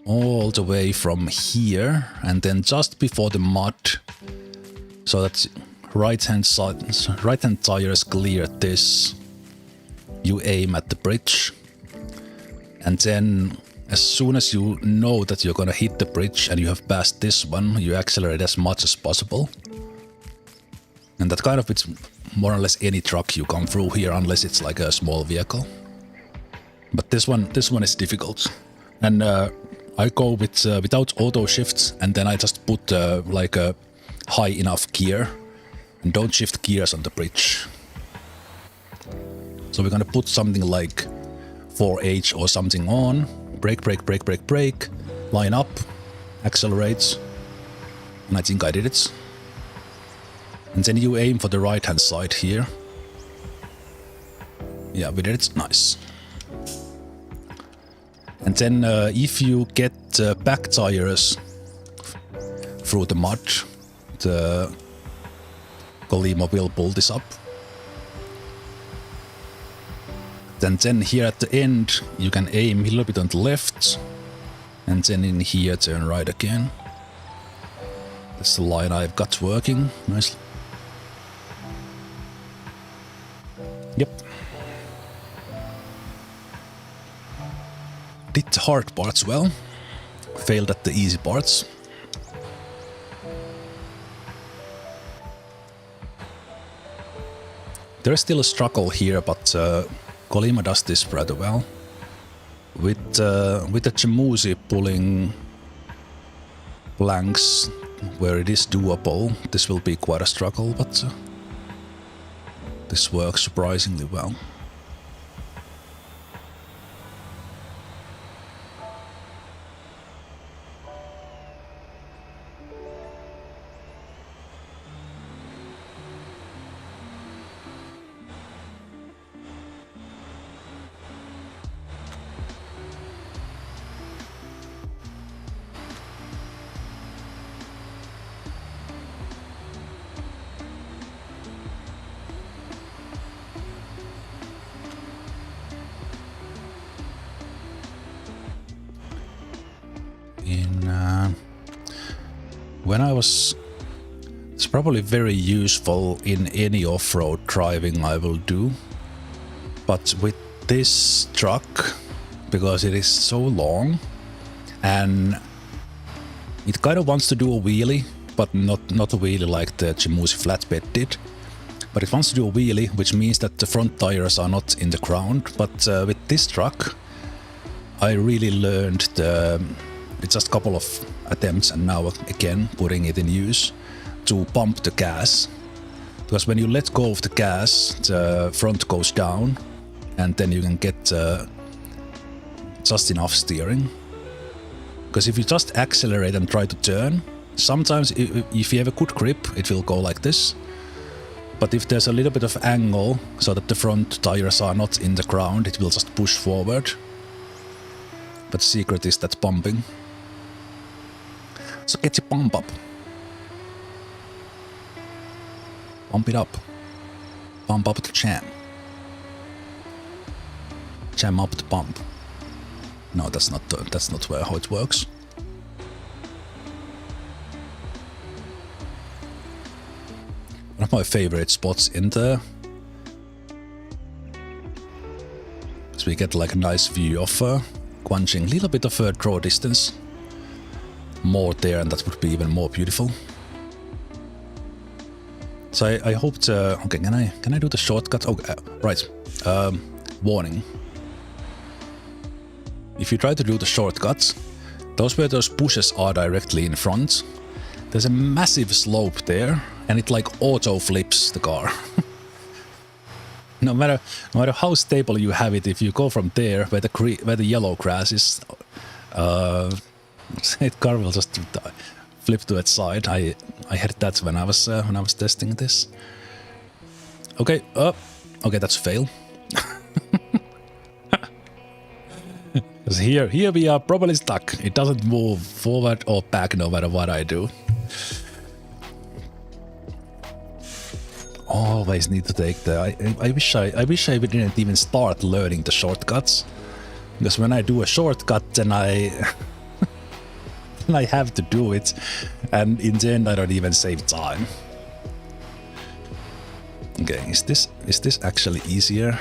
all the way from here and then just before the mud, so that right hand tires clear this, you aim at the bridge, and then as soon as you know that you're gonna hit the bridge and you have passed this one, you accelerate as much as possible. And that kind of fits more or less any truck you come through here, unless it's like a small vehicle. But this one is difficult. And I go with without auto shifts, and then I just put like a high enough gear and don't shift gears on the bridge. So we're gonna put something like 4H or something on, brake, line up, accelerate, and I think I did it. And then you aim for the right hand side here. Yeah, we did it, nice. And then if you get back tires through the mud, the Golima will pull this up. Then here at the end, you can aim a little bit on the left, and then in here turn right again. That's the line I've got working nicely. Yep. Did the hard parts well, failed at the easy parts. There's still a struggle here, but Golima does this rather well. With the Jemusi pulling planks where it is doable, this will be quite a struggle, but this works surprisingly well. When I was... It's probably very useful in any off-road driving I will do. But with this truck, because it is so long, and it kind of wants to do a wheelie, but not a wheelie like the Jemusi flatbed did. But it wants to do a wheelie, which means that the front tires are not in the ground. But with this truck, I really learned it's just a couple of attempts and now again putting it in use to pump the gas. Because when you let go of the gas, the front goes down and then you can get just enough steering. Because if you just accelerate and try to turn, sometimes if you have a good grip, it will go like this. But if there's a little bit of angle so that the front tires are not in the ground, it will just push forward. But the secret is that pumping. So get your pump up. Pump it up. Pump up the jam. Jam up the pump. No, that's not how it works. One of my favorite spots in there. So we get like a nice view of Gwangjin, little bit of a draw distance. More there and that would be even more beautiful. So I hope to... Okay, can I do the shortcut? Oh, right. Warning. If you try to do the shortcuts, those where those bushes are directly in front, there's a massive slope there, and it like auto flips the car. No matter how stable you have it, if you go from there where the yellow grass is, the car will just flip to its side. I had that when I was testing this. Okay, okay, that's a fail. Because here we are probably stuck. It doesn't move forward or back no matter what I do. Always need to take the... I wish I didn't even start learning the shortcuts. Because when I do a shortcut, then I have to do it, and in the end I don't even save time. Okay, is this actually easier?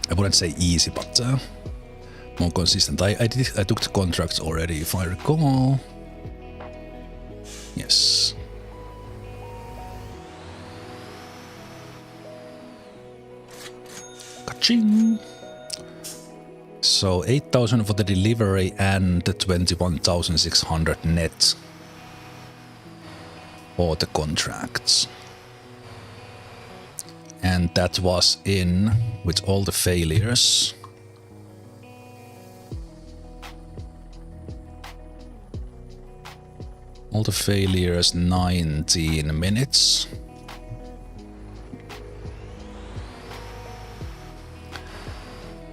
I wouldn't say easy, but more consistent. I took the contracts already, if I recall. Yes. Ka-ching! So 8,000 for the delivery and 21,600 net for the contracts. And that was in with all the failures. All the failures, 19 minutes.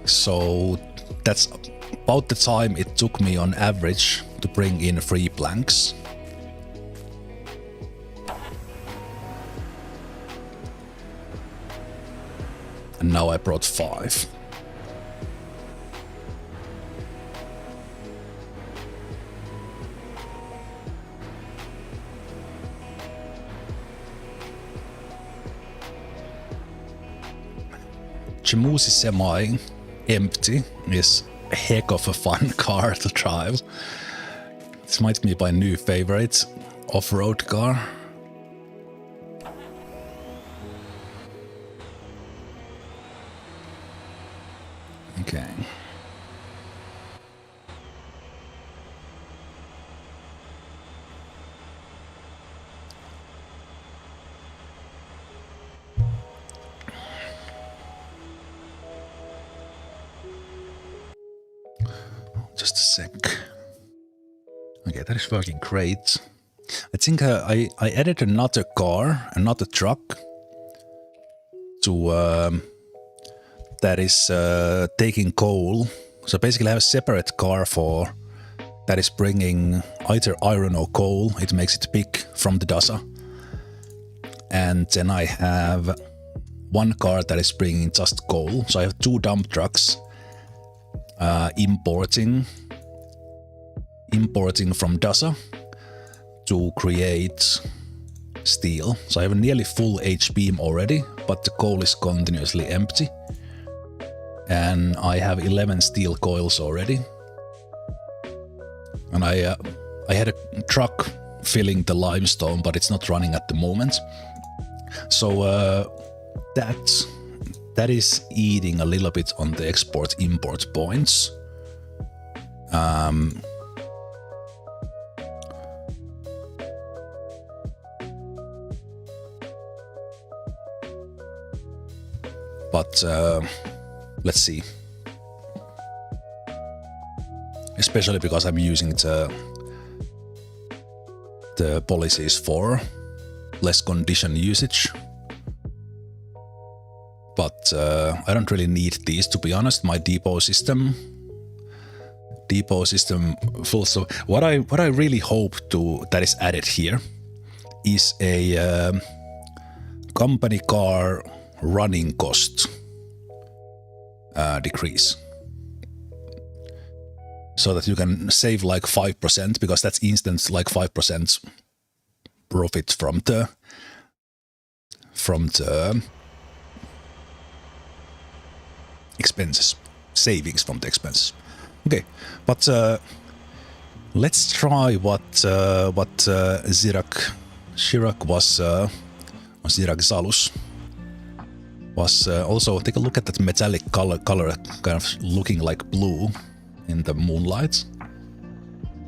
So that's about the time it took me on average to bring in 3 planks. And now I brought 5. Jemusi Semi empty is a heck of a fun car to drive. This might be my new favorite off-road car. Okay. Just a sec. Okay, that is working great. I think I added another car, another truck to that is taking coal. So basically I have a separate car for that is bringing either iron or coal. It makes it big from the DASA. And then I have one car that is bringing just coal. So I have 2 dump trucks importing from DASA to create steel. So I have a nearly full H-beam already, but the coal is continuously empty. And I have 11 steel coils already. And I had a truck filling the limestone, but it's not running at the moment. So that is eating a little bit on the export-import points. But let's see. Especially because I'm using the policies for less condition usage. But I don't really need these, to be honest. My depot system full. So what I really hope that is added here is a company car running cost decrease. So that you can save like 5%, because that's instant, like 5% profit from the expenses, savings from the expenses. Okay, but let's try what Chirac was Zalus was also. Take a look at that metallic color kind of looking like blue in the moonlight,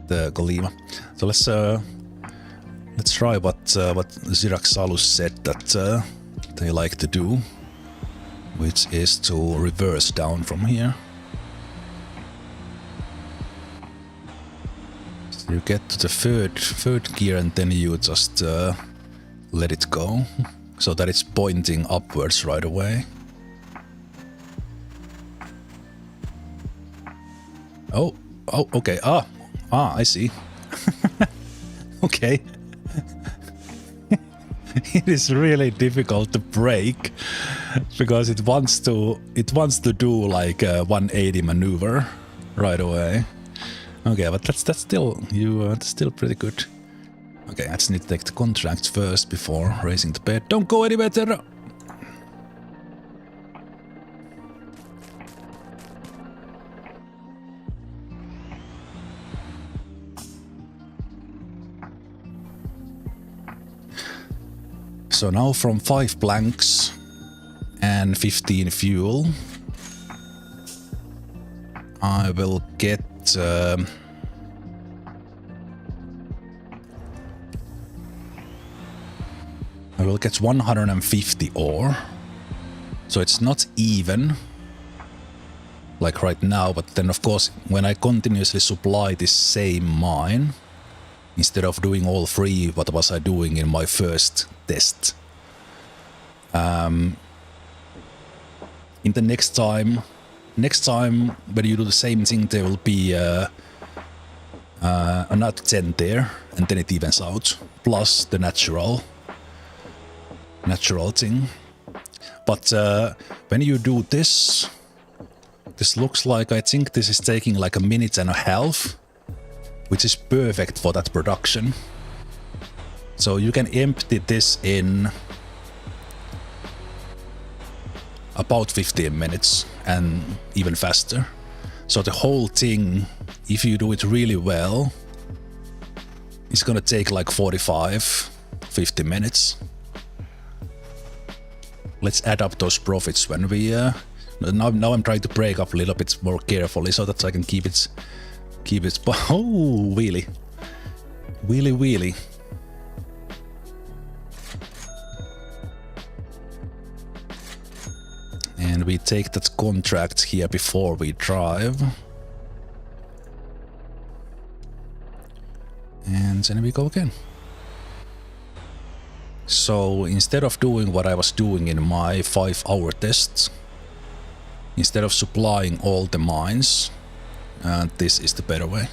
the Golima. So let's try what Xyraxalus said that they like to do, which is to reverse down from here. So you get to the third gear and then you just let it go, so that it's pointing upwards right away. Oh, okay. I see. Okay. It is really difficult to brake because it wants to do like a 180 maneuver right away. Okay, but that's still that's still pretty good. Okay, I just need to take the contract first before raising the bed. Don't go anywhere, Terra. So now from 5 planks and 15 fuel, I will get I will get 150 ore. So it's not even like right now, but then of course when I continuously supply this same mine, instead of doing all 3, what was I doing in my first test? In the next time when you do the same thing, there will be another 10 there, and then it evens out, plus the natural thing. But when you do this looks like, I think this is taking like a minute and a half, which is perfect for that production. So you can empty this in about 15 minutes and even faster. So the whole thing, if you do it really well, it's gonna take like 45-50 minutes. Let's add up those profits when we now I'm trying to break up a little bit more carefully so that I can keep it oh, wheelie. And we take that contract here before we drive. And then we go again. So instead of doing what I was doing in my 5-hour tests, instead of supplying all the mines, this is the better way.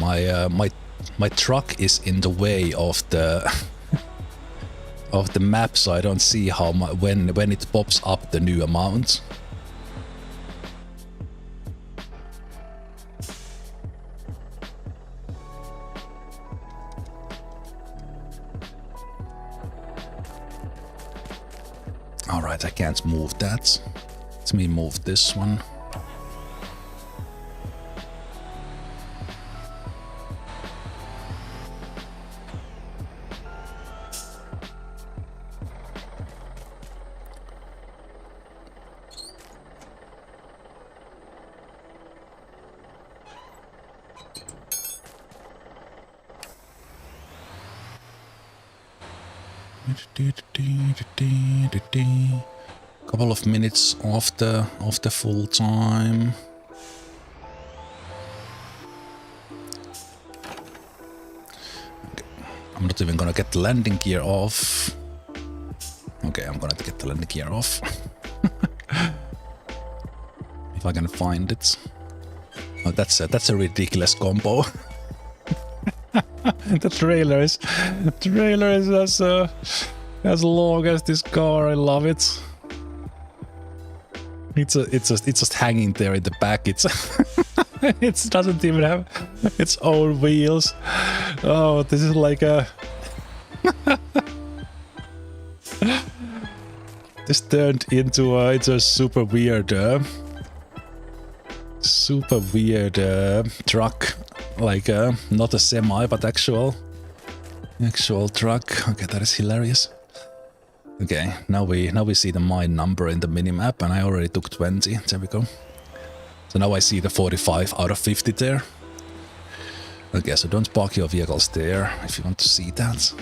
My truck is in the way of the of the map, so I don't see how when it pops up the new amount. All right, I can't move that. Let me move this one. Couple of minutes of the full time. Okay. I'm not even gonna get the landing gear off. Okay, I'm gonna get the landing gear off. If I can find it. Oh, that's a ridiculous combo. The trailer is as long as this car. I love it. It's just hanging there in the back. It doesn't even have its own wheels. Oh, this is like a this turned into a super weird truck. Like not a semi, but actual truck. Okay, that is hilarious. Okay, now we see the mine number in the minimap, and I already took 20. There we go. So now I see the 45 out of 50 there. Okay, so don't park your vehicles there if you want to see that.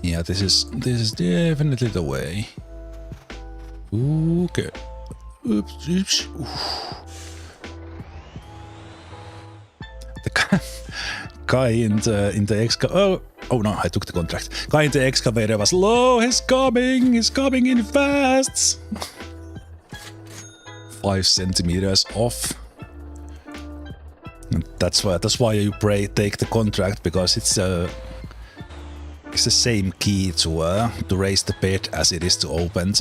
Yeah, this is definitely the way. Okay. Oops. The guy in the excavator. Oh no, I took the contract. Guy in the excavator was low. He's coming in fast. 5 centimeters off. And that's why you take the contract, because it's the same key to raise the bed as it is to open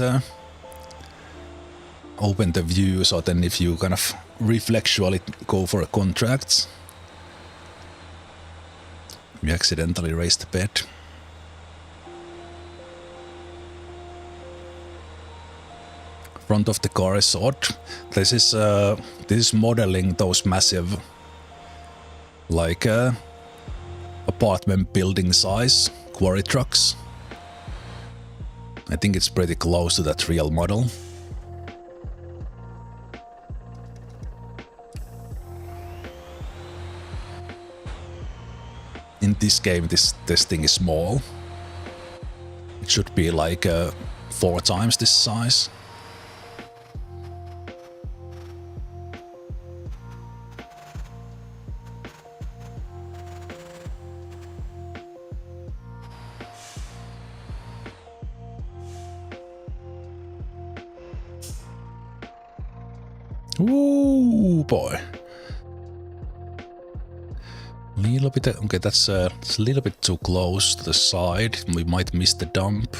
the view. So then if you kind of reflexually go for a contract, you accidentally raise the bed. Front of the car is odd. This is modeling those massive, like apartment building size quarry trucks. I think it's pretty close to that real model. In this game, this thing is small. It should be like 4 times this size. Ooh, boy. Little bit. Okay, that's it's a little bit too close to the side. We might miss the dump.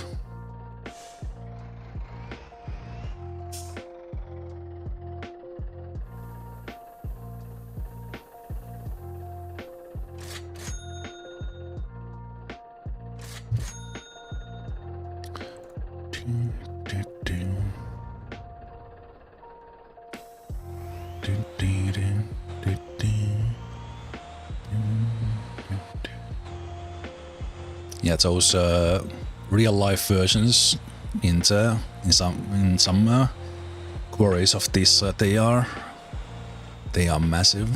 Yeah, those real life versions in some quarries of this, they are massive.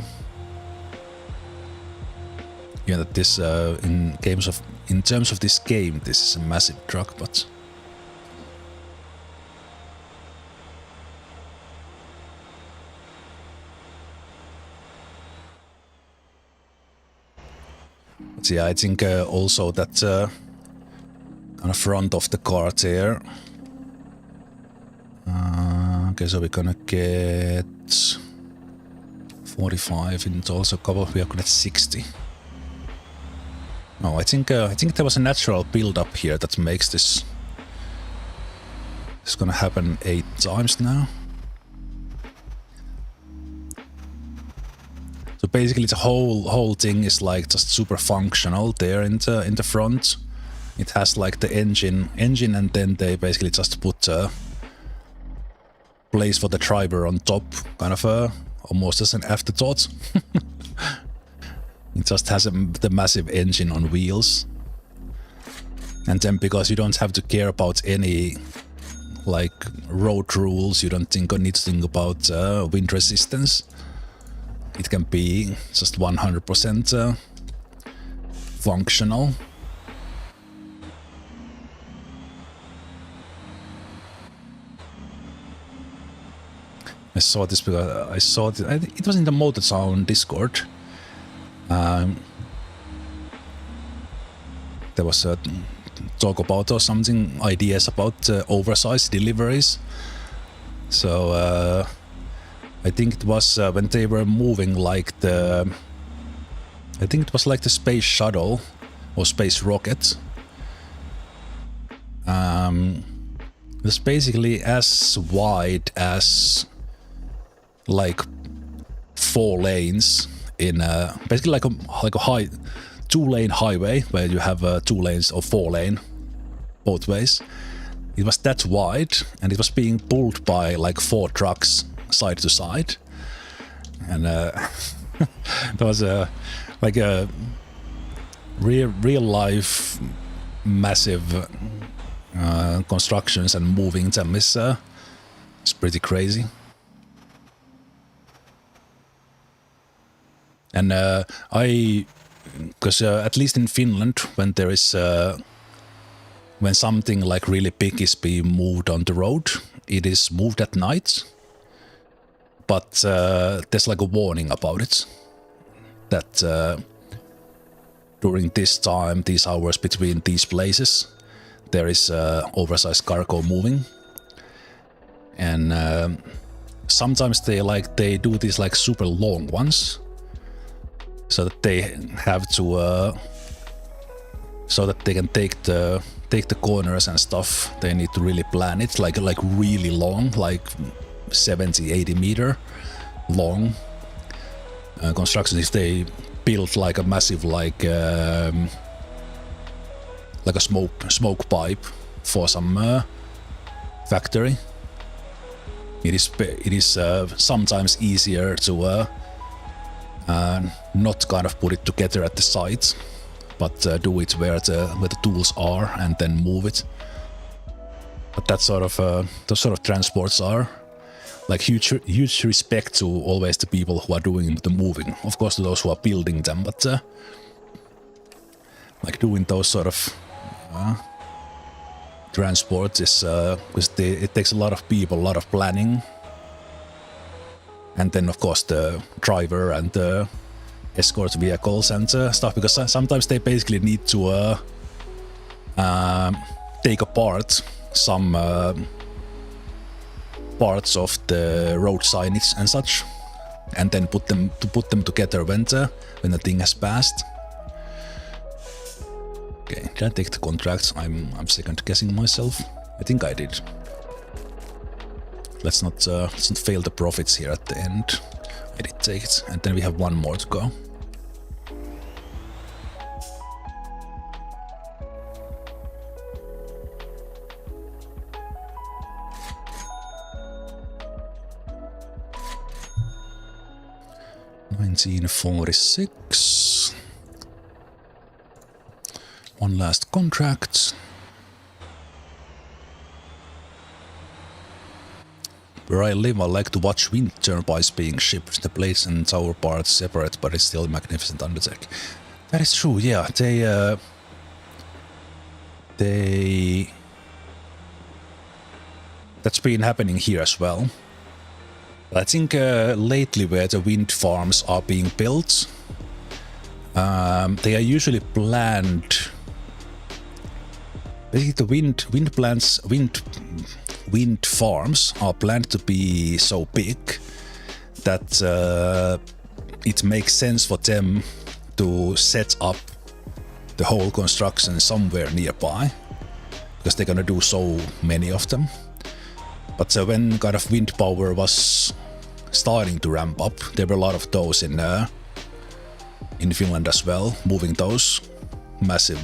Yeah, that this in terms of this game, this is a massive truck, but yeah, I think also that on the front of the cart here. Okay, so we're gonna get 45 and also couple. We are gonna get 60. No, I think there was a natural build-up here that makes this. It's gonna happen 8 times now. So basically, the whole thing is like just super functional there in the front. It has like the engine, and then they basically just put a place for the driver on top, kind of almost as an afterthought. It just has the massive engine on wheels, and then because you don't have to care about any like road rules, you don't need to think about wind resistance. It can be just 100% functional. I saw this because I saw it. It was in the Motor Sound Discord. There was a talk about or something, ideas about oversize deliveries. So I think it was when they were moving like the. I think it was like the space shuttle or space rocket. It was basically as wide as like 4 lanes in basically like a high 2-lane highway where you have 2 lanes or 4 lane both ways. It was that wide, and it was being pulled by like 4 trucks side to side, and there was like a real life massive constructions, and moving them is it's pretty crazy. And because at least in Finland, when there is when something like really big is being moved on the road, it is moved at night. But there's like a warning about it, that during this time, these hours between these places, there is oversized cargo moving. And sometimes they do these like super long ones, so that they have to so that they can take the corners and stuff. They need to really plan it like really long, like 70-80 meter long constructions. If they build like a massive like a smoke pipe for some factory, it is sometimes easier to not kind of put it together at the site, but do it where the tools are and then move it. But that sort of those sort of transports are like huge respect to always the people who are doing the moving. Of course, to those who are building them, but like doing those sort of transports is because it takes a lot of people, a lot of planning, and then of course the driver and the escort vehicles and stuff. Because sometimes they basically need to take apart some parts of the road signage and such, and then put them together when the thing has passed. Okay, did I take the contracts? I'm second guessing myself. I think I did. Let's not fail the profits here at the end. I did take it, and then we have one more to go. $19.46. One last contract. Where I live, I like to watch wind turbines being shipped. The blades and tower parts separate, but it's still magnificent undertake. That is true, yeah. That's been happening here as well. I think lately where the wind farms are being built, they are usually planned Basically, the wind farms are planned to be so big that it makes sense for them to set up the whole construction somewhere nearby, because they're gonna do so many of them. But when kind of wind power was starting to ramp up, there were a lot of those in Finland as well, moving those massive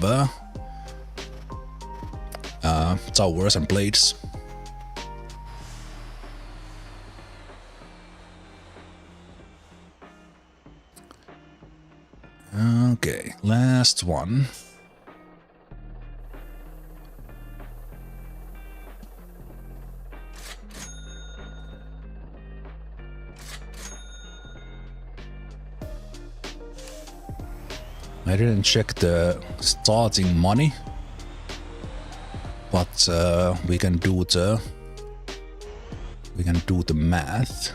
towers and blades. Okay, last one. I didn't check the starting money, but we can do the math.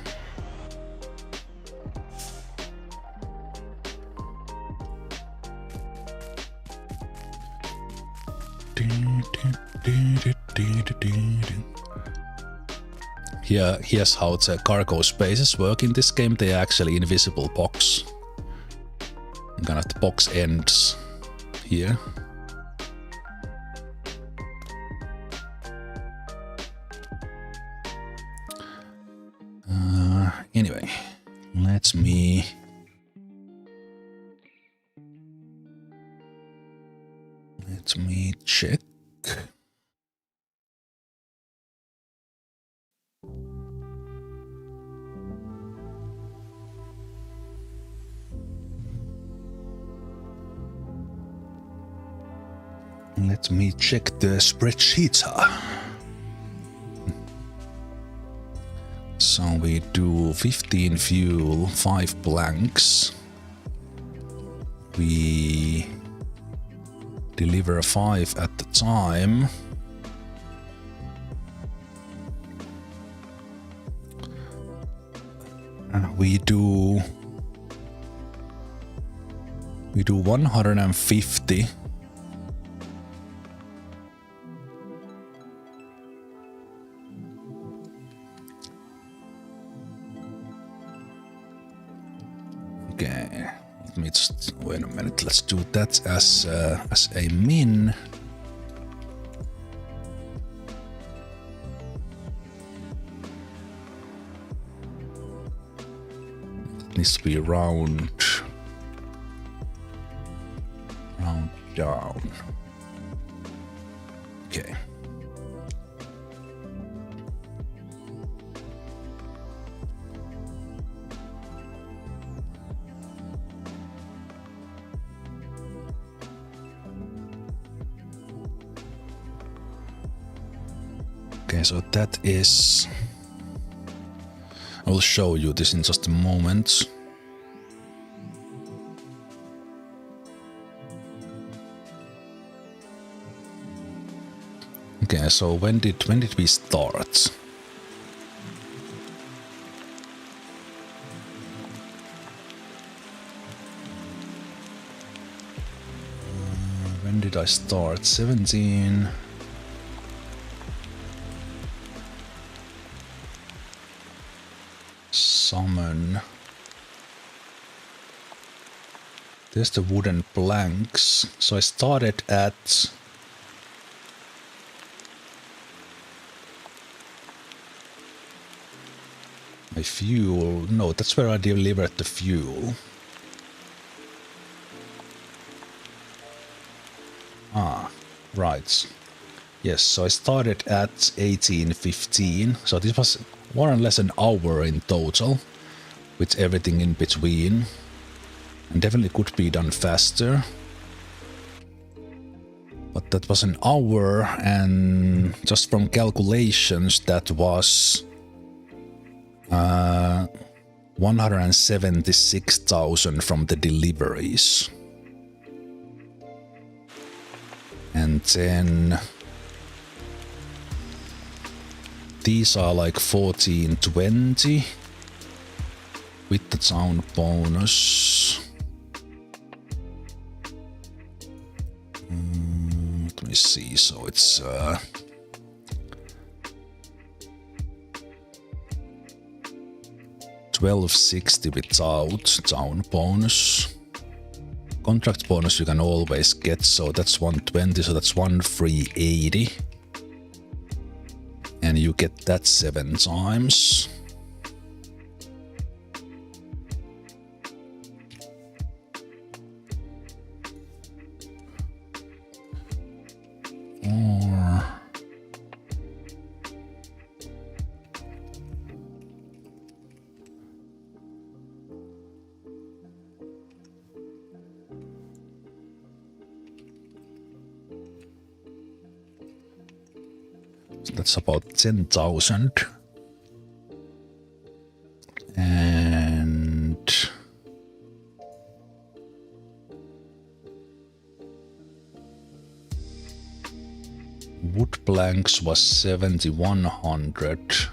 Here's how the cargo spaces work in this game. They are actually invisible box. Kind of the box ends here. Anyway, let me check. Let me check the spreadsheet. So we do 15 fuel, 5 planks. We deliver 5 at the time. We do 150. Okay, let me just wait a minute. Let's do that as a min. It needs to be round down. Okay. Okay, so that is... I will show you this in just a moment. Okay, so when did we start? When did I start? 17. Summon. There's the wooden planks. So I started at my fuel. No, that's where I delivered the fuel. Ah, right. Yes, so I started at 18:15. So this was more or less an hour in total, with everything in between. And definitely could be done faster. But that was an hour, and just from calculations that was 176,000 from the deliveries. And then these are like 1420 with the town bonus. Let let me see. So it's 1260 without town bonus. Contract bonus you can always get, so that's 120, so that's 1380. And you get that 7 times. Or that's about 10,000. And WoodPlanks was 7,100.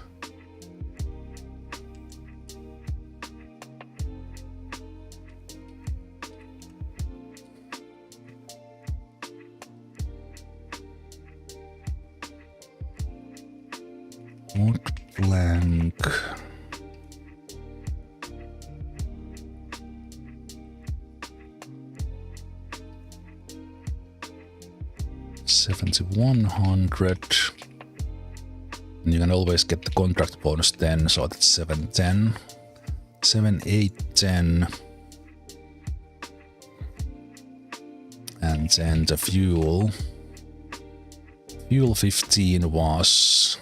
WoodPlank. $7,100. And you can always get the contract bonus then, so that's 710. 7,810. And then the fuel. Fuel 15 was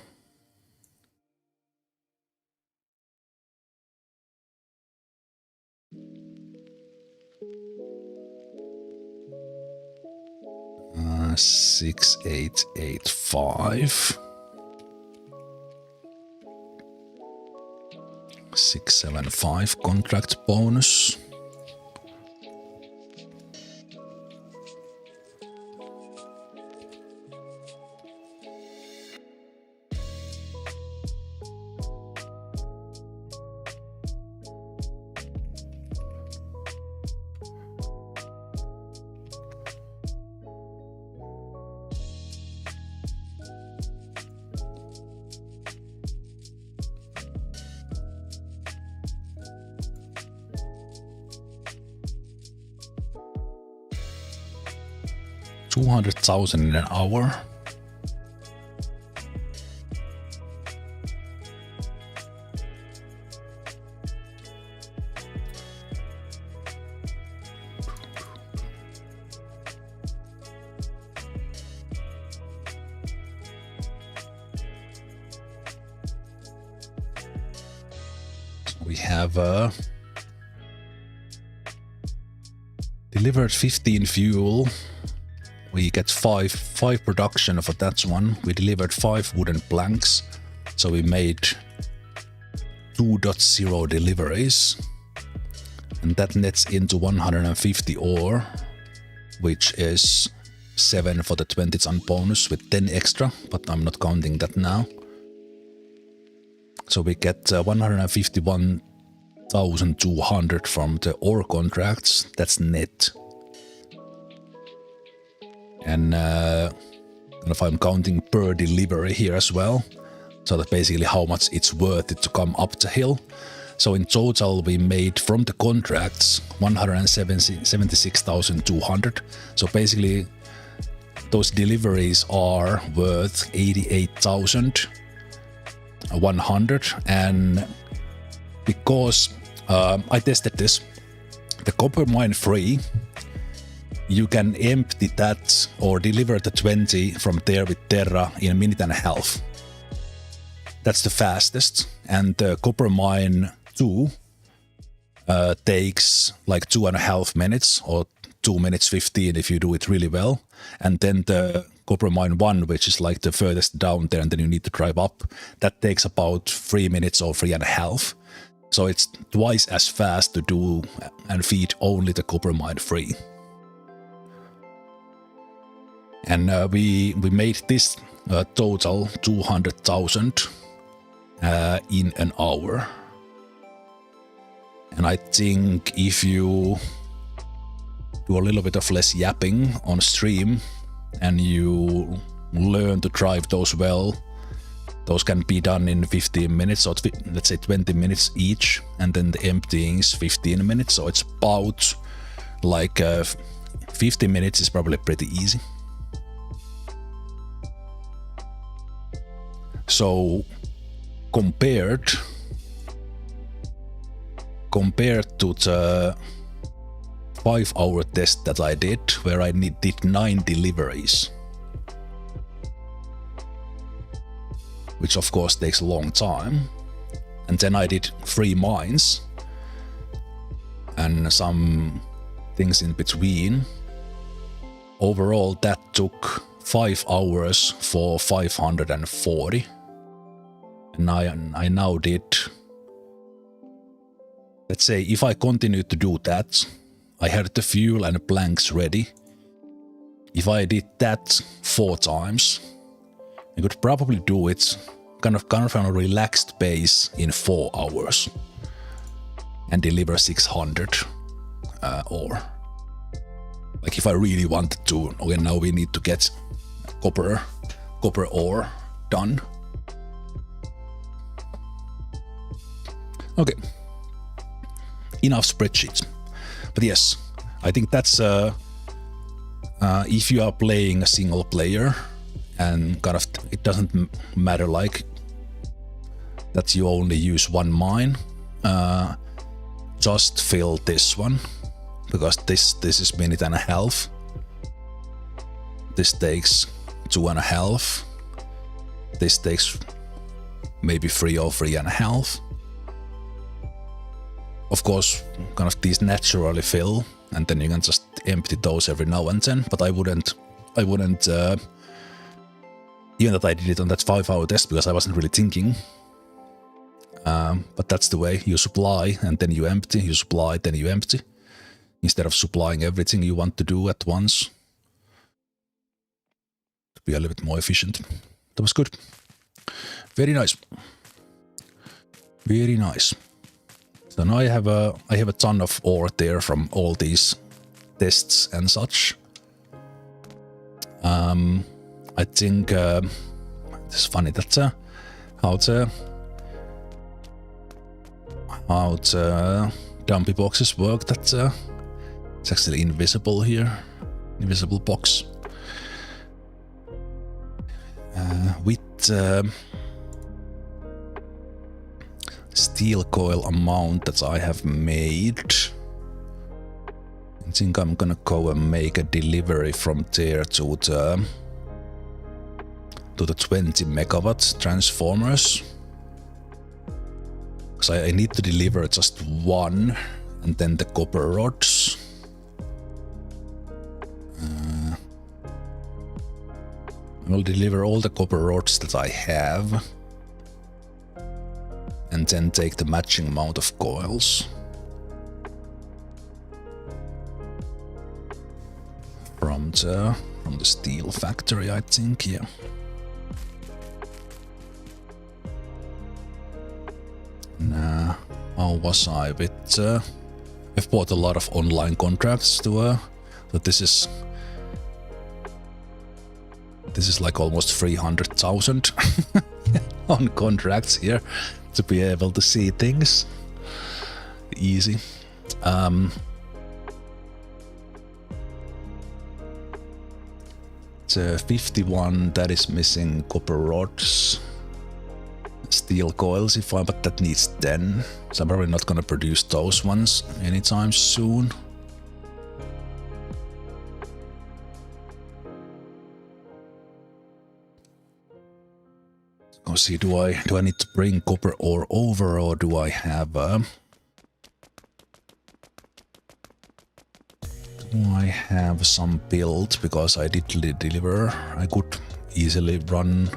6,885. 675 contract bonus. $200,000 in an hour. We have delivered 15 fuel. We get 5 production for that one. We delivered 5 wooden planks, so we made 2.0 deliveries, and that nets into 150 ore, which is 7 for the 20 ton bonus with 10 extra, but I'm not counting that now. So we get 151,200 from the ore contracts. That's net. And if I'm counting per delivery here as well, so that's basically how much it's worth it to come up the hill. So in total we made from the contracts 176,200. So basically those deliveries are worth 88,100. And because I tested this, the copper mine free, you can empty that or deliver the 20 from there with Terra in a minute and a half. That's the fastest. And the copper mine 2 takes like 2.5 minutes or 2 minutes 15 if you do it really well. And then the copper mine 1, which is like the furthest down there and then you need to drive up, that takes about 3 minutes or 3.5. So it's twice as fast to do and feed only the copper mine free. And we made this total 200,000 in an hour. And I think if you do a little bit of less yapping on stream, and you learn to drive those well, those can be done in 15 minutes, so let's say 20 minutes each, and then the emptying is 15 minutes, so it's about like 50 minutes is probably pretty easy. So compared to the 5-hour test that I did, where I did 9 deliveries, which of course takes a long time, and then I did 3 mines and some things in between. Overall, that took 5 hours for 540, and I now did, let's say, if I continue to do that, I had the fuel and the planks ready. If I did that 4 times, I could probably do it kind of on a relaxed pace in 4 hours and deliver 600 ore. Like if I really wanted to. Okay, now we need to get copper ore done. Okay, enough spreadsheets. But yes, I think that's if you are playing a single player and kind of it doesn't matter like that you only use 1 mine, just fill this one, because this is 1.5 minutes. This takes 2.5. This takes maybe 3 or 3.5. Of course, kind of these naturally fill, and then you can just empty those every now and then. But I wouldn't. Even that I did it on that 5-hour test because I wasn't really thinking. But that's the way you supply and then you empty. You supply, then you empty, instead of supplying everything you want to do at once. To be a little bit more efficient. That was good. Very nice. Very nice. So now I have a ton of ore there from all these tests and such. I think it's funny that how the dumpy boxes work. That it's actually invisible here, invisible box. With steel coil amount that I have made, I think I'm gonna go and make a delivery from there to the 20 megawatt transformers. Because I need to deliver just 1, and then the copper rods. I will deliver all the copper rods that I have, and then take the matching amount of coils from the steel factory, I think, yeah. Nah, how was I with? I've bought a lot of online contracts to. But this is like almost 300,000 on contracts here to be able to see things. Easy. It's 51 that is missing copper rods. Steel coils, but that needs 10, so I'm probably not gonna produce those ones anytime soon. Go see, do I need to bring copper ore over, or do I have some built? Because I did deliver. I could easily run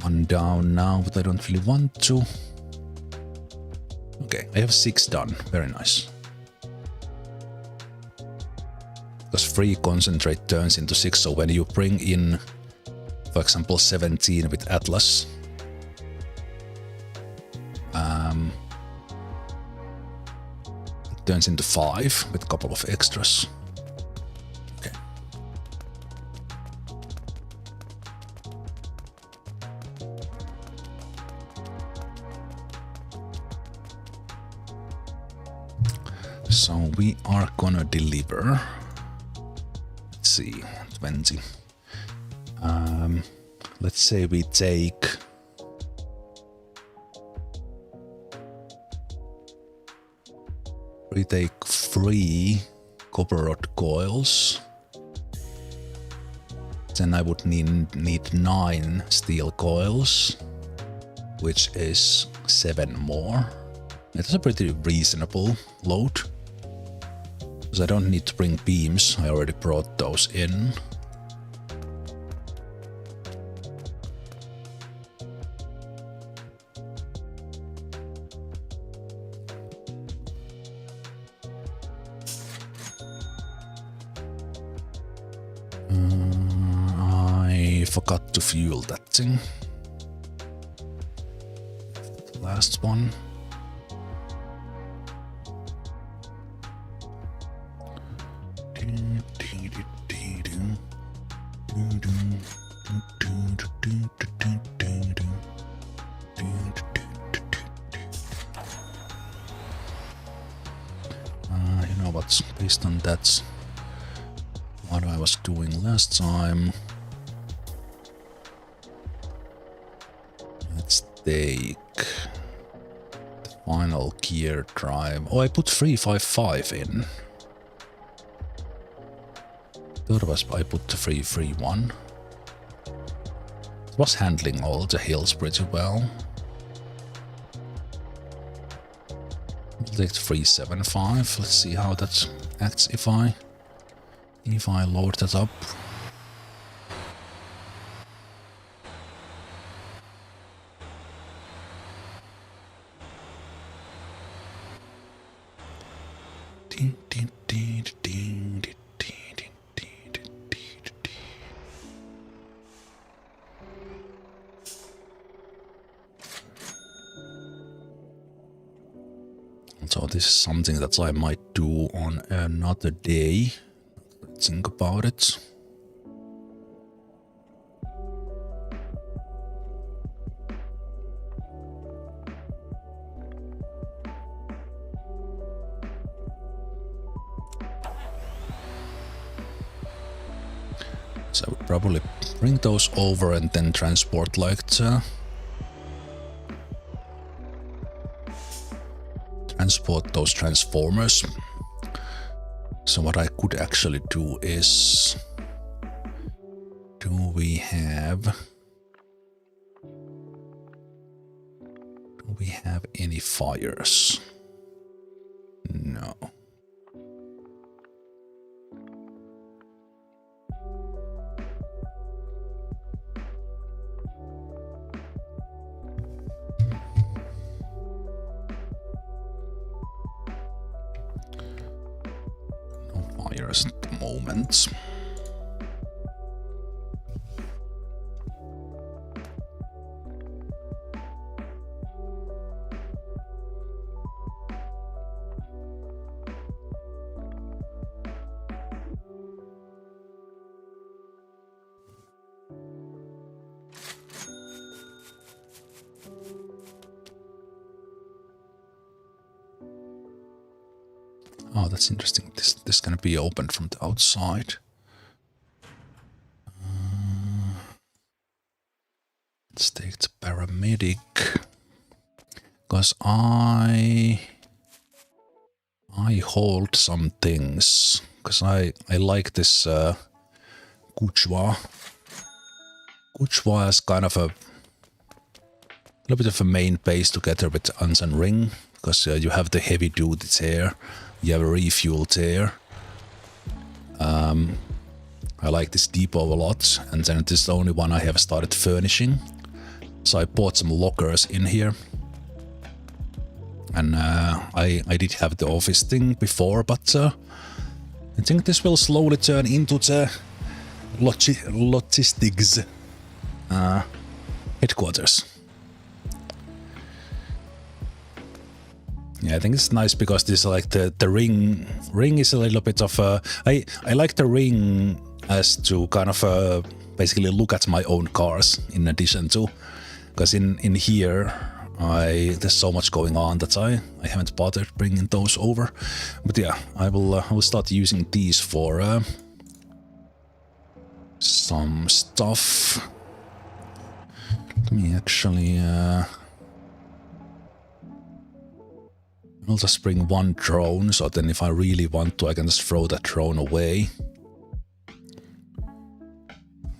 one down now, but I don't really want to. Okay, I have 6 done. Very nice. Because 3 concentrate turns into 6, so when you bring in, for example, 17 with Atlas, it turns into 5 with a couple of extras. Okay. So we are gonna deliver. Let's see, 20. Let's say we take three copper rod coils. Then I would need 9 steel coils, which is 7 more. It's a pretty reasonable load. Because I don't need to bring beams, I already brought those in. I forgot to fuel that thing. The last one. You know what? Based on that, what I was doing last time. Let's take the final gear drive. Oh, I put 355 in. Otherwise, I put the 331. It was handling all the hills pretty well. I'll take the 375. Let's see how that acts if I load that up. So this is something that I might do on another day. Think about it. So I would probably bring those over and then transport like transport those transformers. So what I could actually do is, do we have any fires? No. At the moment. Oh, that's interesting. This can be opened from the outside. Let's take the paramedic, because I hold some things, because I like this Kuchwa. Kuchwa is kind of a little bit of a main base together with Ansan Ring, because you have the heavy duty there. You have a refuel there. I like this depot a lot, and then this is the only one I have started furnishing. So I bought some lockers in here. And I did have the office thing before, but I think this will slowly turn into the logistics headquarters. Yeah, I think it's nice because this is like the ring is a little bit of I like the ring as to kind of basically look at my own cars in addition to, because in here There's so much going on that I haven't bothered bringing those over. But yeah, I will start using these for some stuff. Let me actually I'll just bring one drone, so then if I really want to, I can just throw that drone away.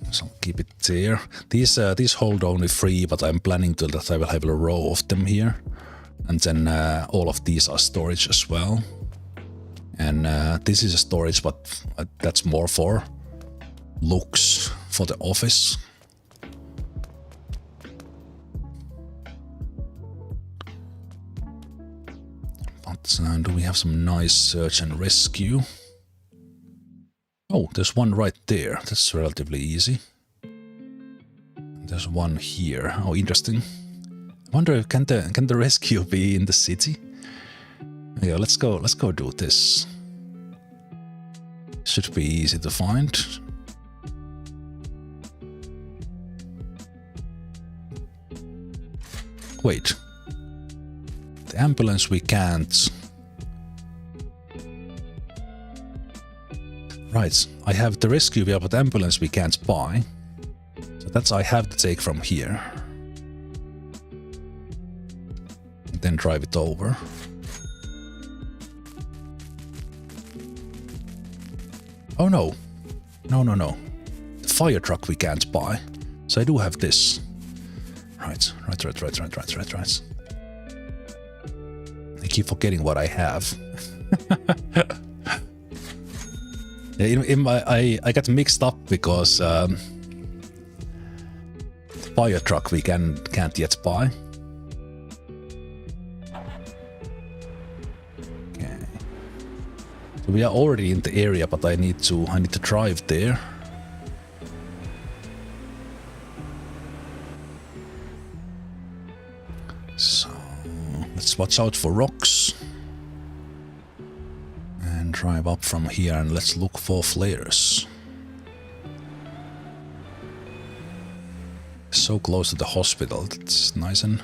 So I'll keep it there. These hold only 3, but I'm planning to that I will have a row of them here. And then all of these are storage as well. And this is a storage, but that's more for looks for the office. But do we have some nice search and rescue? Oh, there's one right there. That's relatively easy. There's one here. Oh, interesting. I wonder if can the rescue be in the city? Yeah, let's go do this. Should be easy to find. Wait. The ambulance we can't. Right, I have the rescue vehicle, but ambulance we can't buy. So that's I have to take from here. And then drive it over. Oh no. No. The fire truck we can't buy. So I do have this. Right. I keep forgetting what I have. I got mixed up because the fire truck we can't yet buy. Okay. So we are already in the area, but I need to drive there. So let's watch out for rocks. And drive up from here and let's look for flares. So close to the hospital, it's nice and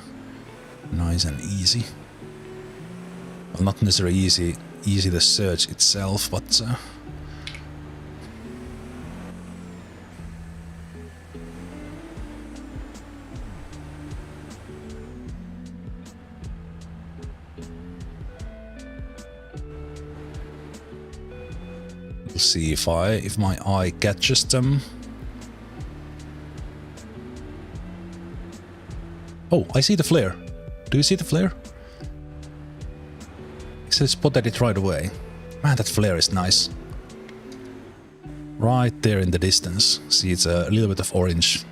easy. Well, not necessarily easy the search itself, but we'll see if my eye catches them. Oh, I see the flare. Do you see the flare? It says spotted it right away. Man, that flare is nice. Right there in the distance. See, it's a little bit of orange.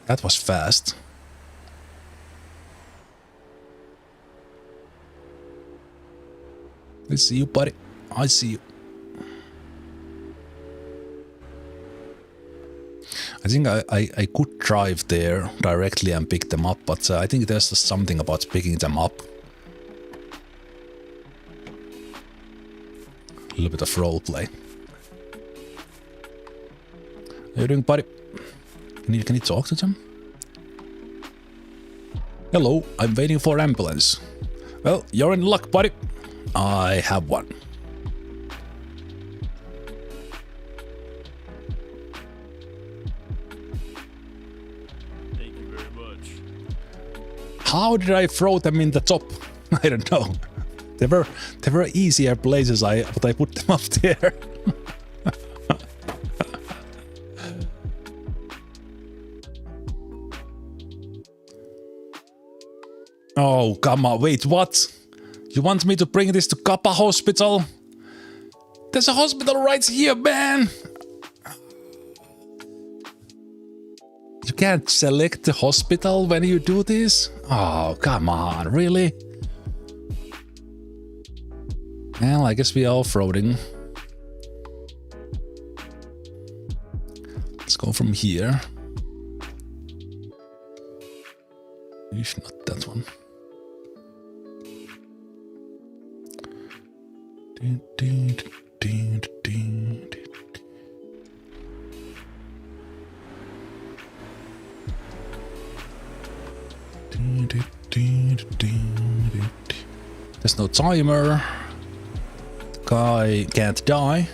That was fast. I see you, buddy. I see you. I think I could drive there directly and pick them up, but I think there's just something about picking them up. A little bit of roleplay. How you doing, buddy? Can you talk to them? Hello, I'm waiting for ambulance. Well, you're in luck, buddy. I have one. How did I throw them in the top? I don't know. There were easier places, but I put them up there. Oh, come on, wait, what? You want me to bring this to Kappa Hospital? There's a hospital right here, man! You can't select the hospital when you do this? Oh, come on, really? Well, I guess we are off-roading. Let's go from here. If not that one. There's no timer. The guy can't die.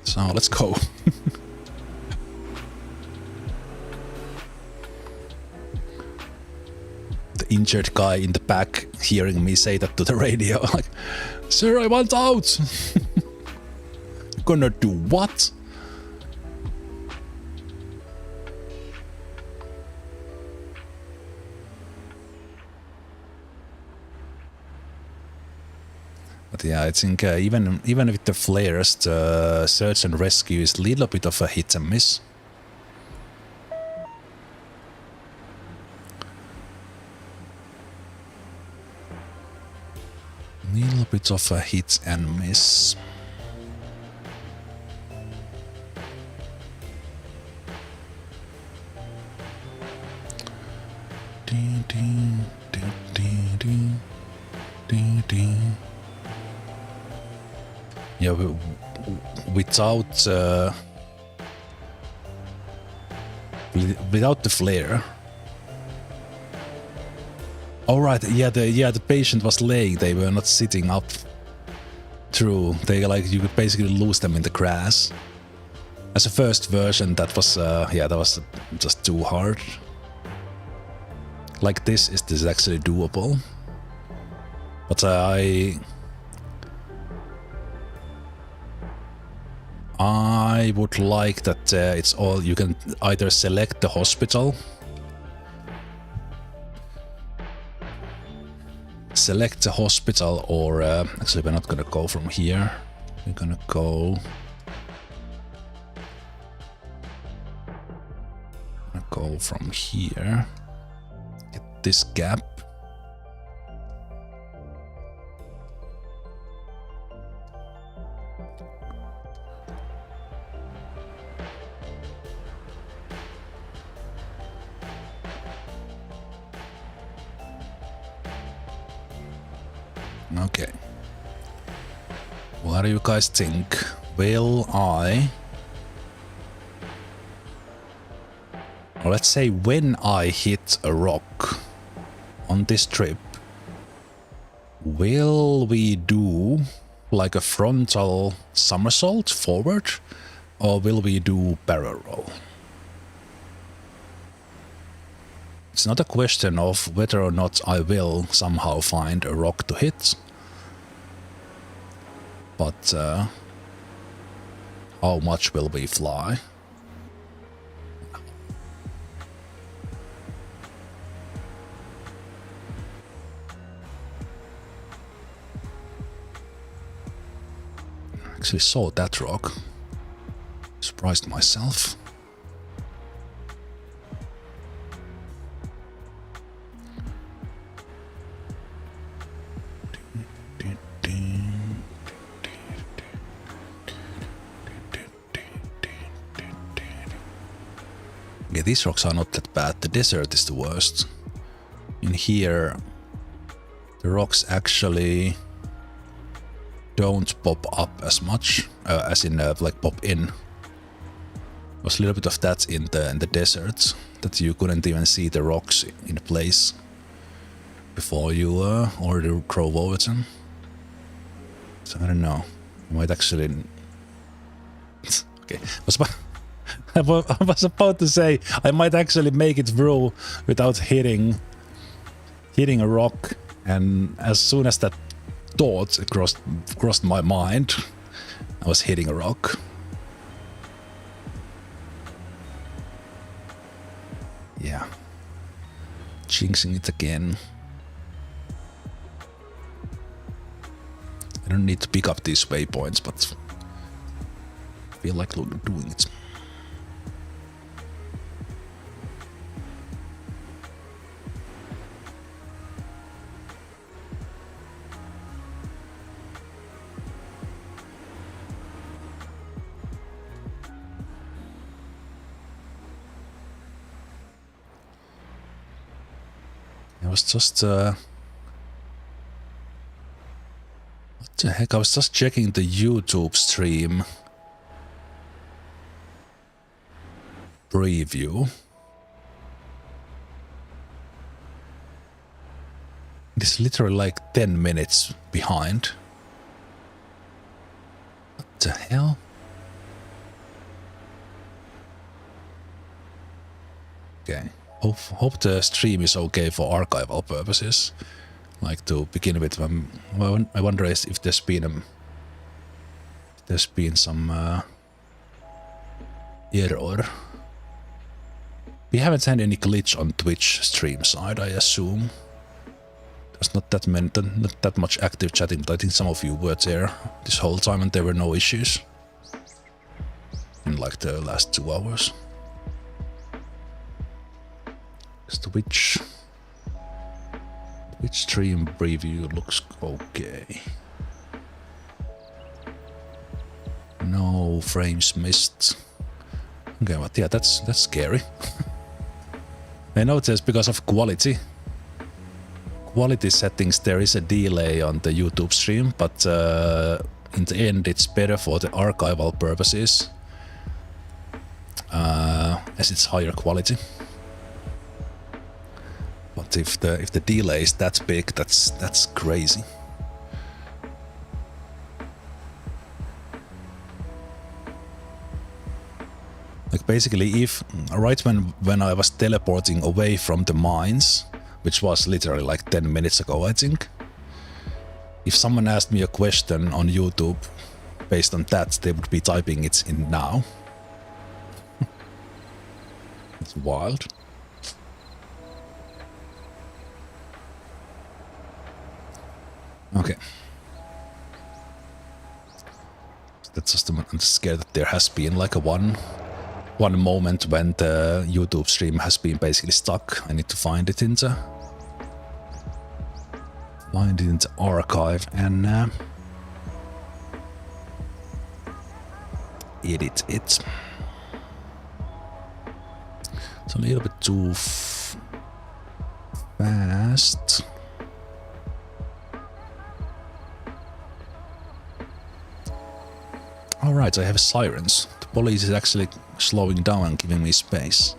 So let's go. The injured guy in the back hearing me say that to the radio. Like, sir, I want out. Gonna do what? But yeah, I think even with the flares, the search and rescue is a little bit of a hit and miss. Little bit of a hit and miss. Ding, ding, ding, ding, ding, ding, ding. Yeah, without without the flare. All right, the patient was laying. They were not sitting up. True, they like you could basically lose them in the grass. As a first version, that was that was just too hard. Like this is actually doable, but I would like that it's all you can either select the hospital, or actually we're not gonna go from here. We're gonna go from here. Get this gap. Okay. What do you guys think? Will I... Or let's say when I hit a rock on this trip, will we do like a frontal somersault forward, or will we do barrel roll? It's not a question of whether or not I will somehow find a rock to hit, but how much will we fly? Actually saw that rock. Surprised myself. Okay, these rocks are not that bad. The desert is the worst. In here, the rocks actually don't pop up as much, as in like pop in. There was a little bit of that in the desert, that you couldn't even see the rocks in place before you already drove over them. So I don't know. I might actually. Okay, I was about to say I might actually make it through without hitting a rock, and as soon as that thought crossed my mind, I was hitting a rock. Yeah. Jinxing it again. I don't need to pick up these waypoints, but I feel like doing it. I was just what the heck? I was just checking the YouTube stream preview. It is literally like 10 minutes behind. What the hell? Okay. Hope the stream is okay for archival purposes. Like to begin with, I wonder if there's been some error. We haven't had any glitch on Twitch stream side, I assume. There's not that much active chatting, but I think some of you were there this whole time and there were no issues in like the last 2 hours. Which stream preview looks okay. No frames missed. Okay, but yeah, that's scary. I know it says because of quality settings there is a delay on the YouTube stream, but in the end it's better for the archival purposes as it's higher quality. But if the delay is that big, that's crazy. Like basically, if right when I was teleporting away from the mines, which was literally like 10 minutes ago, I think, if someone asked me a question on YouTube based on that, they would be typing it in now. It's wild. Okay. That's just I'm scared that there has been like a one moment when the YouTube stream has been basically stuck. I need to find it in the archive and edit it. It's a little bit too fast. Alright, I have sirens. The police is actually slowing down and giving me space.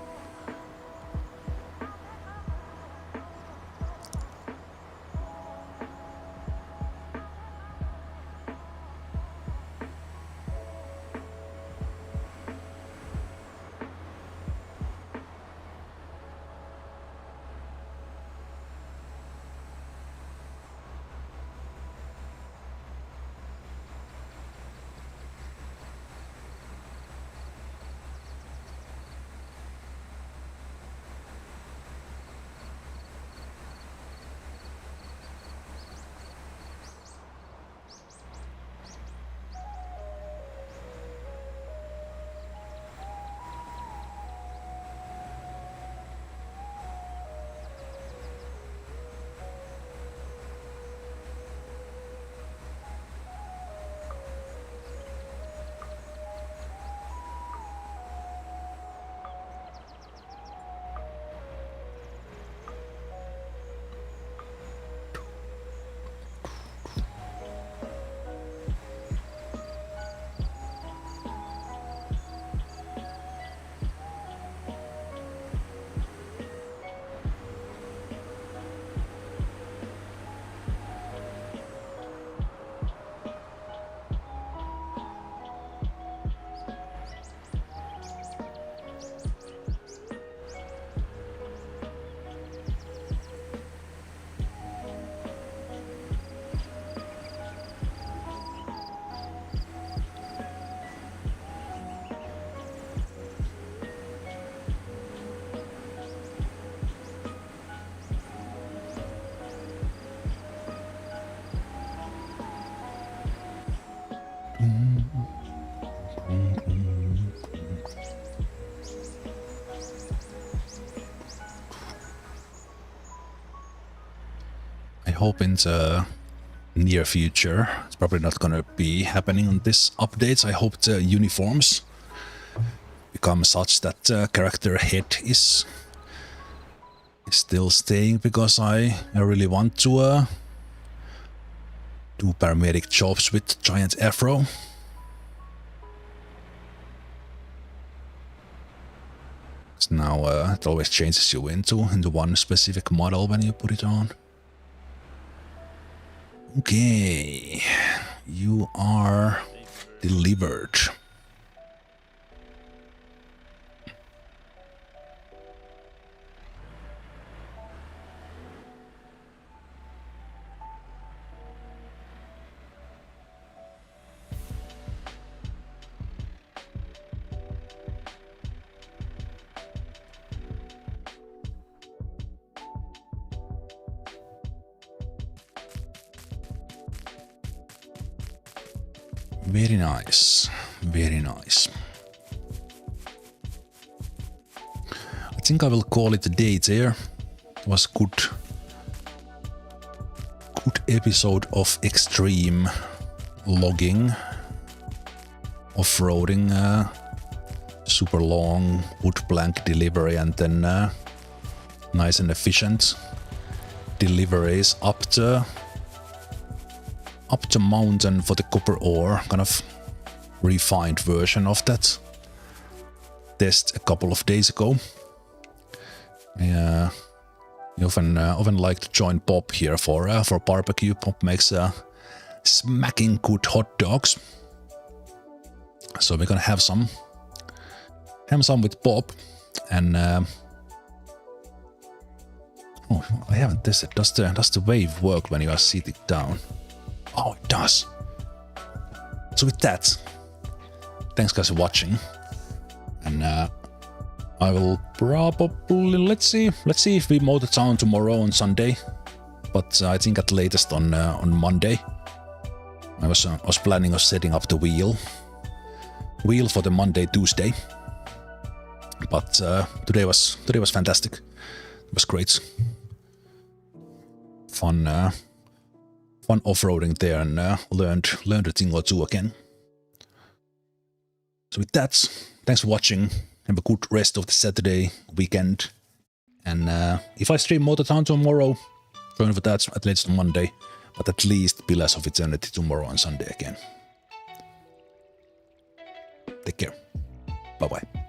Hope in the near future, it's probably not gonna be happening on this update. I hope the uniforms become such that the character head is still staying, because I really want to do paramedic jobs with giant afro. So now it always changes you into one specific model when you put it on. Okay, you are delivered. Very nice, very nice. I think I will call it a day there. It was good episode of extreme logging, off-roading, super long wood plank delivery, and then nice and efficient deliveries up the mountain for the copper ore, kind of refined version of that test a couple of days ago. Yeah, you often like to join Bob here for barbecue. Bob makes smacking good hot dogs, so we're gonna have some with Bob. And oh, I haven't tested. Does the wave work when you are sitting down? Oh, it does. So with that, thanks guys for watching, and I will probably let's see if we mow the town tomorrow on Sunday, but I think at latest on Monday. I was planning on setting up the wheel for the Monday Tuesday, but today was fantastic. It was great, fun off-roading there, and learned a thing or two again. So with that, thanks for watching. Have a good rest of the Saturday weekend. And if I stream Motor Town tomorrow, join for that at least on Monday. But at least Pillars of Eternity tomorrow on Sunday again. Take care. Bye-bye.